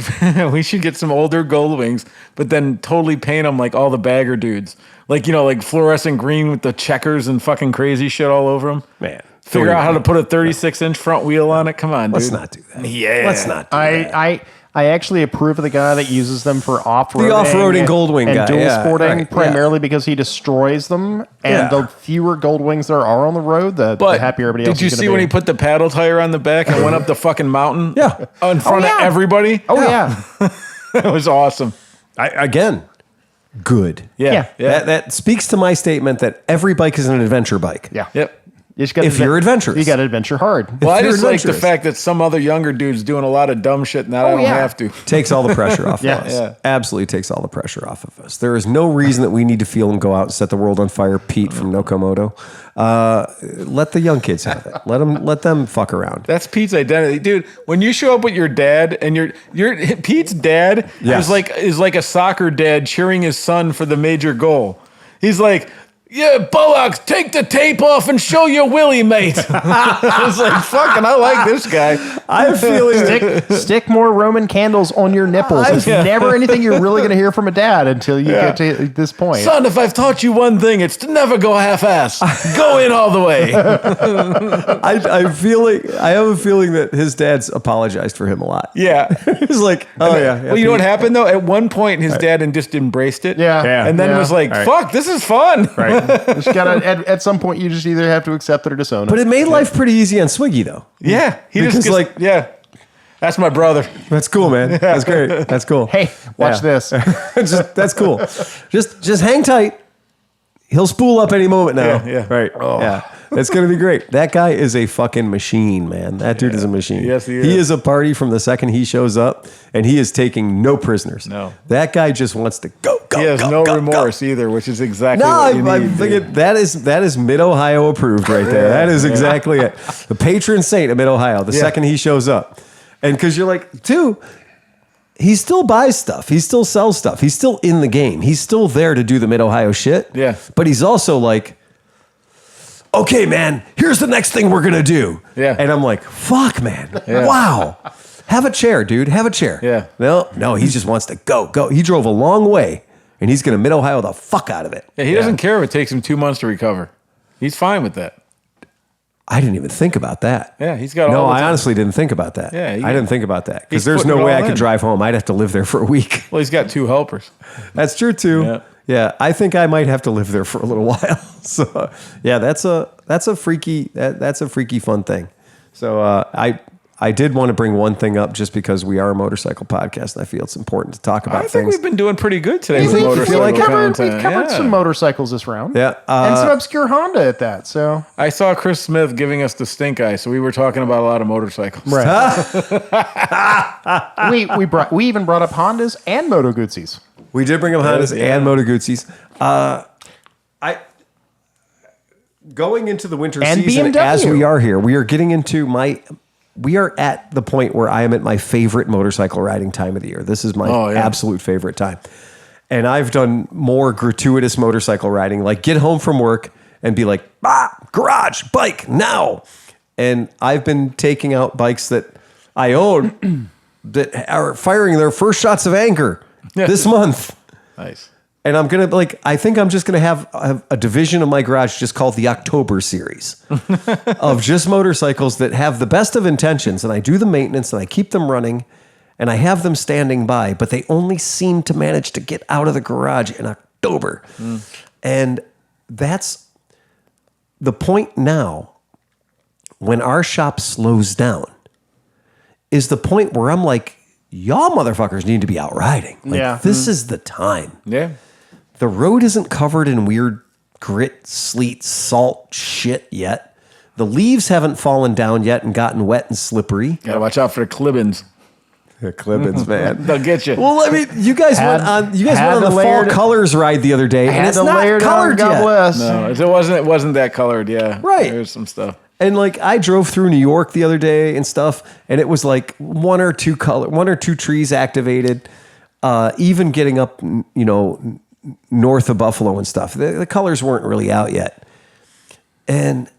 we should get some older gold wings, but then totally paint them like all the bagger dudes, like like fluorescent green with the checkers and fucking crazy shit all over them. Man. Figure out how to put a 36-inch front wheel on it. Come on, Let's dude. not do that. Yeah. Let's not do that. I actually approve of the guy that uses them for off-roading. The off-roading and- Goldwing and guy, dual yeah, sporting, right, yeah. primarily because he destroys them. And Yeah. the fewer gold wings there are on the road, the But happier everybody else did you is gonna see be. when he put the paddle tire on the back and went up the fucking mountain? Yeah. In front of yeah. everybody. Oh, yeah. That was awesome. Again, good. Yeah. Yeah. That speaks to my statement that every bike is an adventure bike. Yeah. Yep. You just gotta If you're adventurous. You got to adventure hard. Well, I you're just like the adventurous. fact that some other younger dude's doing a lot of dumb shit and that I don't yeah. have to. Takes all the pressure off Yeah. of us. Yeah. Absolutely takes all the pressure off of us. There is no reason that we need to feel and go out and set the world on fire. Pete from Nokomoto. Let the young kids have it. Let them fuck around. That's Pete's identity, dude. When you show up with your dad and your Pete's dad Yes. is like a soccer dad cheering his son for the major goal. He's like, "Yeah, Bullocks, take the tape off and show your willy, mate." I was like, "Fucking, I like this guy." I'm feeling Stick more Roman candles on your nipples. It's never anything you're really going to hear from a dad until you get to this point. Son, if I've taught you one thing, it's to never go half-ass. Go in all the way. I have a feeling that his dad's apologized for him a lot. Yeah. He's like, oh yeah. Well, you know what happened though? At one point, his dad just embraced it. Yeah. Yeah. And then Yeah. was like, "Fuck, this is fun." Right. Just gotta, at some point, you just either have to accept it or disown it. But it made life pretty easy on Swiggy though. Yeah. He Because, just gets, like- yeah. That's my brother. That's cool, man. That's great. That's cool. Hey, watch Yeah. this. That's cool. Just hang tight. He'll spool up any moment now. Yeah, yeah. Right. Yeah. It's going to be great. That guy is a fucking machine, man. That dude is a machine. Yes, he He is. is a party from the second he shows up, and he is taking no prisoners. No. That guy just wants to go. He has go, no go, remorse either, which is exactly No, what you I'm need. thinking that is Mid Ohio approved right there. That is exactly it. The patron saint of Mid Ohio. The second he shows up, and because you're like, dude, he still buys stuff. He still sells stuff. He's still in the game. He's still there to do the Mid Ohio shit. Yeah. But he's also like, okay, man, here's the next thing we're gonna do. Yeah. And I'm like, fuck, man. Yeah. Wow. Have a chair, dude. Have a chair. Yeah. No, he just wants to go. He drove a long way, and he's gonna Mid Ohio the fuck out of it. Yeah, he doesn't care if it takes him 2 months to recover. He's fine with that. I didn't even think about that. Yeah, he's got No, all the I time. honestly didn't think about that. Yeah, I didn't think about that because he's there's putting no it way all I could in. drive home. I'd have to live there for a week. Well, he's got 2 helpers. That's true too. Yeah. Yeah, I think I might have to live there for a little while. So, yeah, that's a freaky fun thing. So, I did want to bring one thing up just because we are a motorcycle podcast, and I feel it's important to talk about I think things. we've been doing pretty good today with We've motorcycle content. covered Yeah. some motorcycles this round. Yeah, and some obscure Honda at that. So I saw Chris Smith giving us the stink eye, so we were talking about a lot of motorcycles. we even brought up Hondas and Moto Guzzi's. we did bring up Hondas Yeah. and Moto Guzzi's. Going into the winter And season BMW. as we are here, we are at the point where I am at my favorite motorcycle riding time of the year. This is my Oh, yeah. absolute favorite time. And I've done more gratuitous motorcycle riding, like get home from work and be like, garage, bike, now. And I've been taking out bikes that I own that are firing their first shots of anger this month. Nice. And I'm going to I think I'm just going to have a division of my garage just called the October series of just motorcycles that have the best of intentions. And I do the maintenance and I keep them running and I have them standing by, but they only seem to manage to get out of the garage in October. And that's the point now when our shop slows down is the point where I'm like, y'all motherfuckers need to be out riding. Like, Yeah. this is the time. Yeah. The road isn't covered in weird grit, sleet, salt shit yet. The leaves haven't fallen down yet and gotten wet and slippery. Gotta watch out for the clippings. The Clippins, man. They'll get you. Well, I mean, you guys went on the fall layered- colors ride the other day, and Had it's to not layer it on, colored God yet. bless. No, it wasn't that colored. Yeah. Right. There's some stuff. And like I drove through New York the other day and stuff, and it was like one or two trees activated. Even getting up, north of Buffalo and stuff, the colors weren't really out yet. And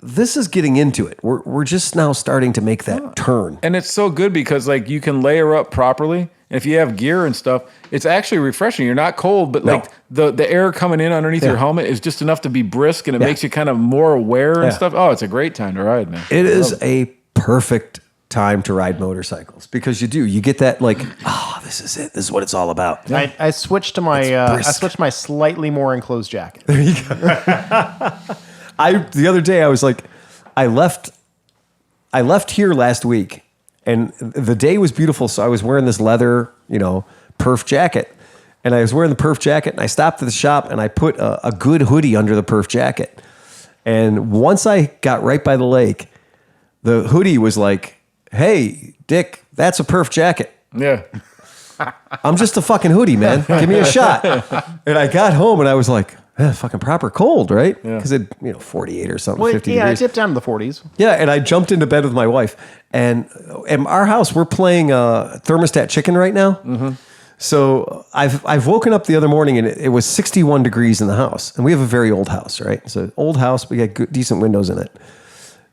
this is getting into it. We're just now starting to make that turn. And it's so good because like you can layer up properly. And if you have gear and stuff, it's actually refreshing. You're not cold, but like the air coming in underneath your helmet is just enough to be brisk, and it makes you kind of more aware and stuff. Oh, it's a great time to ride, man. It is a perfect time to ride motorcycles because you get that like, this is it. This is what it's all about. I switched to my my slightly more enclosed jacket. The other day I was like, I left here last week, and the day was beautiful. So I was wearing this leather, perf jacket, and I was wearing the perf jacket, and I stopped at the shop and I put a good hoodie under the perf jacket. And once I got right by the lake, the hoodie was like, "Hey, Dick, that's a perf jacket. Yeah. I'm just a fucking hoodie, man. Give me a shot." And I got home and I was like, fucking proper cold, right? Because it, 48 or something, Well, 50 yeah, degrees. I dipped down to the 40s. Yeah, and I jumped into bed with my wife. And in our house, we're playing thermostat chicken right now. Mm-hmm. So I've woken up the other morning and it was 61 degrees in the house. And we have a very old house, right? It's an old house. We got good, decent windows in it.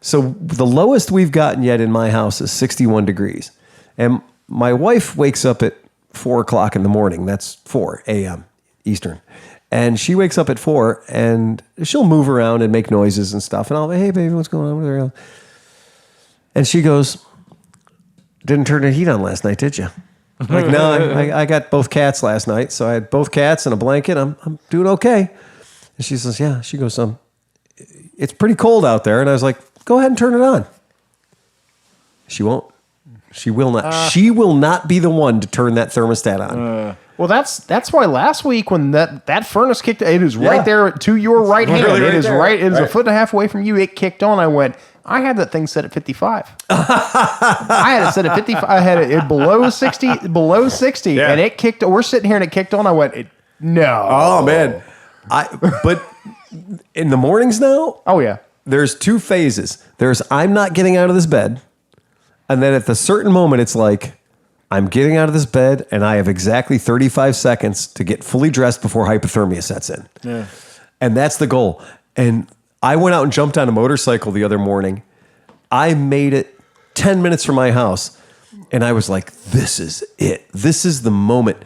So the lowest we've gotten yet in my house is 61 degrees. And my wife wakes up at 4 o'clock in the morning. That's 4 a.m. Eastern. And she wakes up at 4 and she'll move around and make noises and stuff. And I'll be, "Hey, baby, what's going on?" And she goes, "Didn't turn the heat on last night, did you?" I'm like, "No, I got both cats last night. So I had both cats and a blanket. I'm doing okay." And she says, "Yeah." She goes, "It's pretty cold out there." And I was like, "Go ahead and turn it on." She won't. She will not. She will not be the one to turn that thermostat on. Well, that's why last week when that furnace kicked, it is Yeah. right there to your right hand. Really It right is there. right. It is a Right. foot and a half away from you. It kicked on. I went. I had that thing set at 55. I had it set at 55. I had it below 60, Yeah. and it kicked. We're sitting here and it kicked on. I went, no. Oh man, but in the mornings now, Oh yeah. there's two phases. There's I'm not getting out of this bed, and then at the certain moment, it's like I'm getting out of this bed, and I have exactly 35 seconds to get fully dressed before hypothermia sets in. Yeah, and that's the goal. And I went out and jumped on a motorcycle the other morning. I made it 10 minutes from my house, and I was like, "This is it. This is the moment."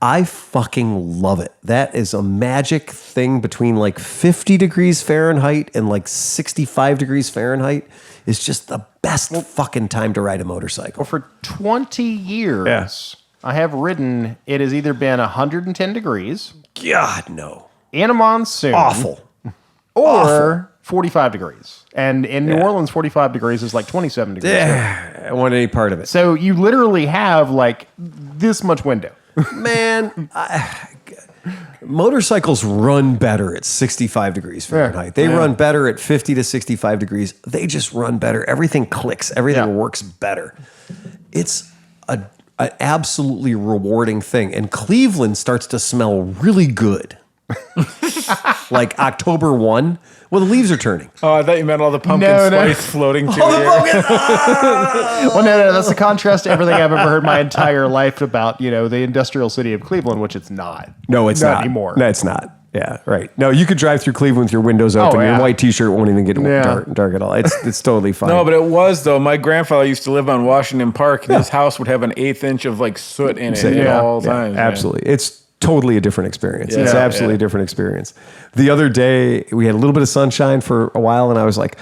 I fucking love it. That is a magic thing between like 50 degrees Fahrenheit and like 65 degrees Fahrenheit. Is just the best fucking time to ride a motorcycle. Well, for 20 years, I have ridden. It has either been 110 degrees God, no. in a monsoon, Awful. or 45 degrees. And in New Orleans, 45 degrees is like 27 degrees. Yeah, I want any part of it. So you literally have like this much window. Man, motorcycles run better at 65 degrees Fahrenheit. They run better at 50 to 65 degrees. They just run better. Everything clicks. Everything works better. It's an absolutely rewarding thing. And Cleveland starts to smell really good. Like October 1. Well, the leaves are turning. Oh, I thought you meant all the pumpkin No, no. spice floating through the air. Well, no, that's the contrast to everything I've ever heard my entire life about, the industrial city of Cleveland, which it's not. No, it's not anymore. No, it's not. Yeah, right. No, you could drive through Cleveland with your windows open. yeah. Your white T-shirt won't even get Yeah. dark at all. It's totally fine. No, but it was though. My grandfather used to live on Washington Park, and his house would have an 1/8 inch of like soot in it at all times. man. Absolutely. It's totally a different experience. Yeah, It's absolutely yeah. a different experience. The other day, we had a little bit of sunshine for a while, and I was like,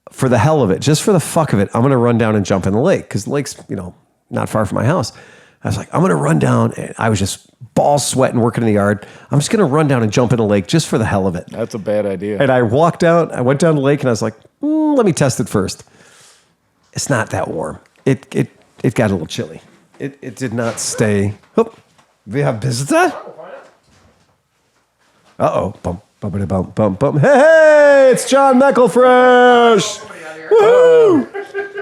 for the hell of it, just for the fuck of it, I'm going to run down and jump in the lake, because the lake's, not far from my house. I was like, I'm going to run down, and I was just balls sweating, working in the yard. I'm just going to run down and jump in the lake just for the hell of it. That's a bad idea. And I went down the lake, and I was like, let me test it first. It's not that warm. It got a little chilly. It did not stay. Oh, we have visitor. Uh-oh. Bump, bumpity, bump, bump, bump. Hey, it's John Meckelfresh. Woo!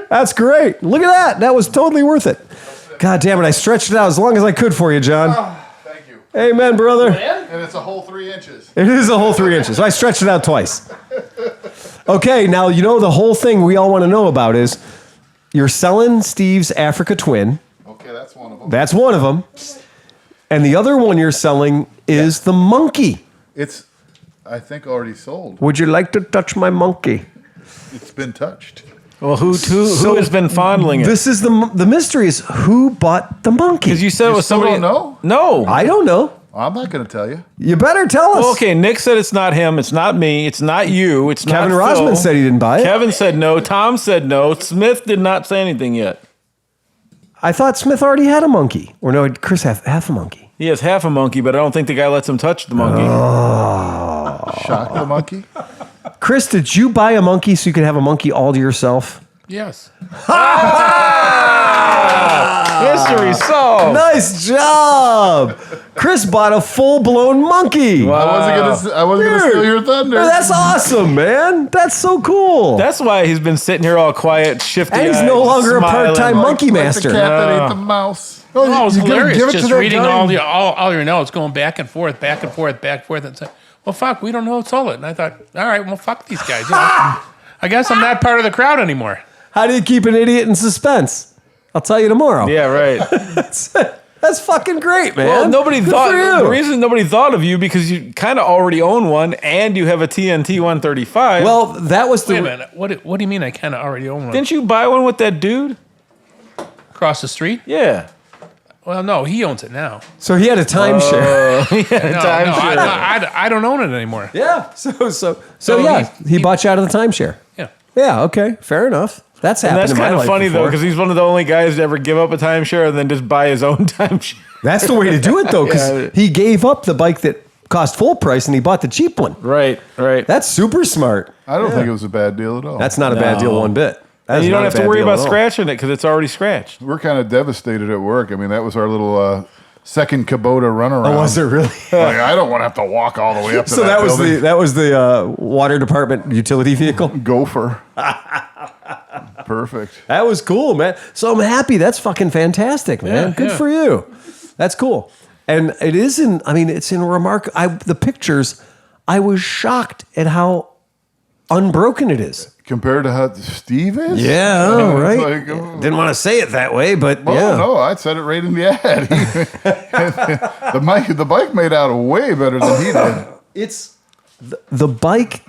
That's great. Look at that. That was totally worth it. God damn it. I stretched it out as long as I could for you, John. Thank you. Amen, brother. And it's a whole 3 inches. It is a whole 3 inches. I stretched it out twice. Okay, now you know the whole thing we all want to know about is you're selling Steve's Africa Twin. Okay, that's one of them. That's one of them. And the other one you're selling is the monkey. It's, I think, already sold. Would you like to touch my monkey? It's been touched. Well, who has been fondling it? This is the mystery is who bought the monkey? Because you said it was still somebody. don't know? No. I don't know. I'm not going to tell you. You better tell us. Well, okay, Nick said it's not him. It's not me. It's not you. It's Kevin not Rosman Phil. said he didn't buy it. Kevin said no. Tom said no. Smith did not say anything yet. I thought Smith already had a monkey. Or no, Chris half a monkey. He has half a monkey, but I don't think the guy lets him touch the monkey. Shock the monkey? Chris, did you buy a monkey so you could have a monkey all to yourself? Yes. Mystery solved. Nice job. Chris bought a full-blown monkey. I wasn't gonna steal your thunder. That's awesome, man. That's so cool. That's why he's been sitting here all quiet, shifty. And he's no longer a part-time monkey Like master. the cat that ate the mouse. Oh, it was you gotta hilarious. give it to Just that reading guy. all your notes, going back and forth, back and forth, back and forth. And say, well, fuck, we don't know who sold it. And I thought, all right, well, fuck these guys. You know? I guess I'm not part of the crowd anymore. How do you keep an idiot in suspense? I'll tell you tomorrow. Yeah, right. That's fucking great, man. Well, nobody Good thought. for you. The reason nobody thought of you because you kind of already own one, and you have a TNT 135. Well, that was the. Wait a minute. What do you mean I kind of already own one? didn't you buy one with that dude? Across the street? Yeah. Well, no, he owns it now. So he had a timeshare. No, I don't own it anymore. Yeah. So So he bought you out of the timeshare. Yeah. Yeah. Okay. Fair enough. That's And happened. that's in my kind of life funny though, before. because he's one of the only guys to ever give up a timeshare and then just buy his own timeshare. That's the way to do it, though, because Yeah. he gave up the bike that cost full price and he bought the cheap one. Right. That's super smart. I don't think it was a bad deal at all. That's not a bad deal one bit. That And is you don't not have a to bad worry deal about at all. scratching it because it's already scratched. We're kind of devastated at work. I mean, that was our little second Kubota runaround. Oh, was it really? Like, I don't want to have to walk all the way up to So that that was building. the water department utility vehicle. Gopher. Perfect. That was cool, man. So I'm happy. That's fucking fantastic, man. Yeah, Good yeah. for you. That's cool. And it is in. I mean, it's in the pictures. I was shocked at how unbroken it is. Compared to how Steve is? Yeah, I know, It's right. like, oh. Didn't want to say it that way, but Oh, yeah. no, I said it right in the ad. the bike made out way better than he did. It's the bike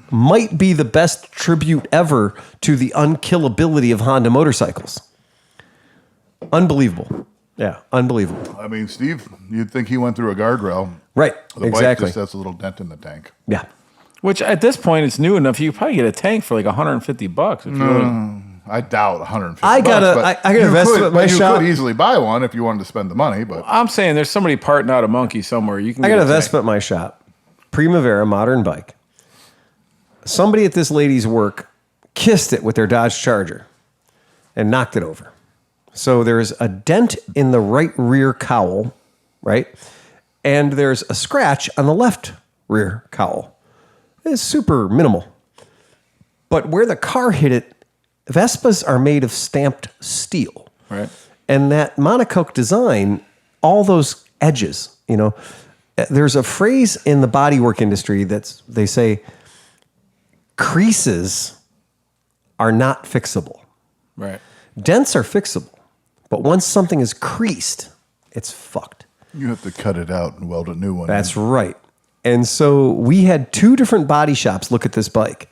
might be the best tribute ever to the unkillability of Honda motorcycles. Unbelievable. Yeah, unbelievable. I mean, Steve, you'd think he went through a guardrail. Right, The exactly. bike just has a little dent in the tank. Yeah. Which at this point it's new enough. You could probably get a tank for like $150 if you really. I doubt 150. I got a you Vespa could- at my you shop. could easily buy one if you wanted to spend the money, but I'm saying there's somebody parting out a monkey somewhere. You can. I get got a tank. Vespa at my shop. Primavera modern bike. Somebody at this lady's work kissed it with their Dodge Charger and knocked it over. So there's a dent in the right rear cowl, right? And there's a scratch on the left rear cowl. It's super minimal. But where the car hit it, Vespas are made of stamped steel. Right. And that monocoque design, all those edges, there's a phrase in the bodywork industry they say creases are not fixable. Right. Dents are fixable. But once something is creased, it's fucked. you have to cut it out and weld a new one. That's right. And so we had two different body shops look at this bike.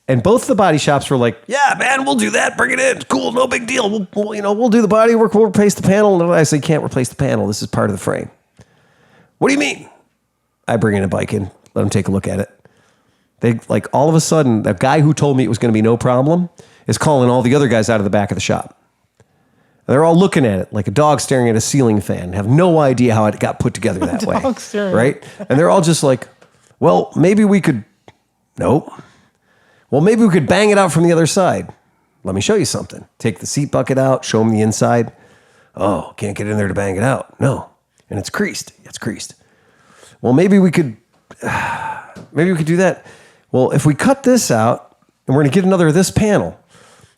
And both the body shops were like, yeah, man, we'll do that. Bring it in. It's cool. No big deal. We'll do the body work. We'll replace the panel. And I said, you can't replace the panel. This is part of the frame. What do you mean? I bring in a bike in, let them take a look at it. They all of a sudden, the guy who told me it was going to be no problem is calling all the other guys out of the back of the shop. And they're all looking at it like a dog staring at a ceiling fan, have no idea how it got put together that way. Dog staring. Right? And they're all just like, well, maybe we could, nope. Well, maybe we could bang it out from the other side. Let me show you something. Take the seat bucket out, show them the inside. Oh, can't get in there to bang it out. No. And it's creased. It's creased. Well, maybe we could do that. Well, if we cut this out and we're going to get another of this panel,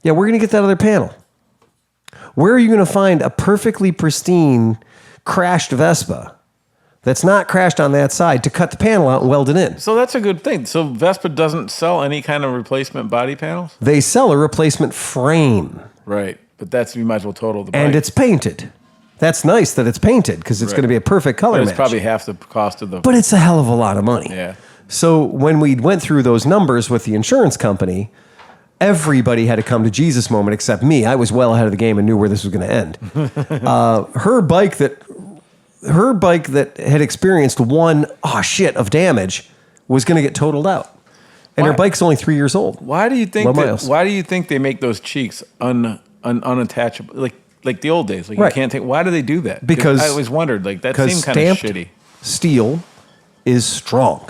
yeah, we're going to get that other panel. Where are you going to find a perfectly pristine crashed Vespa that's not crashed on that side to cut the panel out and weld it in? So that's a good thing. So Vespa doesn't sell any kind of replacement body panels? They sell a replacement frame. Right. But that's, you might as well total the bike. And it's painted. That's nice that it's painted because it's going to be a perfect color But match. it's probably half the cost of the... But it's a hell of a lot of money. Yeah. So when we went through those numbers with the insurance company, everybody had a come to Jesus moment except me. I was well ahead of the game and knew where this was going to end. Her bike that had experienced one of damage was going to get totaled out. And her Why? bike's only 3 years old. Why do you think Low that, miles. why do you think they make those cheeks unattachable? Like the old days. Like Right. you can't take, why do they do that? 'Cause Because I always wondered, like that because seemed kind of stamped shitty. steel is strong.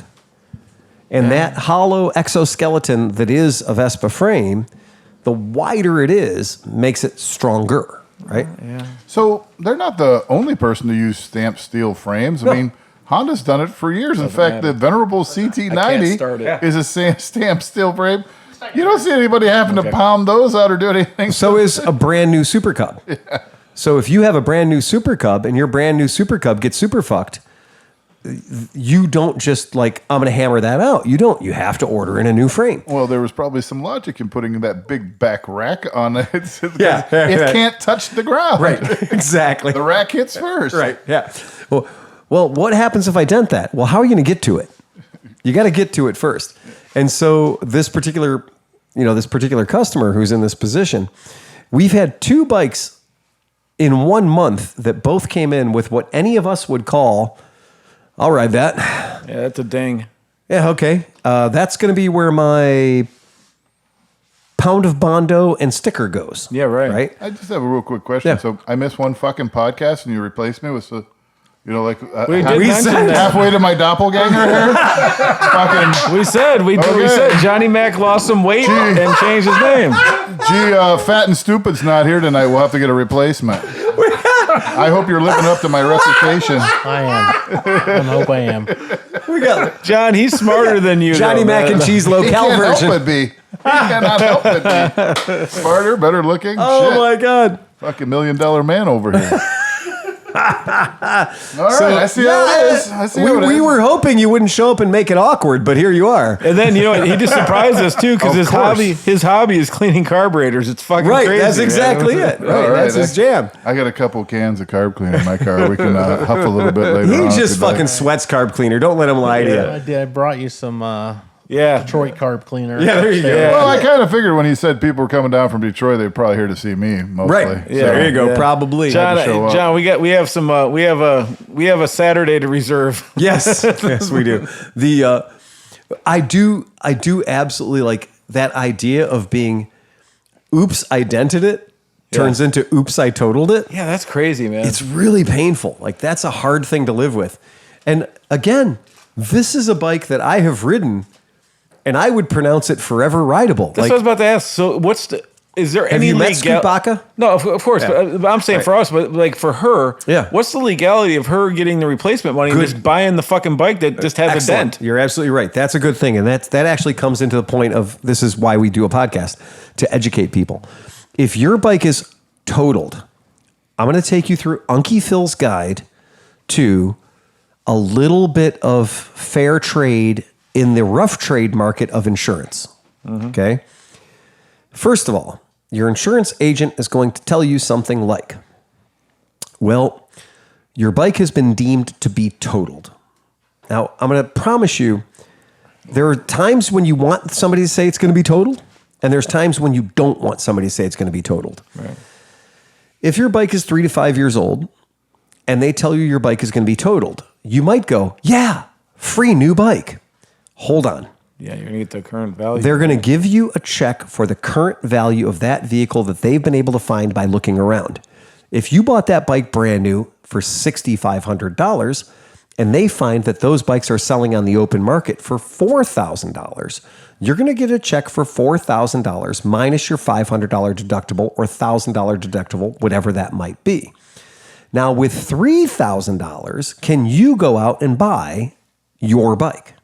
And that hollow exoskeleton that is a Vespa frame, the wider it is, makes it stronger, right? So they're not the only person to use stamped steel frames. I mean, Honda's done it for years. In fact, the venerable CT90 start it. is a stamped steel frame. You don't see anybody having to pound those out or do anything. So is a brand new Super Cub. So if you have a brand new Super Cub and your brand new Super Cub gets super fucked, you don't just like, I'm going to hammer that out. You don't. You have to order in a new frame. Well, there was probably some logic in putting that big back rack on it. Yeah, It right. can't touch the ground. Right. Exactly. The rack hits first. Right. Yeah. Well, what happens if I dent that? Well, how are you going to get to it? You got to get to it first. And so this particular customer who's in this position, we've had two bikes in 1 month that both came in with what any of us would call, I'll ride that. Yeah, that's a ding. Yeah, okay. That's going to be where my pound of Bondo and sticker goes. Yeah, right. Right? I just have a real quick question. Yeah. So I missed one fucking podcast and you replaced me with We did mention that. halfway to my doppelganger here. Fucking We said we Okay. said Johnny Mac lost some weight and changed his name. Fat and stupid's not here tonight. We'll have to get a replacement. I hope you're living up to my reputation. I am. I hope I am. We got John, he's smarter than you. Johnny though, Mac man. and Cheese He locale can't version. help it be. He cannot help it be. Smarter, better looking. Oh Shit. my God. Fucking $1 million man over here. All right, I see how it is. I see how it is. We were hoping you wouldn't show up and make it awkward, but here you are. And then you know what, he just surprised us too because Of course. his hobby is cleaning carburetors. It's fucking Right, crazy. that's man. exactly it. Right, All right, that's his jam. I got a couple cans of carb cleaner in my car. We can huff a little bit later He on. just if you'd like. fucking sweats carb cleaner. Don't let him lie to you. I did. I brought you some Yeah. Detroit carb cleaner. Yeah, there you go. Yeah. Well, I kind of figured when he said people were coming down from Detroit, they're probably here to see me mostly. Right. Yeah. There you go. Yeah. Probably. John, to show up. John, we have a Saturday to reserve. Yes. Yes, we do. I do absolutely like that idea of being oops, I dented it turns into oops, I totaled it. Yeah, that's crazy, man. It's really painful. Like that's a hard thing to live with. And again, this is a bike that I have ridden and I would pronounce it forever rideable. That's what I was about to ask. So, is there have any you met legal? Skubaka? No, of course. But I'm saying for us, but like for her, Yeah. what's the legality of her getting the replacement money and Good. just buying the fucking bike that just has Excellent. a dent? You're absolutely right. That's a good thing. And that actually comes into the point of this is why we do a podcast, to educate people. If your bike is totaled, I'm going to take you through Unky Phil's guide to a little bit of fair trade in the rough trade market of insurance. Okay. First of all, your insurance agent is going to tell you something like, well, your bike has been deemed to be totaled. Now, I'm going to promise you, there are times when you want somebody to say it's going to be totaled, and there's times when you don't want somebody to say it's going to be totaled. Right. If your bike is 3 to 5 years old, and they tell you your bike is going to be totaled, you might go, yeah, free new bike. Hold on. Yeah, you're gonna get the current value. They're going to give you a check for the current value of that vehicle that they've been able to find by looking around. If you bought that bike brand new for $6,500 and they find that those bikes are selling on the open market for $4,000, you're going to get a check for $4,000 minus your $500 deductible or $1,000 deductible, whatever that might be. Now, with $3,000, can you go out and buy your bike?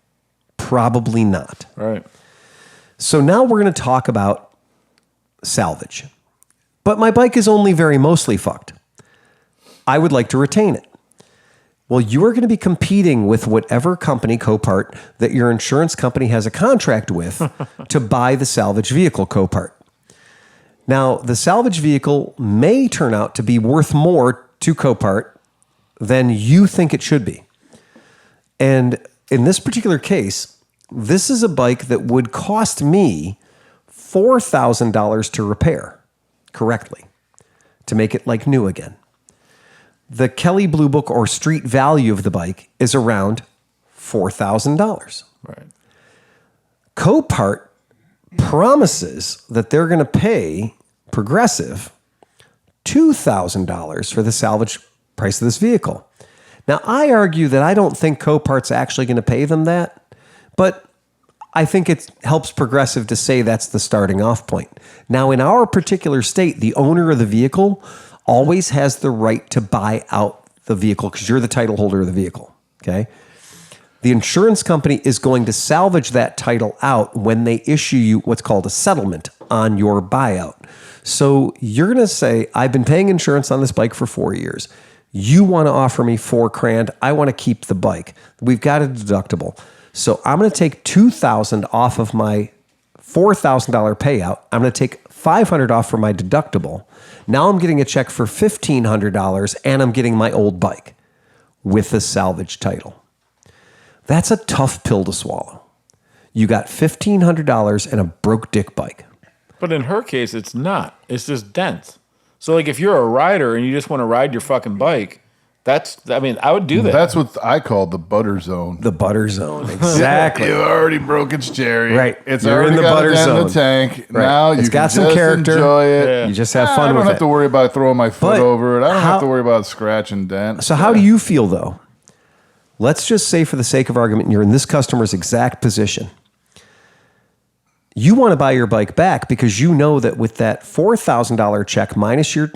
Probably not. Right. So now we're going to talk about salvage. But my bike is only very mostly fucked. I would like to retain it. Well, you are going to be competing with whatever company, Copart, that your insurance company has a contract with to buy the salvage vehicle, Copart. Now, the salvage vehicle may turn out to be worth more to Copart than you think it should be. And in this particular case, this is a bike that would cost me $4,000 to repair correctly, to make it like new again. The Kelly Blue Book or street value of the bike is around $4,000. Right. Copart promises that they're going to pay Progressive $2,000 for the salvage price of this vehicle. Now, I argue that I don't think Copart's actually going to pay them that, but I think it helps Progressive to say that's the starting off point. Now, in our particular state, the owner of the vehicle always has the right to buy out the vehicle because you're the title holder of the vehicle, okay? The insurance company is going to salvage that title out when they issue you what's called a settlement on your buyout. So you're going to say, I've been paying insurance on this bike for 4 years. You want to offer me $4,000. I want to keep the bike. We've got a deductible. So I'm going to take $2,000 off of my $4,000 payout. I'm going to take $500 off for my deductible. Now I'm getting a check for $1,500 and I'm getting my old bike with a salvage title. That's a tough pill to swallow. You got $1,500 and a broke dick bike. But in her case, it's not. It's just dents. So, like, if you're a rider and you just want to ride your fucking bike, I would do that. That's what I call the butter zone. The butter zone, exactly. You already broke its cherry. Right. It's You're already in the got butter a dent in zone. the tank. Right. Now It's you got can some just character. enjoy it. Yeah. You just have fun I don't with have it. to worry about throwing my foot But over it. I don't how- have to worry about scratch and dent. So how do you feel, though? Let's just say, for the sake of argument, you're in this customer's exact position. You want to buy your bike back because you know that with that $4,000 check minus your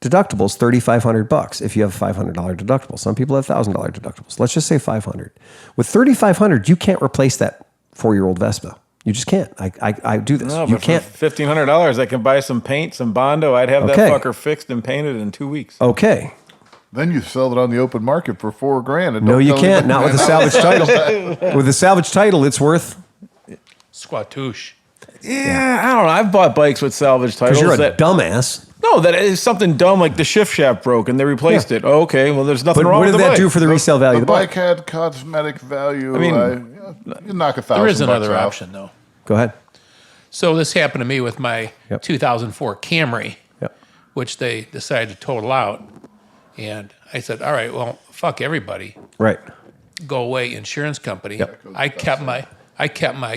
deductibles, $3,500 if you have a $500 deductible. Some people have $1,000 deductibles. Let's just say $500. With $3,500, you can't replace that 4-year-old Vespa. You just can't. I do this. No, You but can't. for $1,500, I can buy some paint, some Bondo. I'd have Okay. that fucker fixed and painted in 2 weeks. Okay. Then you sell it on the open market for $4,000. and No, don't you tell can't. anybody Not with a that. salvage title. With a salvage title, it's worth, Squatouche. Yeah, I don't know. I've bought bikes with salvage titles. because you're a that, dumbass. No, that is something dumb like the shift shaft broke and they replaced it. Oh, okay, well, there's nothing But wrong what with did the that bike. do for the resale value The of the bike? bike had cosmetic value. I mean, you knock $1,000. There is another out. option, though. Go ahead. So this happened to me with my Yep. 2004 Camry, Yep. which they decided to total out. And I said, all right, well, fuck everybody. Right. Go away, insurance company. Yep. I kept my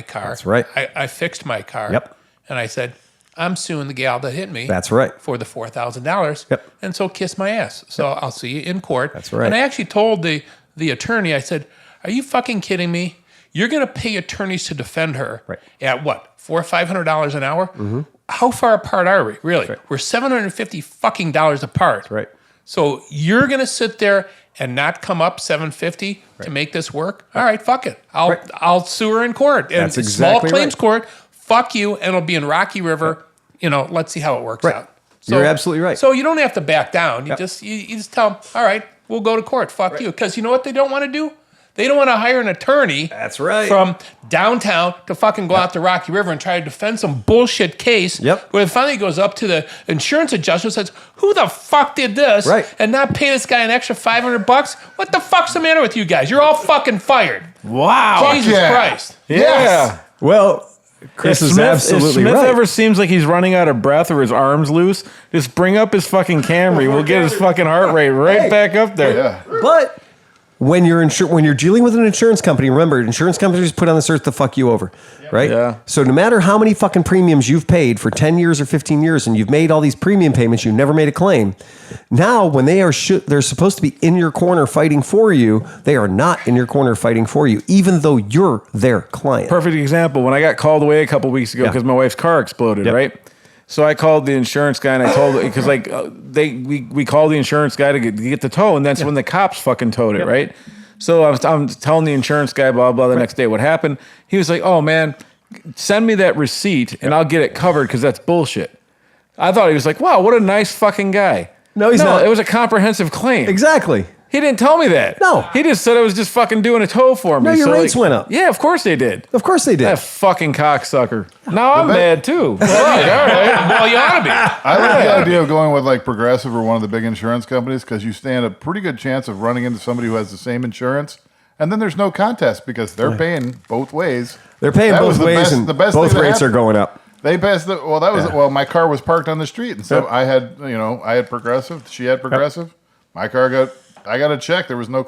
car. That's right. I fixed my car. Yep. And I said, I'm suing the gal that hit me. That's right. For the $4,000. Yep. And so kiss my ass. So I'll see you in court. That's right. And I actually told the attorney, I said, are you fucking kidding me? You're going to pay attorneys to defend her Right. at what? $400 or $500 an hour? Mm-hmm. How far apart are we? Really? right. We're $750 fucking dollars apart. Right. So you're going to sit there and not come up $750 to make this work? All right, fuck it. I'll sue her in court. And That's exactly small claims right. court, fuck you, and it'll be in Rocky River. You know, let's see how it works Right. out. You're absolutely right. So you don't have to back down. You Yep. just you just tell them, all right, we'll go to court. Fuck you. Because you know what they don't want to do? They don't want to hire an attorney That's right. from downtown to fucking go out to Rocky River and try to defend some bullshit case Yep. where it finally goes up to the insurance adjuster and says, who the fuck did this? Right. And not pay this guy an extra $500? What the fuck's the matter with you guys? You're all fucking fired. Wow. Jesus yeah. Christ. Yeah. Well, Chris If is absolutely if Smith right. ever seems like he's running out of breath or his arms loose, just bring up his fucking Camry. We'll get his fucking heart rate right back up there. Yeah. But when you're when you're dealing with an insurance company, remember, insurance companies put on this earth to fuck you over, right? Yeah. So no matter how many fucking premiums you've paid for 10 years or 15 years, and you've made all these premium payments, you never made a claim. Now, when they are they're supposed to be in your corner fighting for you, they are not in your corner fighting for you, even though you're their client. Perfect example. When I got called away a couple weeks ago Yeah. because my wife's car exploded, Yep. right? So I called the insurance guy and I told because like we called the insurance guy to get the tow, and that's when the cops fucking towed it, right? So I'm telling the insurance guy blah blah the next day what happened. He was like, "Oh man, send me that receipt and I'll get it covered because that's bullshit." I thought he was like, "Wow, what a nice fucking guy." No, he's not. It was a comprehensive claim. Exactly. He didn't tell me that. No. He just said I was just fucking doing a tow for me. No, your rates went up. Yeah, of course they did. Of course they did. That fucking cocksucker. Now I'm mad too. Fuck, all right. Well, you ought to be. I like the idea of going with like Progressive or one of the big insurance companies because you stand a pretty good chance of running into somebody who has the same insurance, and then there's no contest because they're paying both ways. They're paying That both was the ways, best- and the best both thing that rates are happened. going up. They passed the my car was parked on the street, and so I had Progressive, she had Progressive. My car I got a check. There was no,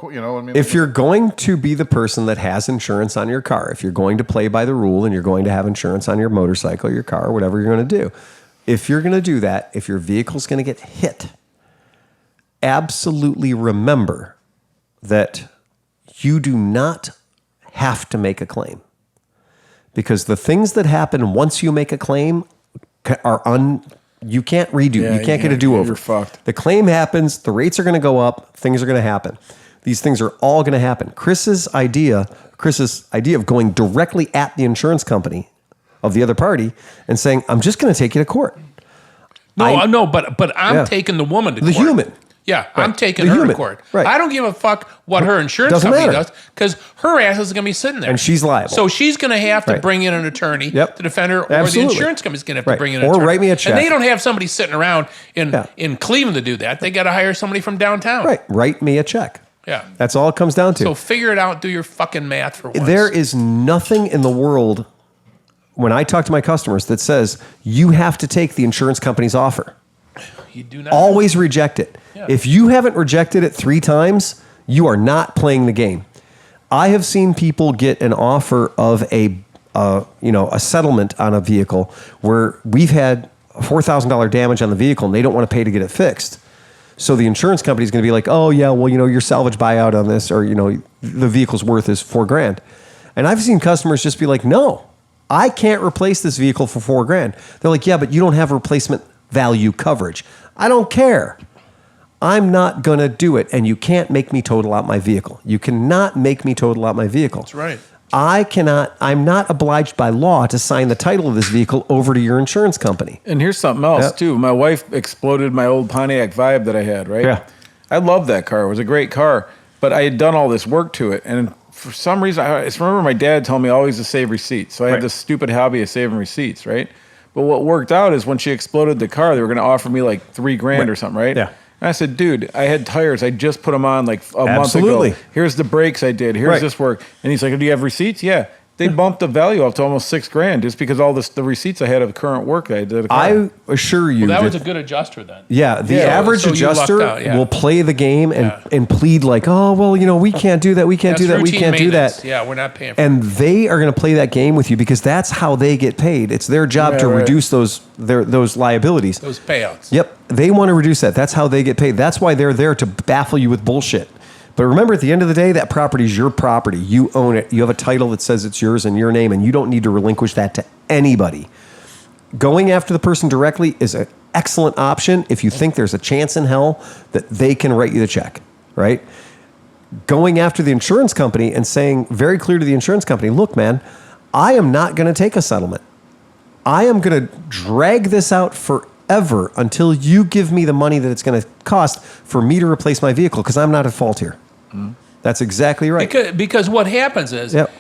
If you're going to be the person that has insurance on your car, if you're going to play by the rule and you're going to have insurance on your motorcycle, your car, whatever you're going to do, if you're going to do that, if your vehicle's going to get hit, absolutely remember that you do not have to make a claim. Because the things that happen once you make a claim are you can't redo. Yeah, you can't get a do-over. you're fucked. The claim happens. The rates are going to go up. Things are going to happen. These things are all going to happen. Chris's idea of going directly at the insurance company of the other party and saying, "I'm just going to take you to court." No, but I'm taking the woman to The court. human. Yeah, I'm Right. taking The her to human. court. Right. I don't give a fuck what her insurance Doesn't company matter. does because her ass is going to be sitting there. And she's liable. So she's going to have to Right. bring in an attorney Yep. to defend her, or Absolutely. the insurance company's going to have to Right. bring in an Or attorney. write me a check. And they don't have somebody sitting around in Yeah. Cleveland to do that. They got to hire somebody from downtown. Right. Write me a check. Yeah. That's all it comes down to. So figure it out. Do your fucking math for once. There is nothing in the world when I talk to my customers that says you have to take the insurance company's offer. You do not. Always reject it. Yeah. If you haven't rejected it 3 times, you are not playing the game. I have seen people get an offer of a settlement on a vehicle where we've had $4,000 damage on the vehicle and they don't want to pay to get it fixed. So the insurance company is going to be like, "Oh yeah, well, your salvage buyout on this, or the vehicle's worth is $4,000." And I've seen customers just be like, "No, I can't replace this vehicle for $4,000." They're like, "Yeah, but you don't have replacement value coverage." I don't care. I'm not going to do it, and you can't make me total out my vehicle. You cannot make me total out my vehicle. That's right. I'm not obliged by law to sign the title of this vehicle over to your insurance company. And here's something else Yep. too. My wife exploded my old Pontiac Vibe that I had, right? Yeah. I loved that car. It was a great car, but I had done all this work to it, and for some reason, I just remember my dad telling me always to save receipts. So I had this stupid hobby of saving receipts, right? But what worked out is when she exploded the car, they were going to offer me like $3,000 or something, right? Yeah. And I said, "Dude, I had tires. I just put them on like a Absolutely. month ago. Here's the brakes I did. Here's Right. this work." And he's like, "Do you have receipts?" Yeah. They bumped the value up to almost $6,000 just because the receipts I had of current work that I did. I assure you That that, was a good adjuster then. yeah, the Yeah, average so you lucked adjuster out, yeah. will play the game Yeah. and plead like, "Oh, well, we can't do that. We can't do That's that. We routine can't do maintenance. that." Yeah, we're not paying for And they are going to play that game with you because that's how they get paid. It's their job to right. reduce those liabilities. those payouts. Yep, they want to reduce that. That's how they get paid. That's why they're there to baffle you with bullshit. But remember, at the end of the day, that property is your property. You own it. You have a title that says it's yours in your name, and you don't need to relinquish that to anybody. Going after the person directly is an excellent option if you think there's a chance in hell that they can write you the check, right? Going after the insurance company and saying very clear to the insurance company, "Look, man, I am not going to take a settlement. I am going to drag this out forever until you give me the money that it's going to cost for me to replace my vehicle because I'm not at fault here." That's exactly right. Because what happens is Yep.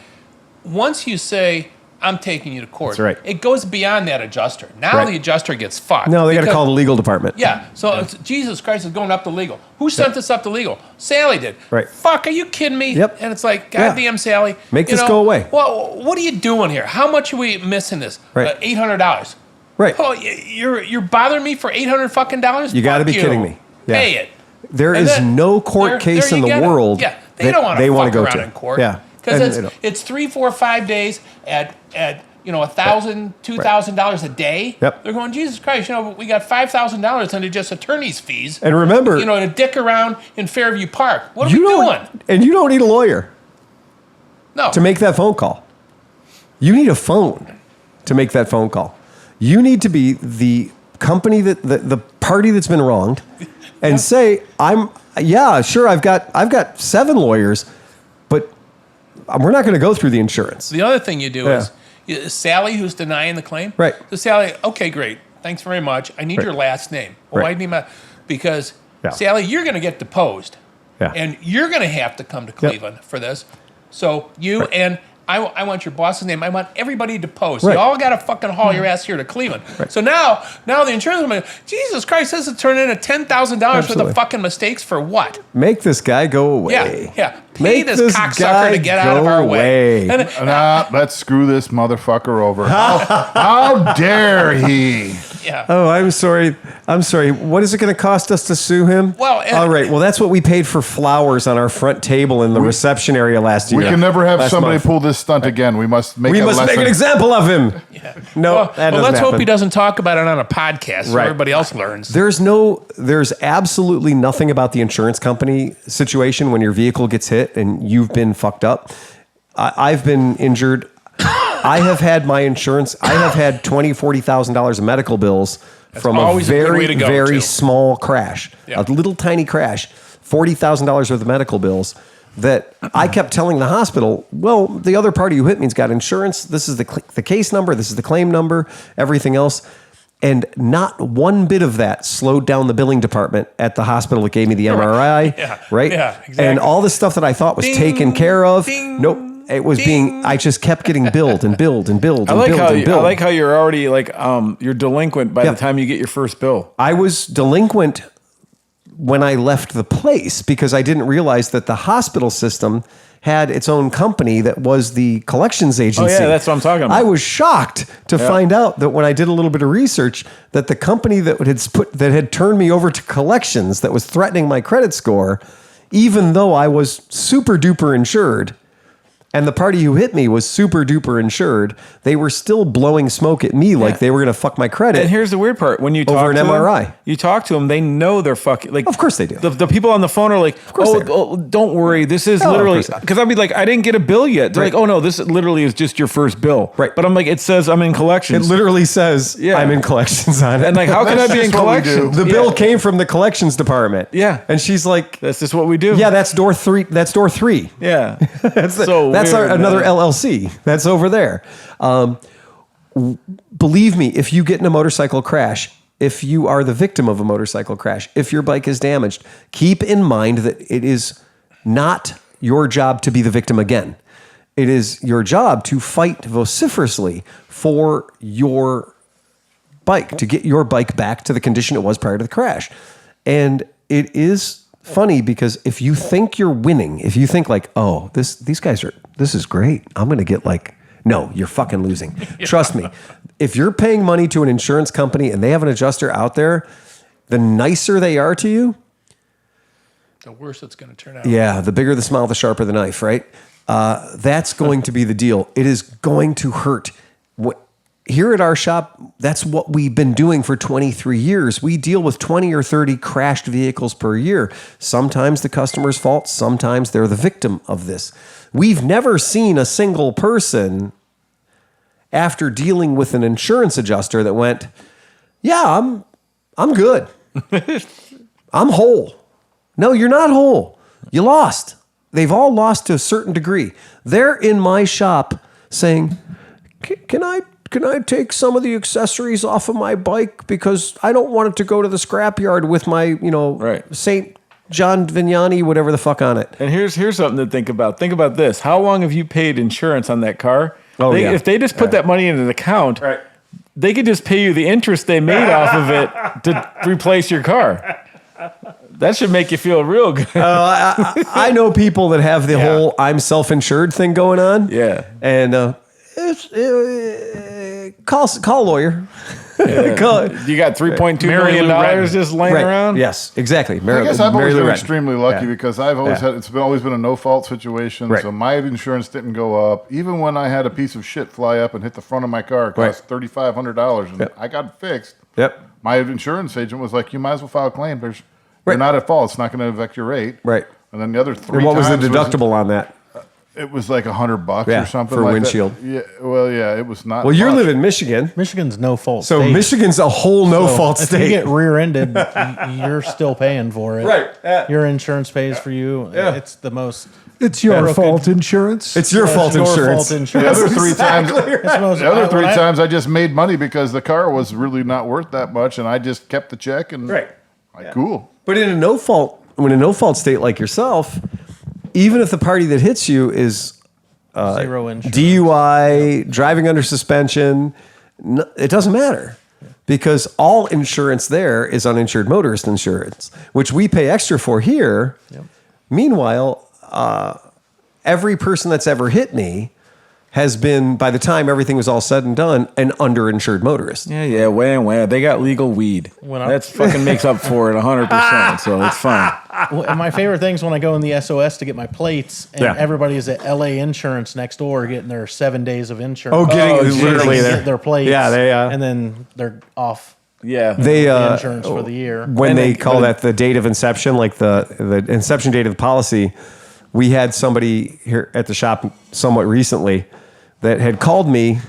once you say, "I'm taking you to court," That's right. it goes beyond that adjuster. Now Right. the adjuster gets fucked. No, they got to because- call the legal department. Yeah. So it's, Jesus Christ is going up to legal. Who sent this up to legal? Sally did. Right. Fuck, are you kidding me? Yep. And it's like, Yeah. goddamn Sally. Make this go away. Well, what are you doing here? How much are we missing this? Right. $800. Right. Oh, you're bothering me for $800 fucking dollars? You gotta Fuck be kidding me. Yeah. Pay it. There And is then no court there case you in the get it. world Yeah, they that don't want they to wanna fuck go around to. in court. Yeah. Because And they don't. it's 3, 4, 5 days at $1,000, $2,000 a day. Yep. They're going, Jesus Christ, we got $5,000 under just attorney's fees. And remember, to dick around in Fairview Park. What are you we don't, doing? and you don't need a lawyer No. to make that phone call. You need a phone to make that phone call. You need to be the company that the party that's been wronged, and say, sure, I've got 7 lawyers, but we're not going to go through the insurance. The other thing you do is Sally, who's denying the claim. Right. So Sally, okay, great. Thanks very much. I need your last name. Well, Right. I need because Yeah. Sally, you're going to get deposed. Yeah. And you're going to have to come to Cleveland for this. So and I want your boss's name. I want everybody deposed. Right. You all got to fucking haul your ass here to Cleveland. So now the insurance company, Jesus Christ, this is turning into $10,000 worth Absolutely. of fucking mistakes for what? Make this guy go away. Yeah. Pay Make this this cocksucker guy to get out of go our way. away. And, Nah, let's screw this motherfucker over. How dare he? yeah. Oh, I'm sorry. What is it going to cost us to sue him? Well, all right. Well, that's what we paid for flowers on our front table in the reception area last year. We can never have Last somebody month. pull this stunt again. We must make We a must lesson. make an example of him. No, Well, that doesn't let's hope happen. he doesn't talk about it on a podcast so Right. everybody else learns. There's absolutely nothing about the insurance company situation when your vehicle gets hit and you've been fucked up. I've been injured. I have had my insurance. I have had $40,000 of medical bills from a always a good way very, to go, very too. small crash, Yeah. a little tiny crash, $40,000 worth of medical bills that I kept telling the hospital, well, the other party who hit me's got insurance. This is the case number. This is the claim number, everything else. And not one bit of that slowed down the billing department at the hospital that gave me the MRI. Yeah. Right. Yeah, exactly. And all the stuff that I thought was Ding, taken care of. ding, Nope. It was ding. I just kept getting billed and billed and billed I and like billed how and billed. I like how you're already like you're delinquent by Yeah. the time you get your first bill. I was delinquent when I left the place because I didn't realize that the hospital system had its own company that was the collections agency. that's what I'm talking about. I was shocked to find out that when I did a little bit of research that the company that had turned me over to collections that was threatening my credit score, even though I was super duper insured, and the party who hit me was super duper insured, they were still blowing smoke at me like they were going to fuck my credit. And here's the weird part: when you talk Over an to MRI. them, you talk to them, they know they're fucking. Like, Of course they do. The people on the phone are like, course they are. oh, don't worry, this is Oh, of literally course they are. because I'd be like, I didn't get a bill yet. They're Right. like, oh no, this literally is just your first bill. Right. But I'm like, it says I'm in It collections. literally says, Yeah. I'm in collections on it. And like, how can I That's be in just what we collections? do. the bill came from the collections department. Yeah. And she's like, That's just what we do. yeah, that's door 3. That's door 3. Yeah. That's So weird, another man. LLC. That's over there. Believe me, if you get in a motorcycle crash, if you are the victim of a motorcycle crash, if your bike is damaged, keep in mind that it is not your job to be the victim again. It is your job to fight vociferously for your bike, to get your bike back to the condition it was prior to the crash. And it is funny because if you think you're winning, if you think like, oh, this is great. I'm going to get no, you're fucking losing. Trust me. If you're paying money to an insurance company and they have an adjuster out there, the nicer they are to you, The worse it's going to turn out. yeah, the bigger the smile, the sharper the knife, right? That's going to be the deal. It is going to hurt. Here at our shop, that's what we've been doing for 23 years. We deal with 20 or 30 crashed vehicles per year. Sometimes the customer's fault, sometimes they're the victim of this. We've never seen a single person after dealing with an insurance adjuster that went, yeah, I'm good. I'm whole. No, you're not whole. You lost. They've all lost to a certain degree. They're in my shop saying, can I take some of the accessories off of my bike because I don't want it to go to the scrapyard with my, Right. St. John Vignani, whatever the fuck on it. And here's something to think about. Think about this. How long have you paid insurance on that car? Oh, yeah. If they just put that money in an account, they could just pay you the interest they made off of it to replace your car. That should make you feel real good. I know people that have the whole I'm self-insured thing going on. Yeah. And call a lawyer. Call- You got $3.2 Mary million Lou Retton. just laying Right. around? Yes, exactly. I guess I've always been Retton. extremely lucky Yeah. because I've always Yeah. had always been a no fault situation. Right. So my insurance didn't go up. Even when I had a piece of shit fly up and hit the front of my car, it cost $3,500 and Yep. I got it fixed. Yep. My insurance agent was like, "You might as well file a claim. You're Right. not at fault. It's not going to affect your rate." Right. And then the other three. And what was the times deductible on that? It was like $100 Yeah, or something for a like windshield. That. Yeah, well, yeah, it was not. Well, you're much. living in Michigan. Michigan's no fault. So state. Michigan's a whole no fault If state. you get rear-ended, you're still paying for it. Right. Yeah. Your insurance pays for you. Yeah. It's the most. It's your Crooked. fault insurance. It's your fault your insurance. fault The insurance. other three times, It's the most- the other when three I- times, I just made money because the car was really not worth that much, and I just kept the check and Right. like cool. But in a no fault, when a no fault state like yourself, even if the party that hits you is Zero insurance. DUI, driving under suspension, it doesn't matter. Because all insurance there is uninsured motorist insurance, which we pay extra for here. Meanwhile, every person that's ever hit me has been, by the time everything was all said and done, an underinsured motorist. Yeah, wah. They got legal weed. When I- That's fucking makes up for it 100%. So it's fine. Well, and my favorite things when I go in the SOS to get my plates, and Yeah. everybody is at LA Insurance next door getting their 7 days of insurance. Oh, getting geez. literally Get there. their plates. Yeah, they and then they're off Yeah. they the insurance for the year. when And they it- call but that the date of inception, like the inception date of the policy. We had somebody here at the shop somewhat recently that had called me.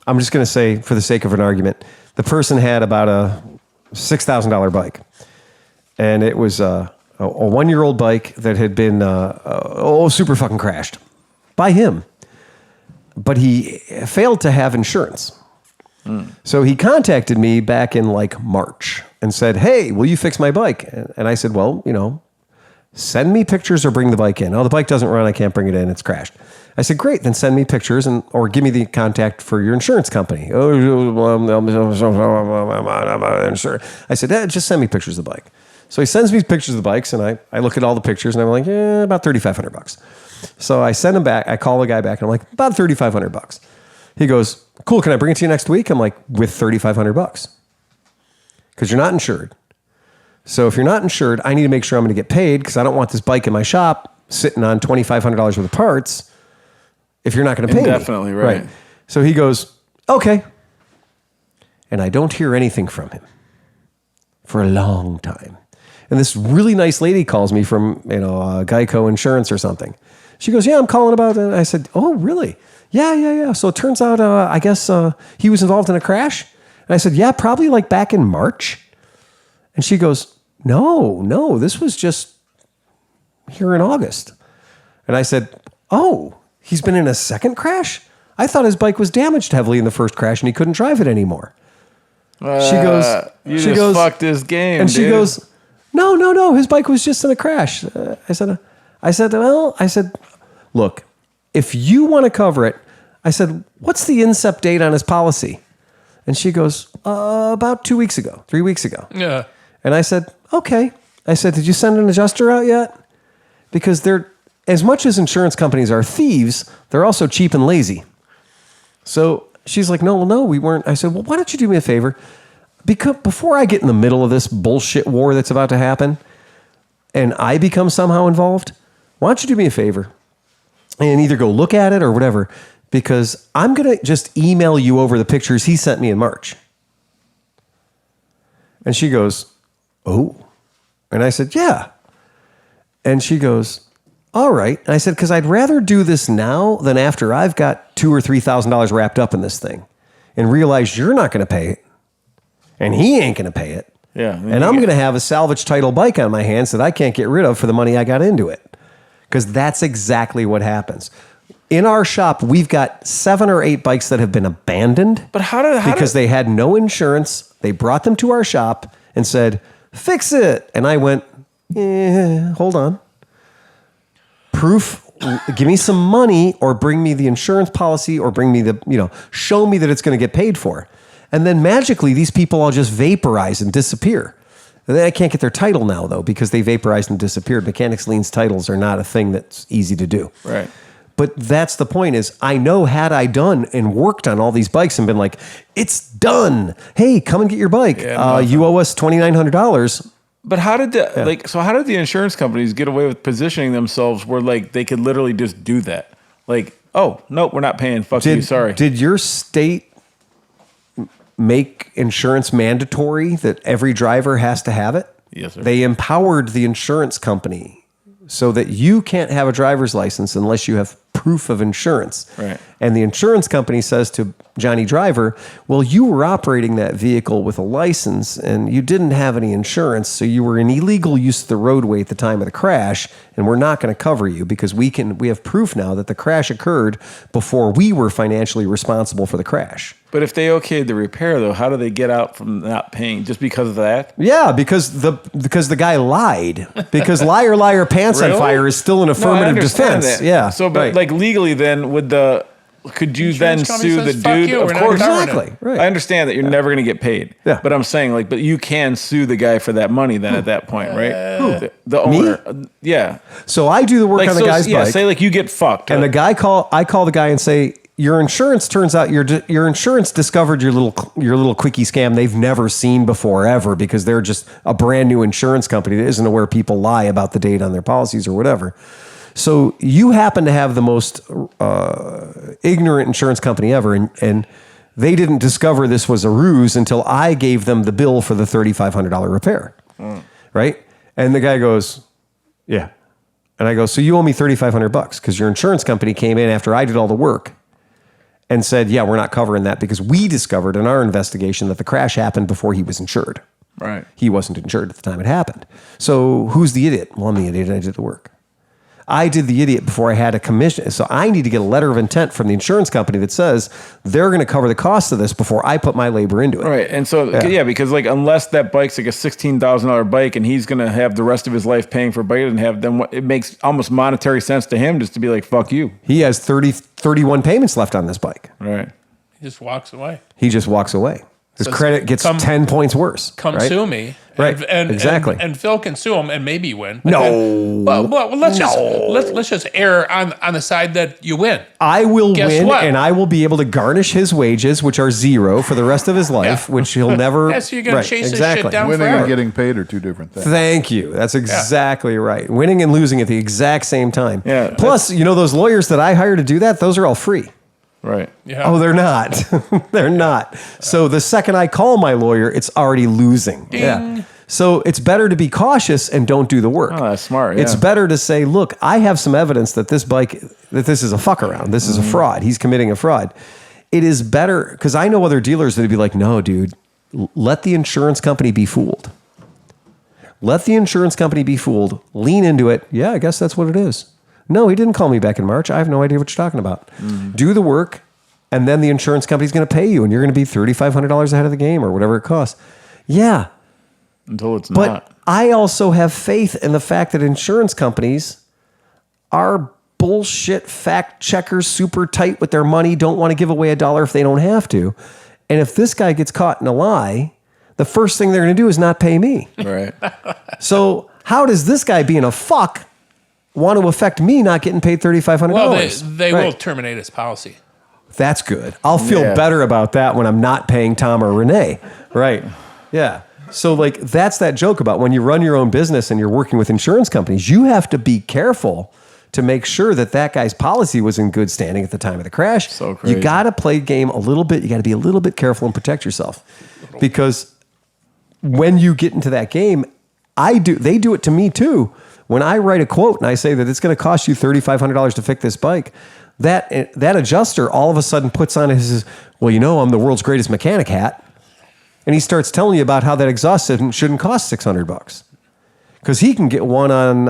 I'm just going to say, for the sake of an argument, the person had about a $6,000 bike, and it was a 1-year-old bike that had been super fucking crashed by him, but he failed to have insurance. So he contacted me back in like March and said, "Hey, will you fix my bike?" And I said, "Well, send me pictures or bring the bike in." "Oh, the bike doesn't run. I can't bring it in. It's crashed." I said, "Great, then send me pictures or give me the contact for your insurance company." I said, "Just send me pictures of the bike." So he sends me pictures of the bikes, and I look at all the pictures, and I'm like, about $3,500. So I send him back. I call the guy back, and I'm like, about $3,500. He goes, "Cool, can I bring it to you next week?" I'm like, "With $3,500. Because you're not insured. So if you're not insured, I need to make sure I'm going to get paid because I don't want this bike in my shop sitting on $2,500 worth of parts if you're not going to pay me." Indefinitely, right. So he goes, "Okay." And I don't hear anything from him for a long time. And this really nice lady calls me from, Geico Insurance or something. She goes, "Yeah, I'm calling about that." I said, "Oh, really?" Yeah. So it turns out, I guess he was involved in a crash. And I said, "Yeah, probably like back in March." And she goes, No, this was just here in August. And I said, "Oh, he's been in a second crash? I thought his bike was damaged heavily in the first crash and he couldn't drive it anymore." She goes, You just fucked this game, and she dude. goes, No, his bike was just in a crash. I said, "Look, if you want to cover it," I said, "what's the incept date on his policy?" And she goes, "About 3 weeks ago." Yeah. And I said, "Okay." I said, "Did you send an adjuster out yet?" Because they're, as much as insurance companies are thieves, they're also cheap and lazy. So she's like, no, we weren't. I said, "Well, why don't you do me a favor? Because before I get in the middle of this bullshit war that's about to happen and I become somehow involved, why don't you do me a favor and either go look at it or whatever, because I'm going to just email you over the pictures he sent me in March." And she goes, "Oh." And I said, "Yeah." And she goes, "All right." And I said, "Because I'd rather do this now than after I've got $2,000 or $3,000 wrapped up in this thing and realize you're not going to pay it and he ain't going to pay it. Yeah. And I'm going to have a salvage title bike on my hands that I can't get rid of for the money I got into it." Because that's exactly what happens. In our shop, we've got 7 or 8 bikes that have been abandoned. But how They had no insurance. They brought them to our shop and said, "Fix it." And I went, hold on. Proof, give me some money or bring me the insurance policy or bring me show me that it's going to get paid for. And then magically, these people all just vaporize and disappear. I can't get their title now, though, because they vaporized and disappeared. Mechanics liens titles are not a thing that's easy to do. Right. But that's the point is, I know had I done and worked on all these bikes and been like, "It's done. Hey, come and get your bike. You owe us $2,900. But how did how did the insurance companies get away with positioning themselves where like they could literally just do that? Like, "Oh, nope, we're not paying. Fuck you, sorry." Did your state make insurance mandatory that every driver has to have it? Yes, sir. They empowered the insurance company so that you can't have a driver's license unless you have proof of insurance. Right. And the insurance company says to Johnny Driver, well, you were operating that vehicle with a license and you didn't have any insurance, so you were in illegal use of the roadway at the time of the crash, and we're not going to cover you because we have proof now that the crash occurred before we were financially responsible for the crash. But if they okayed the repair, though, how do they get out from not paying just because of that? Yeah, because the guy lied. Because liar, liar, pants on Really? fire is still an I affirmative understand defense. that. Yeah. So, but right. like legally, then could you Insurance then company sue the says, "Fuck dude? you, Of we're not course, covering it." exactly. Right. I understand that you're never going to get paid. Yeah. But I'm saying, like, but you can sue the guy for that money then at that point, right? Who? The owner. Yeah. So I do the work Like, on the so, guy's yeah, bike, say like you get fucked. and I call the guy and say, your insurance turns out your insurance discovered your little quickie scam they've never seen before ever, because they're just a brand new insurance company that isn't aware people lie about the date on their policies or whatever. So you happen to have the most ignorant insurance company ever, and they didn't discover this was a ruse until I gave them the bill for the $3,500 repair, right? And the guy goes, yeah. And I go, so you owe me $3,500 because your insurance company came in after I did all the work and said, yeah, we're not covering that because we discovered in our investigation that the crash happened before he was insured. Right. He wasn't insured at the time it happened. So who's the idiot? Well, I'm the idiot. I did the work. I did the idiot before I had a commission. So I need to get a letter of intent from the insurance company that says they're going to cover the cost of this before I put my labor into it. Right. And so, yeah, because like unless that bike's like a $16,000 bike and he's going to have the rest of his life paying for a bike and have them, it makes almost monetary sense to him just to be like, fuck you. He has 31 payments left on this bike. Right. He just walks away. He just walks away. His Says, credit gets "Come- 10 points worse. Come right? sue me. Right, exactly. And Phil can sue him and maybe win. But No. then- well, let's just err on the side that you win. I will Guess win, what? and I will be able to garnish his wages, which are zero for the rest of his life, Yeah. which he'll never. Yeah, so you're gonna chase this shit down Winning forever. and getting paid are two different things. Thank you. That's exactly right. Winning and losing at the exact same time. Yeah, Plus, those lawyers that I hire to do that, those are all free. Right. Yeah. Oh, they're not. They're not. So the second I call my lawyer, it's already losing. Yeah. So it's better to be cautious and don't do the work. Oh, that's smart. It's yeah. better to say, look, I have some evidence that this is a fuck around. This is a fraud. He's committing a fraud. It is better, because I know other dealers that would be like, no, dude, let the insurance company be fooled. Let the insurance company be fooled. Lean into it. Yeah, I guess that's what it is. No, he didn't call me back in March. I have no idea what you're talking about. Do the work, and then the insurance company's going to pay you, and you're going to be $3,500 ahead of the game or whatever it costs. Yeah, Until it's but not. I also have faith in the fact that insurance companies are bullshit fact checkers, super tight with their money, don't want to give away $1 if they don't have to. And if this guy gets caught in a lie, the first thing they're going to do is not pay me. Right. So how does this guy being a fuck want to affect me not getting paid $3,500? Well, they Right. will terminate his policy. That's good. I'll feel Yeah. better about that when I'm not paying Tom or Renee. Right. Yeah. So like that's that joke about when you run your own business and you're working with insurance companies, you have to be careful to make sure that that guy's policy was in good standing at the time of the crash. So crazy. You got to play game a little bit. You got to be a little bit careful and protect yourself, because when you get into that game, they do it to me too. When I write a quote and I say that it's going to cost you $3,500 to fix this bike, that adjuster all of a sudden puts on his, well, I'm the world's greatest mechanic hat. And he starts telling you about how that exhaust system shouldn't cost $600 because he can get one on,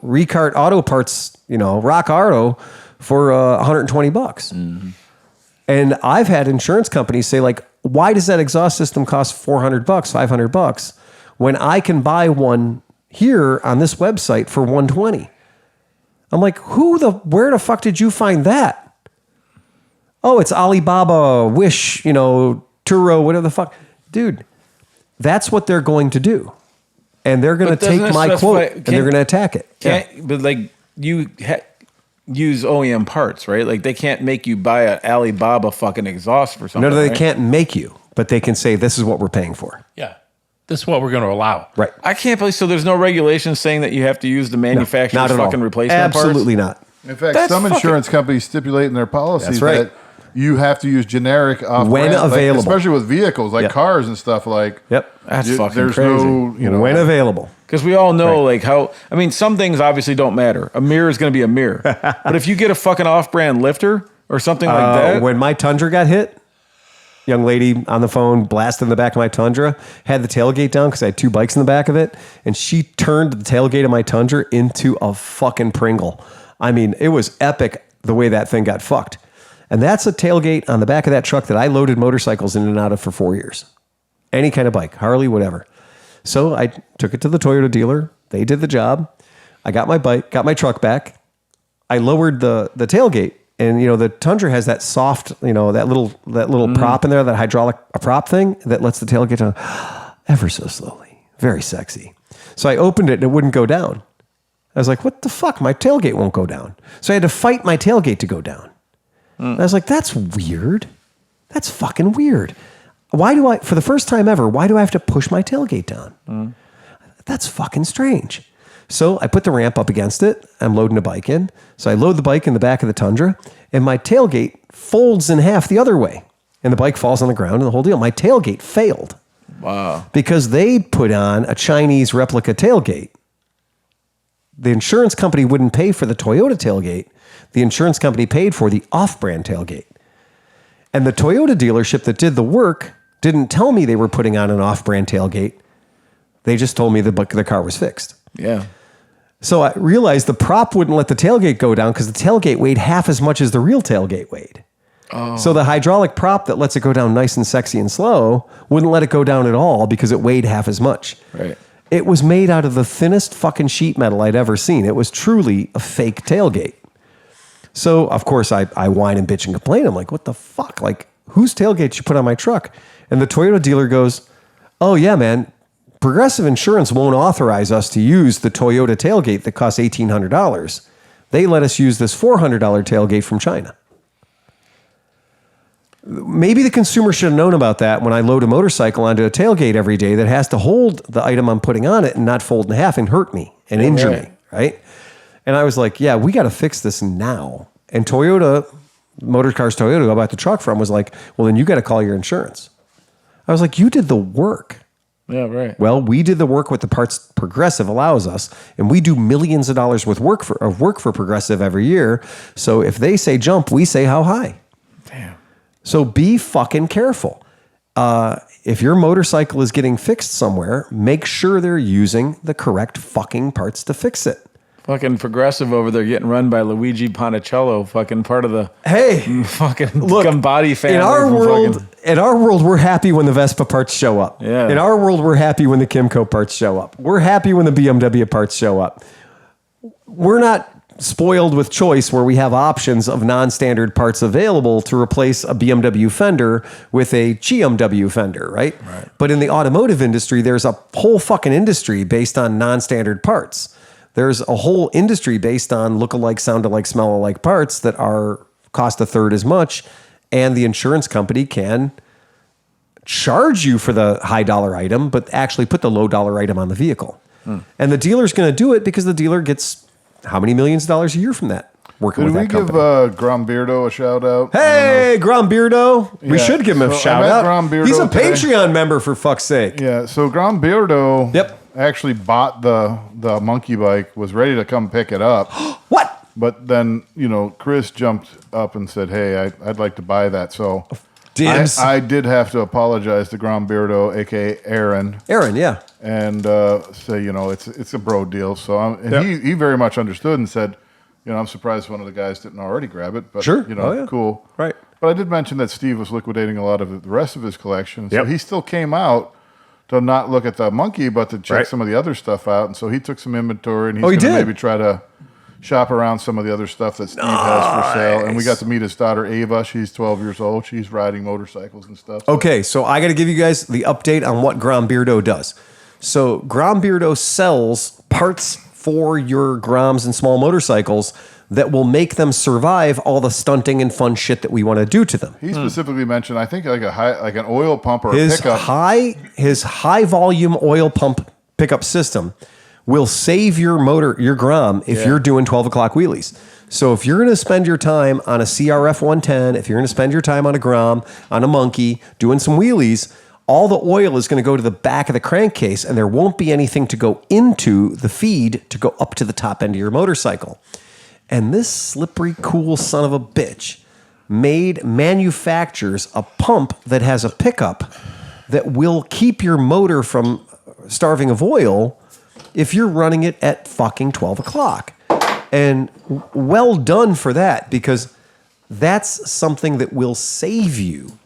Ricart Auto Parts, Rock Auto for $120. Mm-hmm. And I've had insurance companies say, like, why does that exhaust system cost $400, $500 when I can buy one here on this website for $120? I'm like, where the fuck did you find that? Oh, it's Alibaba, Wish, Turo, whatever the fuck. Dude, that's what they're going to do. And they're going to take my quote and they're going to attack it. But like you use OEM parts, right? Like they can't make you buy an Alibaba fucking exhaust for something. No, they right? can't make you, but they can say this is what we're paying for. Yeah. This is what we're going to allow. Right. I can't believe, so there's no regulation saying that you have to use the manufacturer's Not at all. fucking replacement parts? Absolutely not. In fact, That's some fucking- insurance companies stipulate in their policies That's right. that you have to use generic When available. especially with vehicles like Yep. cars and stuff. Like, Yep. That's fucking there's crazy. no, When available. Because we all know, like, how, I mean, some things obviously don't matter. A mirror is going to be a mirror. But if you get a fucking off brand lifter or something like that. When my Tundra got hit, young lady on the phone blasting the back of my Tundra, had the tailgate down because I had 2 bikes in the back of it, and she turned the tailgate of my Tundra into a fucking Pringle. I mean, it was epic the way that thing got fucked. And that's a tailgate on the back of that truck that I loaded motorcycles in and out of for 4 years. Any kind of bike, Harley, whatever. So I took it to the Toyota dealer. They did the job. I got my bike, got my truck back. I lowered the tailgate. And, the Tundra has that soft, that little prop in there, that hydraulic prop thing that lets the tailgate down ever so slowly. Very sexy. So I opened it and it wouldn't go down. I was like, what the fuck? My tailgate won't go down. So I had to fight my tailgate to go down. And I was like, that's weird. That's fucking weird. For the first time ever, why do I have to push my tailgate down? That's fucking strange. So I put the ramp up against it. I'm loading a bike in. So I load the bike in the back of the Tundra, and my tailgate folds in half the other way. And the bike falls on the ground and the whole deal. My tailgate failed. Wow. Because they put on a Chinese replica tailgate. The insurance company wouldn't pay for the Toyota tailgate. The insurance company paid for the off-brand tailgate. And the Toyota dealership that did the work didn't tell me they were putting on an off-brand tailgate. They just told me the car was fixed. Yeah. So I realized the prop wouldn't let the tailgate go down because the tailgate weighed half as much as the real tailgate weighed. Oh. So the hydraulic prop that lets it go down nice and sexy and slow wouldn't let it go down at all because it weighed half as much. Right. It was made out of the thinnest fucking sheet metal I'd ever seen. It was truly a fake tailgate. So, of course, I whine and bitch and complain. I'm like, what the fuck? Like, whose tailgate you put on my truck? And the Toyota dealer goes, oh, yeah, man, Progressive Insurance won't authorize us to use the Toyota tailgate that costs $1,800. They let us use this $400 tailgate from China. Maybe the consumer should have known about that when I load a motorcycle onto a tailgate every day that has to hold the item I'm putting on it and not fold in half and hurt me and injure me, right? And I was like, yeah, we got to fix this now. And Toyota, Motor Cars Toyota, who I bought the truck from, was like, well, then you got to call your insurance. I was like, you did the work. Yeah, right. Well, we did the work with the parts Progressive allows us, and we do millions of dollars of work for Progressive every year. So if they say jump, we say how high. Damn. So be fucking careful. If your motorcycle is getting fixed somewhere, make sure they're using the correct fucking parts to fix it. Fucking Progressive over there getting run by Luigi Ponticello, fucking part of the fucking Gambati family. In our world, we're happy when the Vespa parts show up. Yeah. In our world, we're happy when the Kimco parts show up. We're happy when the BMW parts show up. We're not spoiled with choice where we have options of non-standard parts available to replace a BMW fender with a GMW fender, right? But in the automotive industry, there's a whole fucking industry based on non-standard parts. There's a whole industry based on look-alike, sound-alike, smell-alike parts that cost a third as much, and the insurance company can charge you for the high-dollar item, but actually put the low-dollar item on the vehicle. And the dealer's going to do it because the dealer gets how many millions of dollars a year from that working with that company. Did we give Grombeardo a shout-out? Hey, Grombeardo. We should give him a shout-out. Grombeardo He's a today. Patreon member, for fuck's sake. Yeah, so Grombeardo Yep. actually bought the monkey bike, was ready to come pick it up. What? But then, Chris jumped up and said, hey, I'd like to buy that. So Dibs. I did have to apologize to Grombeardo, a.k.a. Aaron. Aaron, yeah. And say, it's a bro deal. So he very much understood and said, I'm surprised one of the guys didn't already grab it. But, Sure. Oh, yeah. Cool. Right. But I did mention that Steve was liquidating a lot of the rest of his collection. So he still came out to not look at the monkey, but to check some of the other stuff out. And so he took some inventory, and he's going to maybe try to shop around some of the other stuff that Steve has for sale. And we got to meet his daughter, Ava. She's 12 years old. She's riding motorcycles and stuff. Okay, so I got to give you guys the update on what Grombeardo does. So Grombeardo sells parts for your Groms and small motorcycles that will make them survive all the stunting and fun shit that we want to do to them. He specifically mentioned, I think, like an oil pump or a His pickup. his high volume oil pump pickup system will save your Grom if you're doing 12 o'clock wheelies. So if you're going to spend your time on a CRF 110, if you're going to spend your time on a Grom, on a Monkey, doing some wheelies, all the oil is going to go to the back of the crankcase, and there won't be anything to go into the feed to go up to the top end of your motorcycle. And this slippery, cool son of a bitch manufactures a pump that has a pickup that will keep your motor from starving of oil if you're running it at fucking 12 o'clock. And well done for that, because that's something that will save you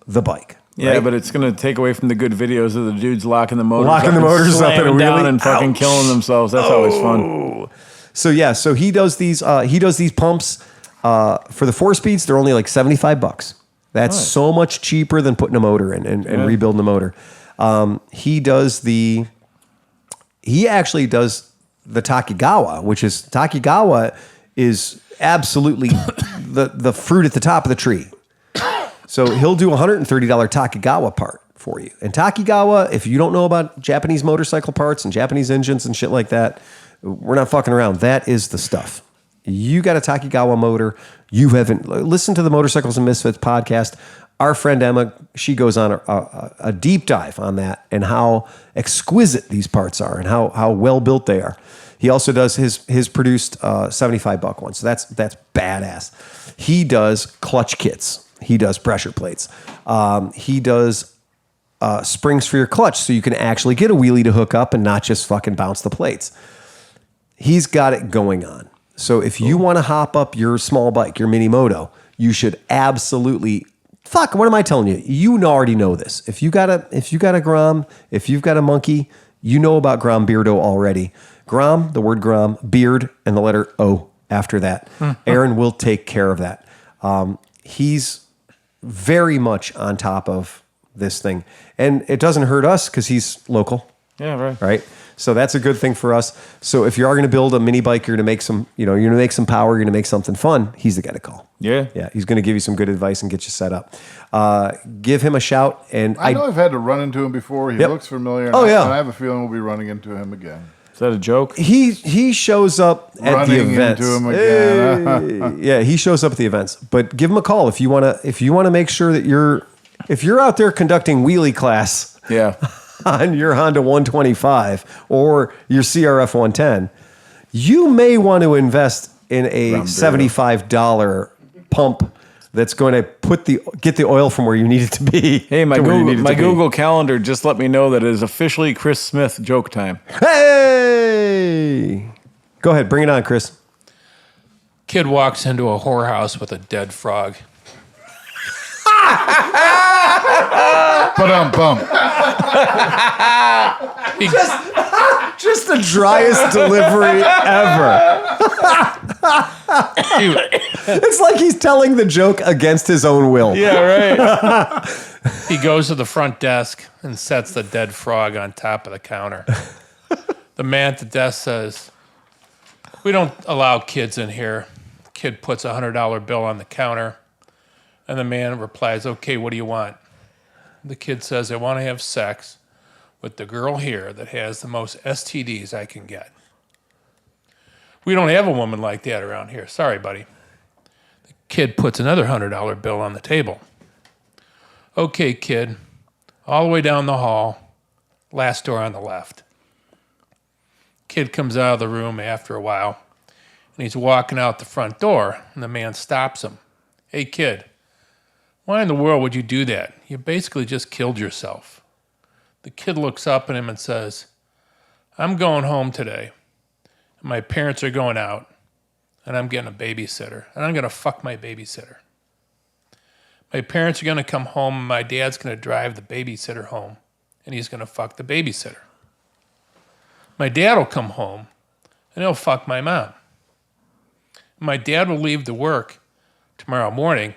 the bike. Yeah, right? but it's going to take away from the good videos of the dudes locking the motors Locking up the and motors up slamming and down really- and fucking Ouch. killing themselves. That's always fun. So he does these pumps for the 4-speeds. They're only like $75. That's so much cheaper than putting a motor in and rebuilding the motor. He actually does the Takigawa, which is Takigawa is absolutely the fruit at the top of the tree. So he'll do a $130 Takigawa part for you. And Takigawa, if you don't know about Japanese motorcycle parts and Japanese engines and shit like that, we're not fucking around. That is the stuff. You got a Takigawa motor. You haven't listened to the Motorcycles and Misfits podcast. Our friend Emma, she goes on a deep dive on that and how exquisite these parts are and how well built they are. He also does his produced $75 one. So that's badass. He does clutch kits. He does pressure plates. He does springs for your clutch so you can actually get a wheelie to hook up and not just fucking bounce the plates. He's got it going on. So if you want to hop up your small bike, your mini moto, you should absolutely what am I telling you? You already know this. If you got a Grom, if you've got a Monkey, you know about Grom Beardo already. Grom, the word Grom, beard, and the letter O after that. Aaron will take care of that. He's very much on top of this thing. And it doesn't hurt us because he's local. Yeah, right. Right? So that's a good thing for us. So if you are going to build a mini bike, you're going to make some, you're going to make some power, you're going to make something fun, he's the guy to call. Yeah. Yeah. He's going to give you some good advice and get you set up. Give him a shout. And I know I've had to run into him before. He looks familiar. And yeah. I have a feeling we'll be running into him again. Is that a joke? He shows up at the Running events. into him again. Hey. Yeah, he shows up at the events. But give him a call if you want to make sure that if you're out there conducting wheelie class. Yeah. On your Honda 125 or your CRF 110, you may want to invest in a $75 pump that's going to get the oil from where you need it to be. Hey, my Google Calendar just let me know that it is officially Chris Smith joke time. Hey! Go ahead, bring it on, Chris. Kid walks into a whorehouse with a dead frog. Bum. Just the driest delivery ever. It's like he's telling the joke against his own will. Yeah, right. He goes to the front desk and sets the dead frog on top of the counter. The man at the desk says, "We don't allow kids in here." Kid puts a $100 bill on the counter, and the man replies, "Okay, what do you want?" The kid says, "I want to have sex with the girl here that has the most STDs I can get." "We don't have a woman like that around here. Sorry, buddy." The kid puts another $100 bill on the table. "Okay, kid, all the way down the hall, last door on the left." Kid comes out of the room after a while, and he's walking out the front door, and the man stops him. "Hey, kid, why in the world would you do that? You basically just killed yourself." The kid looks up at him and says, "I'm going home today. My parents are going out, and I'm getting a babysitter, and I'm going to fuck my babysitter. My parents are going to come home, and my dad's going to drive the babysitter home, and he's going to fuck the babysitter. My dad will come home, and he'll fuck my mom. My dad will leave to work tomorrow morning,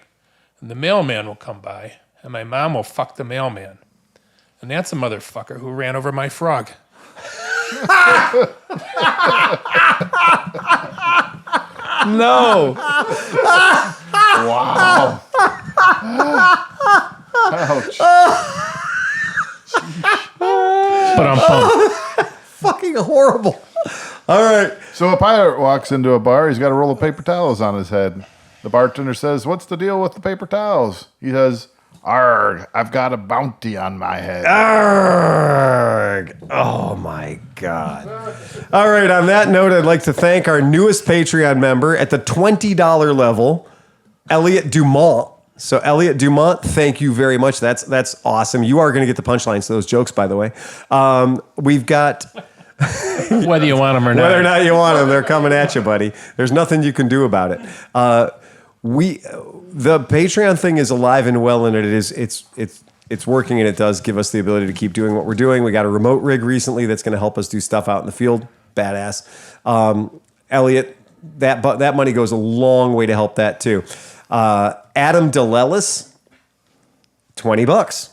and the mailman will come by, and my mom will fuck the mailman. And that's the motherfucker who ran over my frog." No. Wow. Ouch. But I'm pumped. Fucking horrible. All right. So a pirate walks into a bar. He's got a roll of paper towels on his head. The bartender says, "What's the deal with the paper towels?" He says, "Arg, I've got a bounty on my head." Arrgh. Oh, my God. All right. On that note, I'd like to thank our newest Patreon member at the $20 level, Elliot Dumont. So, Elliot Dumont, thank you very much. That's awesome. You are going to get the punchlines to those jokes, by the way. We've got... Whether you want them or not. Whether or not you want them, they're coming at you, buddy. There's nothing you can do about it. The Patreon thing is alive and well, and it's working, and it does give us the ability to keep doing what we're doing. We got a remote rig recently that's going to help us do stuff out in the field. Badass. Elliot, that money goes a long way to help that too. Adam DeLellis, $20.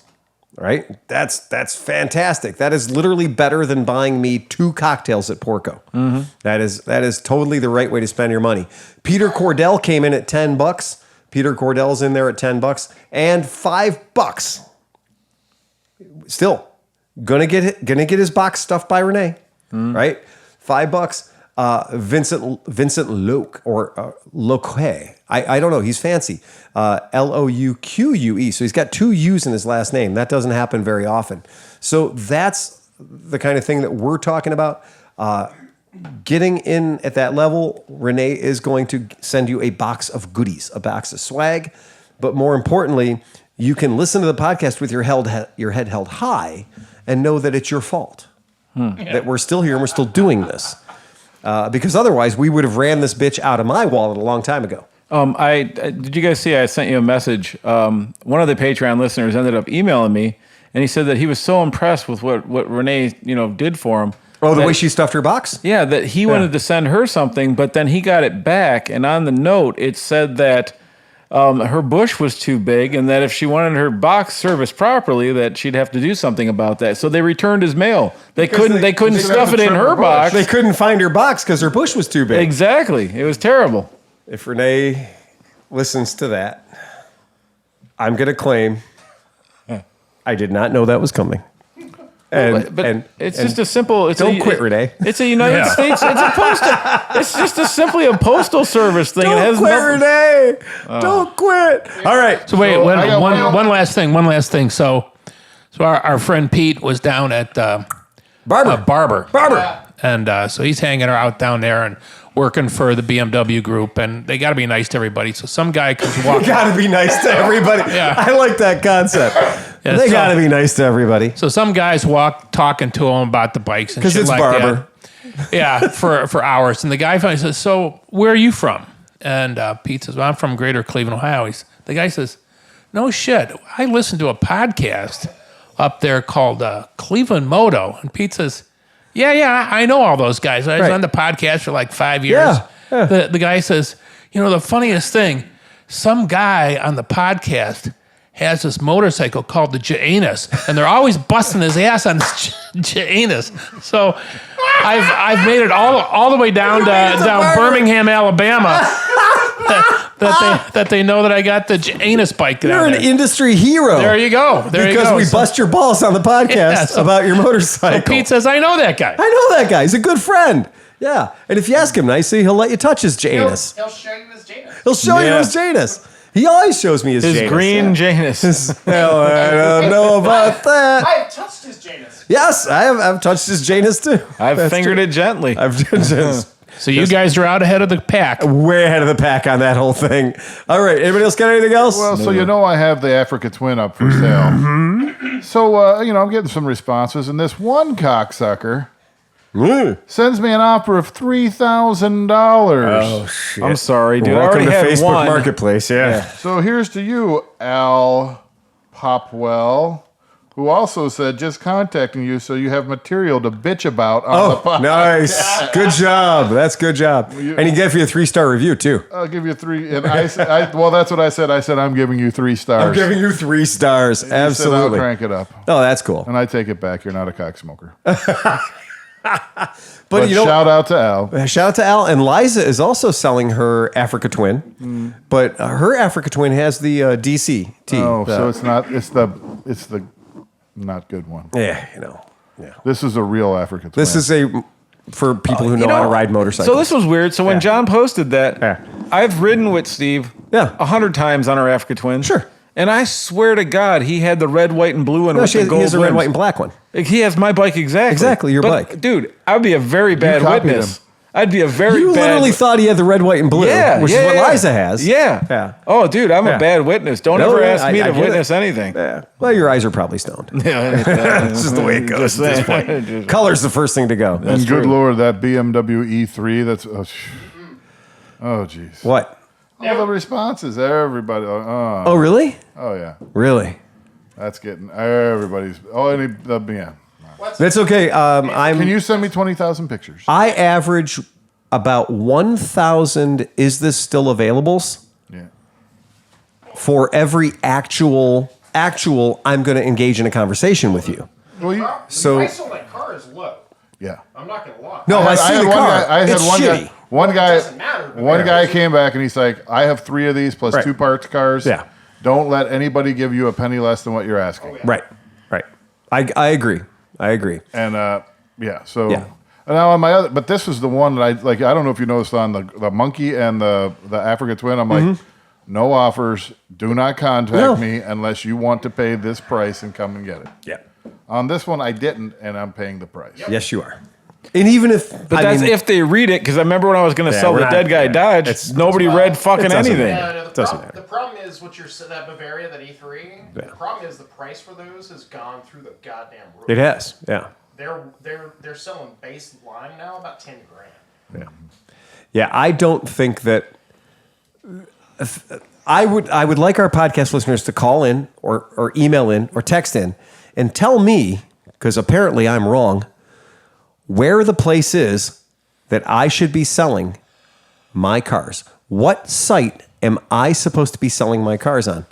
Right? That's fantastic. That is literally better than buying me 2 cocktails at Porco. Mm-hmm. That is totally the right way to spend your money. Peter Cordell came in at $10. Peter Cordell's in there at $10 and $5. Still gonna get his box stuffed by Renee, right? $5. Vincent Loque or Loque. I don't know. He's fancy. Louque. So he's got 2 U's in his last name. That doesn't happen very often. So that's the kind of thing that we're talking about. Getting in at that level, Renee is going to send you a box of goodies, a box of swag. But more importantly, you can listen to the podcast with your head held high and know that it's your fault. That we're still here and we're still doing this. Because otherwise, we would have ran this bitch out of my wallet a long time ago. Did you guys see? I sent you a message. One of the Patreon listeners ended up emailing me, and he said that he was so impressed with what Renee did for him. Oh, the way she stuffed her box? Yeah, that he wanted to send her something, but then he got it back, and on the note it said that her bush was too big, and that if she wanted her box serviced properly, that she'd have to do something about that. So they returned his mail. They couldn't stuff it in her box. They couldn't find her box because her bush was too big. Exactly. It was terrible. If Renee listens to that, I'm going to claim I did not know that was coming. But it's just a simple. Don't quit, Renee. It's a United States. It's a postal. It's just simply a postal service thing. Don't quit, Renee. Don't quit. All right. So wait, one last thing. So our friend Pete was down at Barber. And so he's hanging out down there and working for the BMW group, and they got to be nice to everybody. So some guy comes walking. Got to be nice to everybody. Yeah. I like that concept. Yeah, they got to be nice to everybody. So some guys talking to him about the bikes and shit it's like Barber. that. Yeah, for hours. And the guy finally says, "So where are you from?" And Pete says, "Well, I'm from Greater Cleveland, Ohio." The guy says, "No shit. I listened to a podcast up there called ClevelandMoto." And Pete says, Yeah, I know all those guys. I was on the podcast for like 5 years. Yeah. The guy says, the funniest thing, some guy on the podcast has this motorcycle called the Janus, and they're always busting his ass on this Janus. So I've made it all the way down Birmingham, Alabama. That they know that I got the Janus bike. You're an industry hero. There you go. Because we bust your balls on the podcast about your motorcycle. So Pete says, I know that guy. I know that guy. He's a good friend. Yeah. And if you ask him nicely, he'll let you touch his Janus. He'll show you his Janus. He'll show you his Janus. He always shows me his Janus. His green Janus. Hell, I don't know about that. I've touched his Janus. Yes, I've touched his Janus too. I've fingered it gently. So you guys are out ahead of the pack. Way ahead of the pack on that whole thing. All right. Anybody else got anything else? Well, so I have the Africa Twin up for sale. Mm-hmm. So, I'm getting some responses, and this one cocksucker sends me an offer of $3,000. Oh, shit. I'm sorry, dude. Welcome I to already had Facebook one. Marketplace, yeah. So here's to you, Al Popwell, who also said, just contacting you so you have material to bitch about on the podcast. Nice. Good job. That's good job. And he gave you a 3-star review, too. I'll give you 3. And well, that's what I said. I said, I'm giving you 3 stars. I'm giving you 3 stars. He Absolutely. said, I'll crank it up. Oh, that's cool. And I take it back. You're not a cocksmoker. But shout out to Al. Shout out to Al. And Liza is also selling her Africa Twin. But her Africa Twin has the DCT. Oh, so it's not, it's the not good one. Yeah, Yeah. This is a real Africa Twin. This is a for people who know how to ride motorcycles. So this was weird. So when John posted that, Yeah. I've ridden with Steve 100 times on our Africa Twin. Sure. And I swear to God, he had the red, white, and blue one with the gold he has a red, rims. white, and black one. He has my bike exactly. Exactly, your But, bike. Dude, I'd be a very bad copied witness. him. I'd be a very You bad... literally thought he had the red, white, and blue, which is what Liza has. Yeah. Oh, dude, I'm a bad witness. Don't ever ask me to witness anything. Yeah. Well, your eyes are probably stoned. It's just the way it goes at this point. Color's the first thing to go. And good Lord, that BMW E3, that's... Oh, jeez. What? All the responses, everybody. Oh, really? Oh, yeah. Really? That's getting everybody's... Oh, yeah. That's okay. Can you send me 20,000 pictures? I average about 1,000 is this still availables Yeah. for every actual I'm going to engage in a conversation with you. Well, So- the price on that car is low. yeah. I'm not gonna lie. No, I see had the one car. guy- I had it's one shitty. guy. One guy. doesn't matter. One guy came back and he's like, "I have 3 of these plus Right. 2 parts cars. Yeah. Don't let anybody give you a penny less than what you're asking." Right. I agree. And yeah. So Yeah. and now on my other, but this was the one that I like. I don't know if you noticed on the monkey and the Africa Twin. I'm like, no offers. Do not contact No. me unless you want to pay this price and come and get it. Yeah. On this one, I didn't, and I'm paying the price. Yes, you are. And even if But that's if they read it, because I remember when I was going to sell we're the not- dead guy Dodge, nobody read fucking it doesn't anything. matter. Doesn't matter. The problem is what that Bavaria, that E3. The problem is the price for those has gone through the goddamn roof. it has, yeah. They're selling base line now about 10 grand. Yeah, I don't think that I would like our podcast listeners to call in or email in or text in and tell me, because apparently I'm wrong, where the place is that I should be selling my cars. What site am I supposed to be selling my cars on?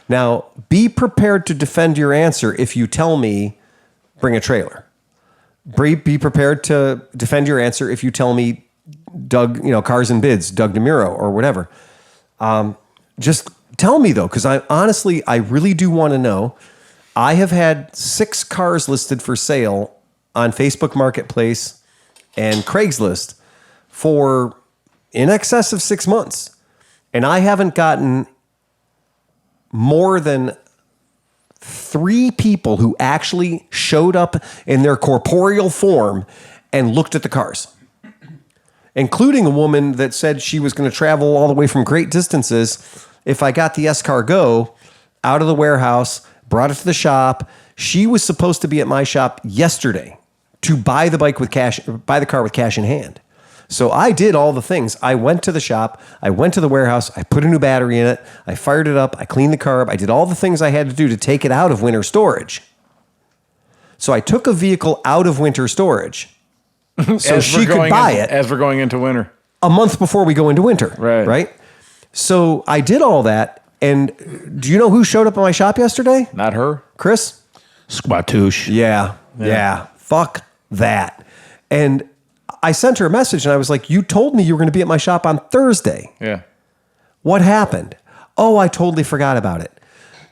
Now, be prepared to defend your answer if you tell me bring a trailer. Be prepared to defend your answer if you tell me Doug, Cars and Bids, Doug DeMuro or whatever. Just tell me though, because I really do want to know. I have had 6 cars listed for sale on Facebook Marketplace and Craigslist for in excess of 6 months. And I haven't gotten more than 3 people who actually showed up in their corporeal form and looked at the cars, including a woman that said she was going to travel all the way from great distances if I got the escargot out of the warehouse, brought it to the shop. She was supposed to be at my shop yesterday to buy the car with cash in hand. So I did all the things. I went to the shop, I went to the warehouse, I put a new battery in it, I fired it up, I cleaned the carb, I did all the things I had to do to take it out of winter storage. So I took a vehicle out of winter storage so she could buy it as we're going into winter. a month before we go into winter. Right. So I did all that. And do you know who showed up at my shop yesterday? Not her. Chris? Squatoosh. Yeah. Fuck that. And I sent her a message and I was like, you told me you were going to be at my shop on Thursday. Yeah. What happened? Oh, I totally forgot about it.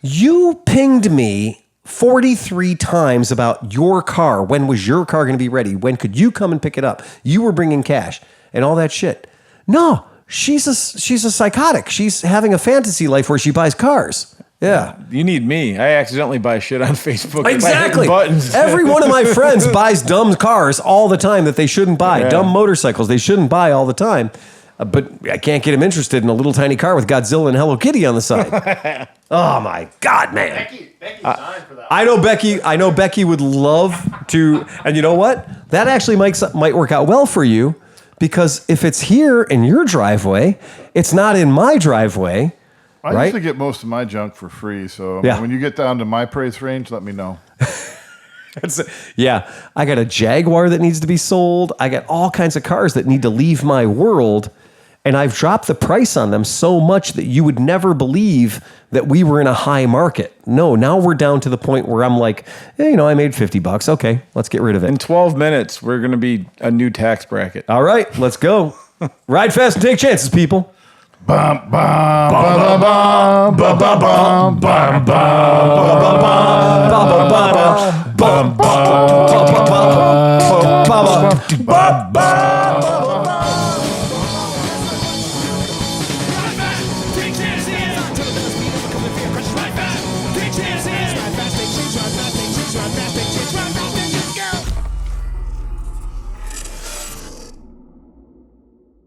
You pinged me 43 times about your car. When was your car going to be ready? When could you come and pick it up? You were bringing cash and all that shit. No, she's a psychotic. She's having a fantasy life where she buys cars. Yeah. You need me. I accidentally buy shit on Facebook. by Exactly. hitting buttons. Every one of my friends buys dumb cars all the time that they shouldn't buy. Dumb motorcycles they shouldn't buy all the time. But I can't get him interested in a little tiny car with Godzilla and Hello Kitty on the side. Oh my God, man. Becky's dying for that. I know Becky would love to, and you know what? That actually might work out well for you, because if it's here in your driveway, it's not in my driveway. I Right? usually get most of my junk for free, so Yeah. when you get down to my price range, let me know. Yeah, I got a Jaguar that needs to be sold. I got all kinds of cars that need to leave my world. And I've dropped the price on them so much that you would never believe that we were in a high market. No, now we're down to the point where I'm like, hey, I made $50. Okay, let's get rid of In it. 12 minutes, we're going to be a new tax bracket. All right, let's go. Ride fast and take chances, people. Bum, bum, bum, bum, bum, bum, bum, bum, bum, bum, bum, bum, bum, bum, bum, bum, bum, bum, bum, bum, Ba-ba!